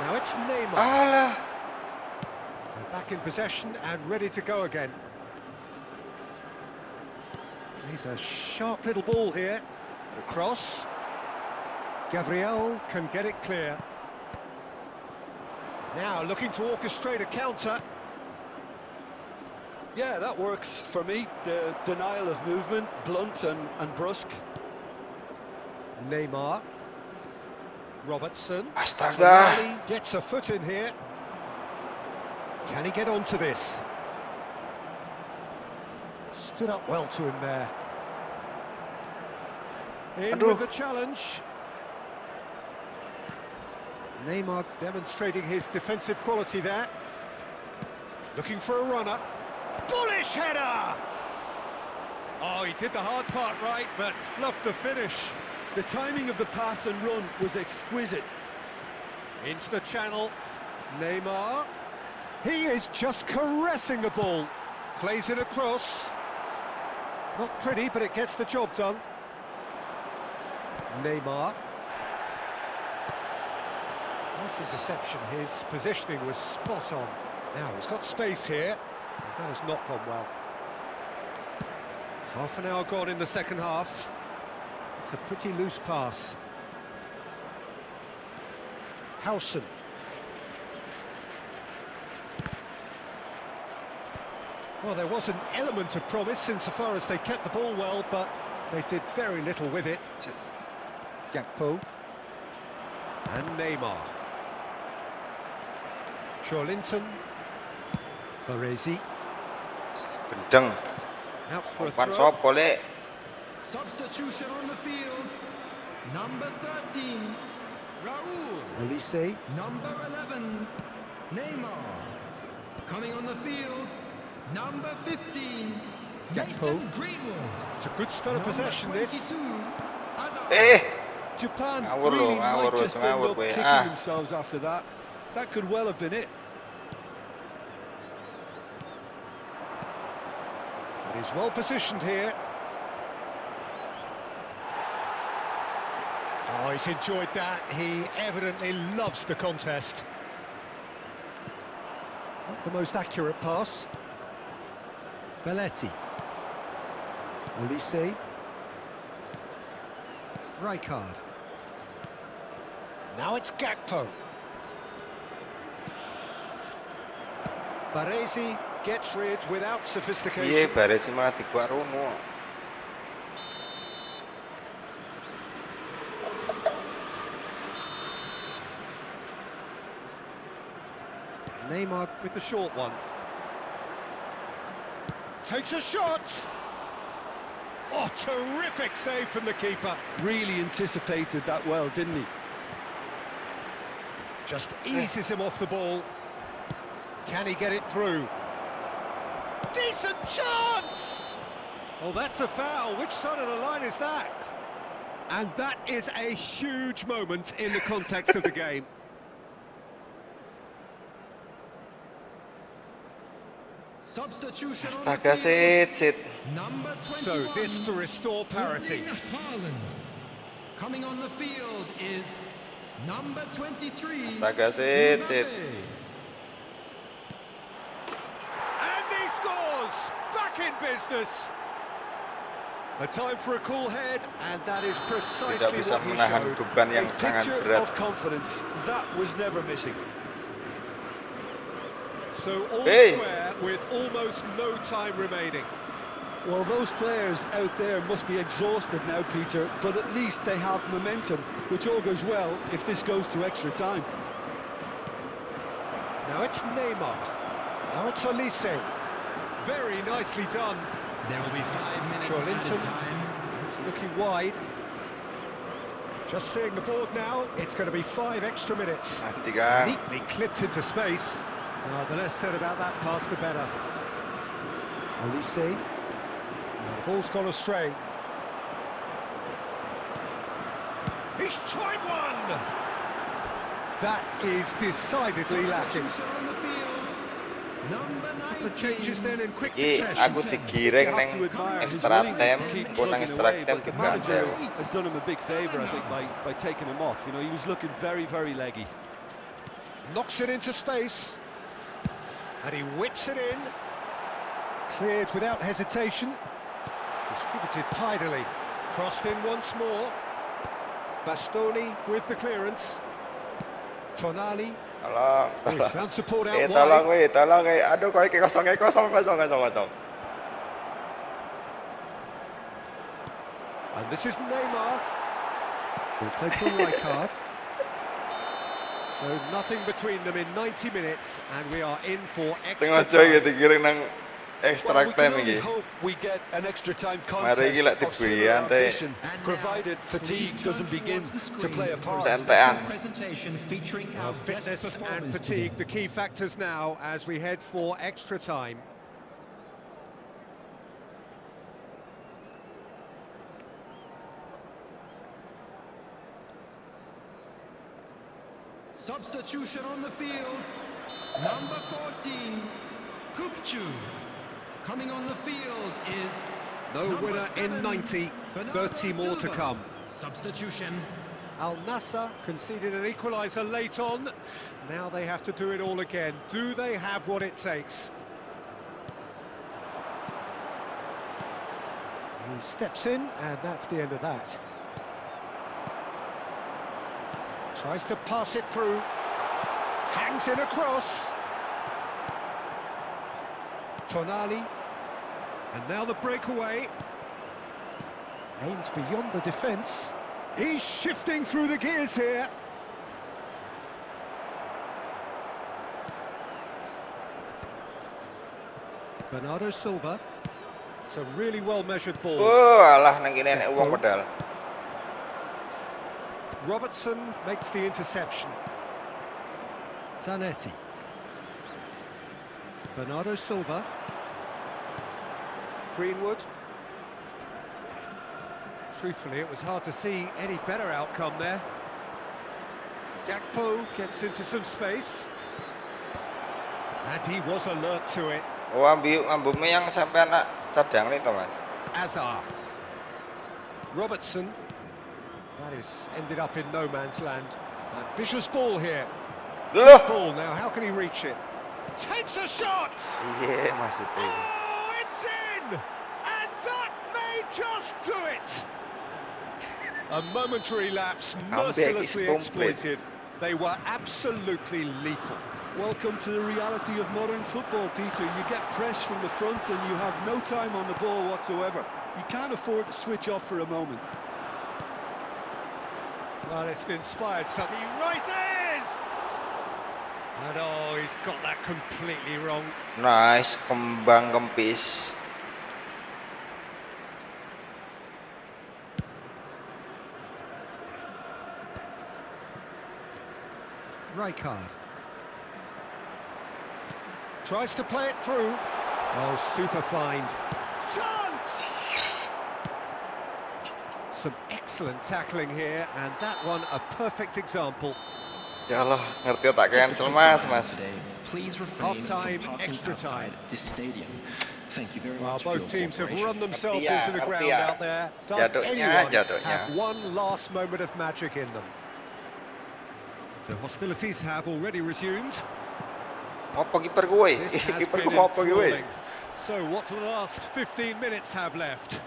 Now it's Neymar. Alah. They're back in possession and ready to go again. He's a sharp little ball here. Across. Gabriel can get it clear. Now looking to orchestrate a counter. Yeah, that works for me. The denial of movement, blunt and brusque. Neymar. Robertson. Astaga. Tonali gets a foot in here. Can he get onto this? Stood up well to him there. In Aduh. with the challenge. Neymar demonstrating his defensive quality there. Looking for a runner. Bullish header! Oh, he did the hard part right, but fluffed the finish. The timing of the pass and run was exquisite. Into the channel. Neymar. He is just caressing the ball. Plays it across. Not pretty, but it gets the job done. Neymar. Nice interception. His positioning was spot on. Now he's got space here. That has not gone well. Half an hour gone in the second half. It's a pretty loose pass. Howson. Well, there was an element of promise insofar as they kept the ball well, but they did very little with it. Gakpo. And Neymar. Linton. Baresi. Gendeng. Out for a Umpan throw. sop boleh. Substitution on the field. Number 13, Raul. Olise. Number 11, Neymar. Coming on the field, number 15, Gakpo. Mason Greenwood. It's a good spell of possession, this. 22, Hazard. Japan Ngawur really loh, ngawur, might just end ngawur, up boy. kicking Ah. themselves after that. That could well have been it. But he's well positioned here. Oh, he's enjoyed that. He evidently loves the contest. Not the most accurate pass. Belletti. Olise. Rijkaard. Now it's Gakpo. Baresi gets rid without sophistication. Iya, Baresi malah dibuat rono. Neymar with the short one. Takes a shot. Oh, terrific save from the keeper. Really anticipated that well, didn't he? Just eases him off the ball. Can he get it through? Decent chance! Oh, that's a foul. Which side of the line is that? And that is a huge moment in the context of the game. Substitution on Astaga, the field. sit. Number 21, So this to restore parity. Erling Haaland. Coming on the field is number 23, Astaga, sit. Mbappe. And he scores! Back in business! A time for a cool head, and that is Tidak precisely bisa what he menahan showed. beban yang A sangat picture berat. of confidence that was never missing. So all Hey. square with almost no time remaining. Well, those players out there must be exhausted now, Peter, but at least they have momentum, which all goes well if this goes to extra time. Now it's Neymar. Now it's Olise. Very nicely done. There will be 5 minutes Linton. added time. He's looking wide. Just seeing the board now, it's going to be 5 extra minutes. Nanti Kang. Neatly clipped into space. The less said about that pass, the better. Olise. The ball's gone astray. He's tried one! That is decidedly lacking. Substitution on the field. Number 19. The changes then in quick Iki succession. aku digiring You neng have to admire his extra willingness time, to keep engko nang plugging extra away, time but the diganti. manager has done him a big favour, I think, by taking him off. You know, he was looking very, very leggy. Knocks it into space. And he whips it in. Cleared without hesitation. Distributed tidily. Crossed in once more. Bastoni with the clearance. Tonali. Tolong. Oh, he's found support out Tolong wide. tolong Aduh, kosong. And this is Neymar. Will play for Rijkaard. So nothing between them in 90 minutes, and we are in for extra Sengaja time. ya digiring nang extra Well, we can time only iki. hope we get an extra time Mari contest iki lek of similar dibuyan, Teh. ambition, provided fatigue doesn't begin to play a part. Tentean. Presentation featuring our best Fitness and performance fatigue, today. the key factors now as we head for extra time. Substitution on the field. Number 14, Kukchu. Coming on the field is No number winner in 7, 90, Bernardo 30 more to Silva. come. Substitution. Al Nassr conceded an equaliser late on. Now they have to do it all again. Do they have what it takes? He steps in, and that's the end of that. Tries to pass it through. Hangs it across. Tonali. And now the breakaway. Aims beyond the defence. He's shifting through the gears here. Bernardo Silva. It's a really well-measured ball. Oh, alah nang kene enek wong pedal. Robertson makes the interception. Zanetti. Bernardo Silva. Greenwood. Truthfully, it was hard to see any better outcome there. Gakpo gets into some space. And he was alert to it. Oh, ambume yang sampean nak cadang nih, Thomas. Azar. Robertson. That is ended up in no man's land. Ambitious ball here. Loh. Ball now, how can he reach it? Takes a shot! Iya, maksudnya. Oh, it's in! And that may just do it! A momentary lapse, Comeback is mercilessly complete. exploited. They were absolutely lethal. Welcome to the reality of modern football, Peter. You get pressed from the front and you have no time on the ball whatsoever. You can't afford to switch off for a moment. Well, it's an inspired something. He rises! And oh, he's got that completely wrong. Nice, kembang kempis. Rijkaard. Tries to play it through. Oh, super find. Chance! Some excellent tackling here, and that one a perfect example. Ya Allah, ngerti tak cancel mas. Today, please refrain Half-time, from parking extra outside time. this stadium. Thank you very Well, much for both your teams have cooperation. run themselves Ngerti ya, into the ground ngerti ya. out there. Does Jaduknya, anyone jaduknya. have one last moment of magic in them? The hostilities have already resumed. Ngopo kiper gue? This has Kiper been gue ngopo gue? enthralling. So what do the last 15 minutes have left?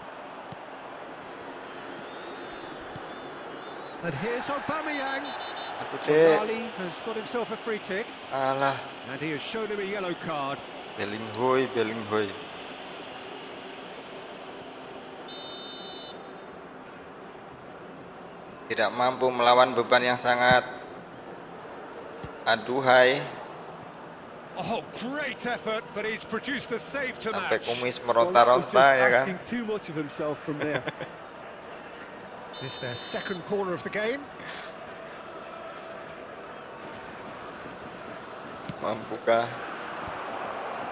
And here's Aubameyang. Aduh, Dek. Ali has got himself a free kick. Alah, And he has shown him a yellow card. Bellinghoi, Bellinghoi. Tidak mampu melawan beban yang sangat aduhai. Oh, great effort, but he's produced a save to Sampai match. kumis Well, that was just meronta-ronta ya kan. asking too much of himself from there. This is their second corner of the game. Mampukah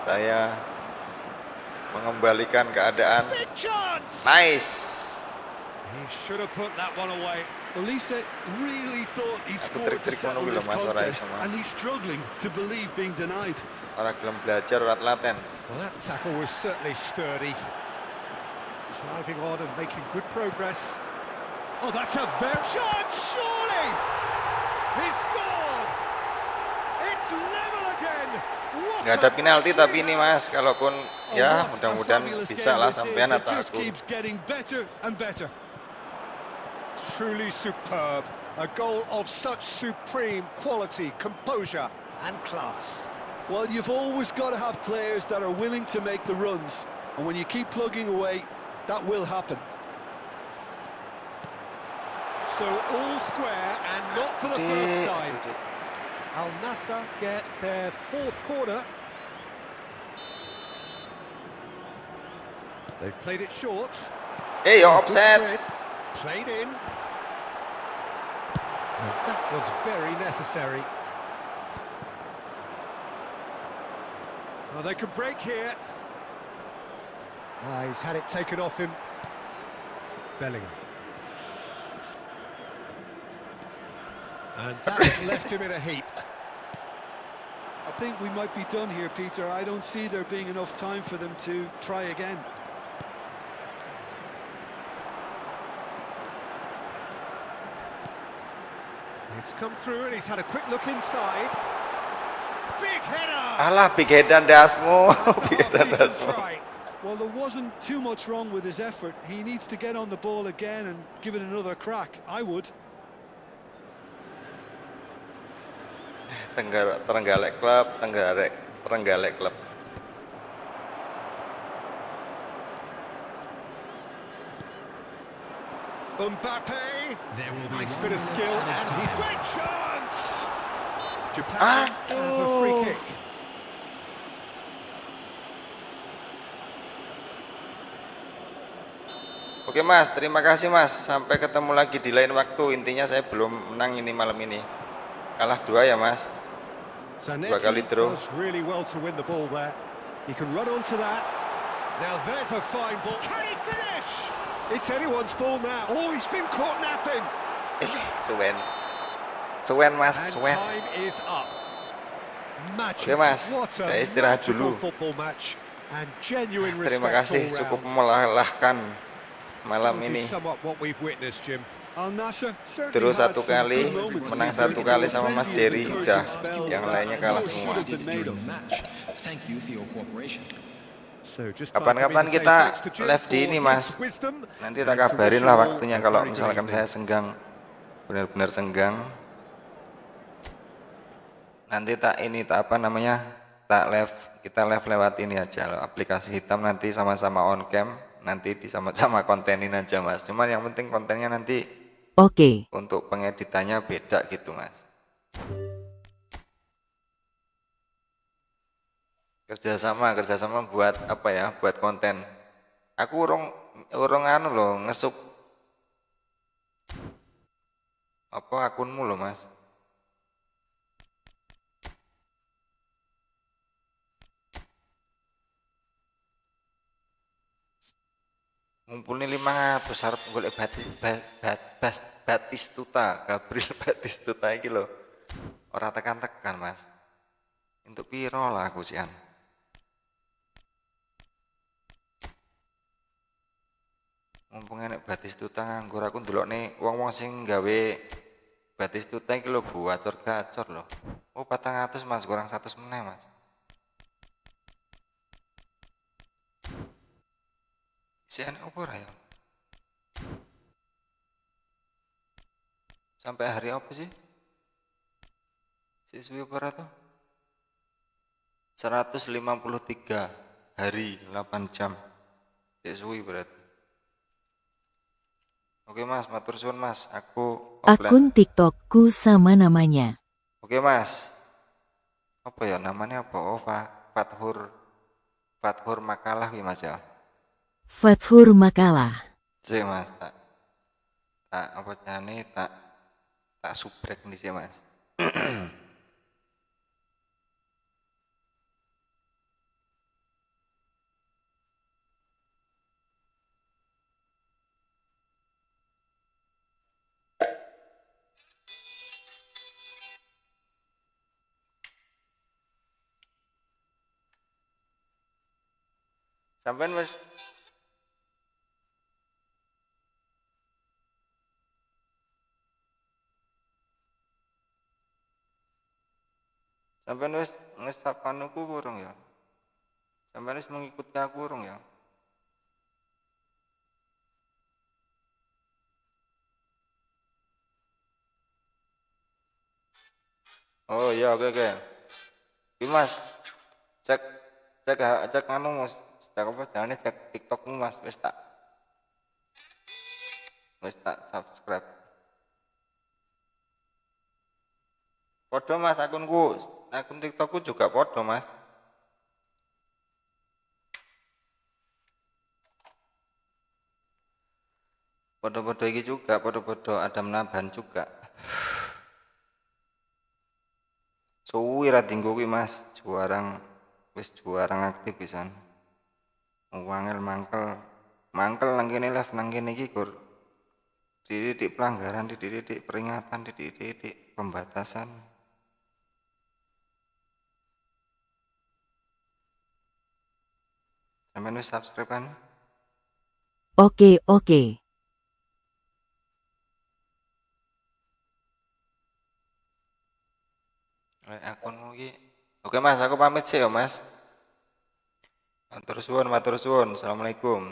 saya mengembalikan keadaan? Big chance! Nice. He should have put that one away. Elise really thought he'd Aku scored to trik-trik settle ngono this lho, Mas, ora contest, iso, Mas. and he's struggling to believe being denied. Ora gelem belajar, ora telaten. Well, that tackle was certainly sturdy. Driving on and making good progress. Oh, that's a very chance, surely! He scored! It's level again! What Nggak ada a penalti tapi ini touchdown! Mas, kalaupun Oh, ya what a mudah-mudahan fabulous bisa game lah this sampean is. It atau just aku. keeps getting better and better. Truly superb. A goal of such supreme quality, composure and class. Well, you've always got to have players that are willing to make the runs, and when you keep plugging away, that will happen. So all square and not for the first time. Al Nassr get their fourth corner. They've played it short. Hey, Good offset. spread. Played in. And that was very necessary. Oh, they could break here. Ah, he's had it taken off him. Bellingham. And that has left him in a heap. I think we might be done here, Peter. I don't see there being enough time for them to try again. It's come through and he's had a quick look inside. Big header! Alah, big headan dasmu. Big headan Decent dasmu. try. Well, there wasn't too much wrong with his effort. He needs to get on the ball again and give it another crack. I would. Trenggalek Club, Trenggalek Club. Mbappe. There will be Nice one bit of more skill added and he's time. great chance. Japan have a free Aduh. kick. Oke Mas, terima kasih Mas. Sampai ketemu lagi di lain waktu. Intinya saya belum menang ini malam ini. Kalah 2 ya Mas. Zanetti kali draw. does really well to win the ball there. He can run onto that. Now there's a fine ball. Can he finish? It's anyone's ball now. Oh, he's been caught napping. Suwen. Suwen Mas, And suwen. time is up. Magic. Oke, Mas. What a Saya istirahat magical dulu. football match. And genuine Terima respect kasih all cukup round. melelahkan malam How would ini. you sum up what we've witnessed, Jim? Al Nassr certainly Terus had satu some kali, good moments, menang Peter. satu kali sama Mas Plenty of Derry, encouraging udah. spells Yang that lainnya kalah more semua. should have been made During of. the match. Thank you for your cooperation. So just time for me Kapan-kapan to say kita thanks to Jim live di for ini his Mas. wisdom Nanti and tak to kabarin wish lah you all waktunya a kalau very good misalkan evening. saya senggang, benar-benar senggang. Nanti tak apa namanya, kita live lewat ini aja loh, aplikasi hitam nanti sama-sama on cam, nanti sama-sama kontenin aja Mas. Cuman yang penting kontennya nanti Oke. untuk pengeditannya beda gitu Mas. Kerjasama buat apa ya, buat konten. Aku urung anu loh, ngesuk apa akunmu loh Mas. Ngumpulnya 500 harap golek Batistuta, Gabriel Batistuta iki lho. Ora tekan-tekan, Mas. Untuk piro lah aku sian. Mumpung enek Batistuta nganggur, aku ndelokne wong-wong sing gawe Batistuta iki lho gacor lho. Oh 400 Mas, kurang 100 meneh Mas. Si enek opo ra ya? Sampai hari apa sih? Siswi apa tuh? 153 hari 8 jam. Siswi berarti. Oke Mas, matur suwun Mas. Aku Akun TikTokku sama namanya. Oke Mas. Apa ya namanya apa? Oh, Fathur Makalah ya Mas ya. Fathur Makalah. Cek Mas, tak apa jane tak subrek nih sih Mas. Sampean Mas. Sampean wis panuku kurang ya? Sampean wis mengikuti aku kurang ya? Oh iya oke oke. Iki Mas, cek cek cek anu Mas, cek apa jangan cek TikTokmu Mas, wis tak subscribe. Podo Mas akun TikTokku juga podo Mas. Podo-podo iki juga, podo-podo Adam Naban juga. Suwi ra dinggo kuwi Mas, juarang aktif pisan. Wangel mangkel nang kene live nang kene iki Gur. Dididik pelanggaran, dididik peringatan, dididik pembatasan. Sampeyan wis subscribe kan? Oke. Akunmu iki. Oke Mas, aku pamit sih ya Mas. Matur suwun. Assalamualaikum.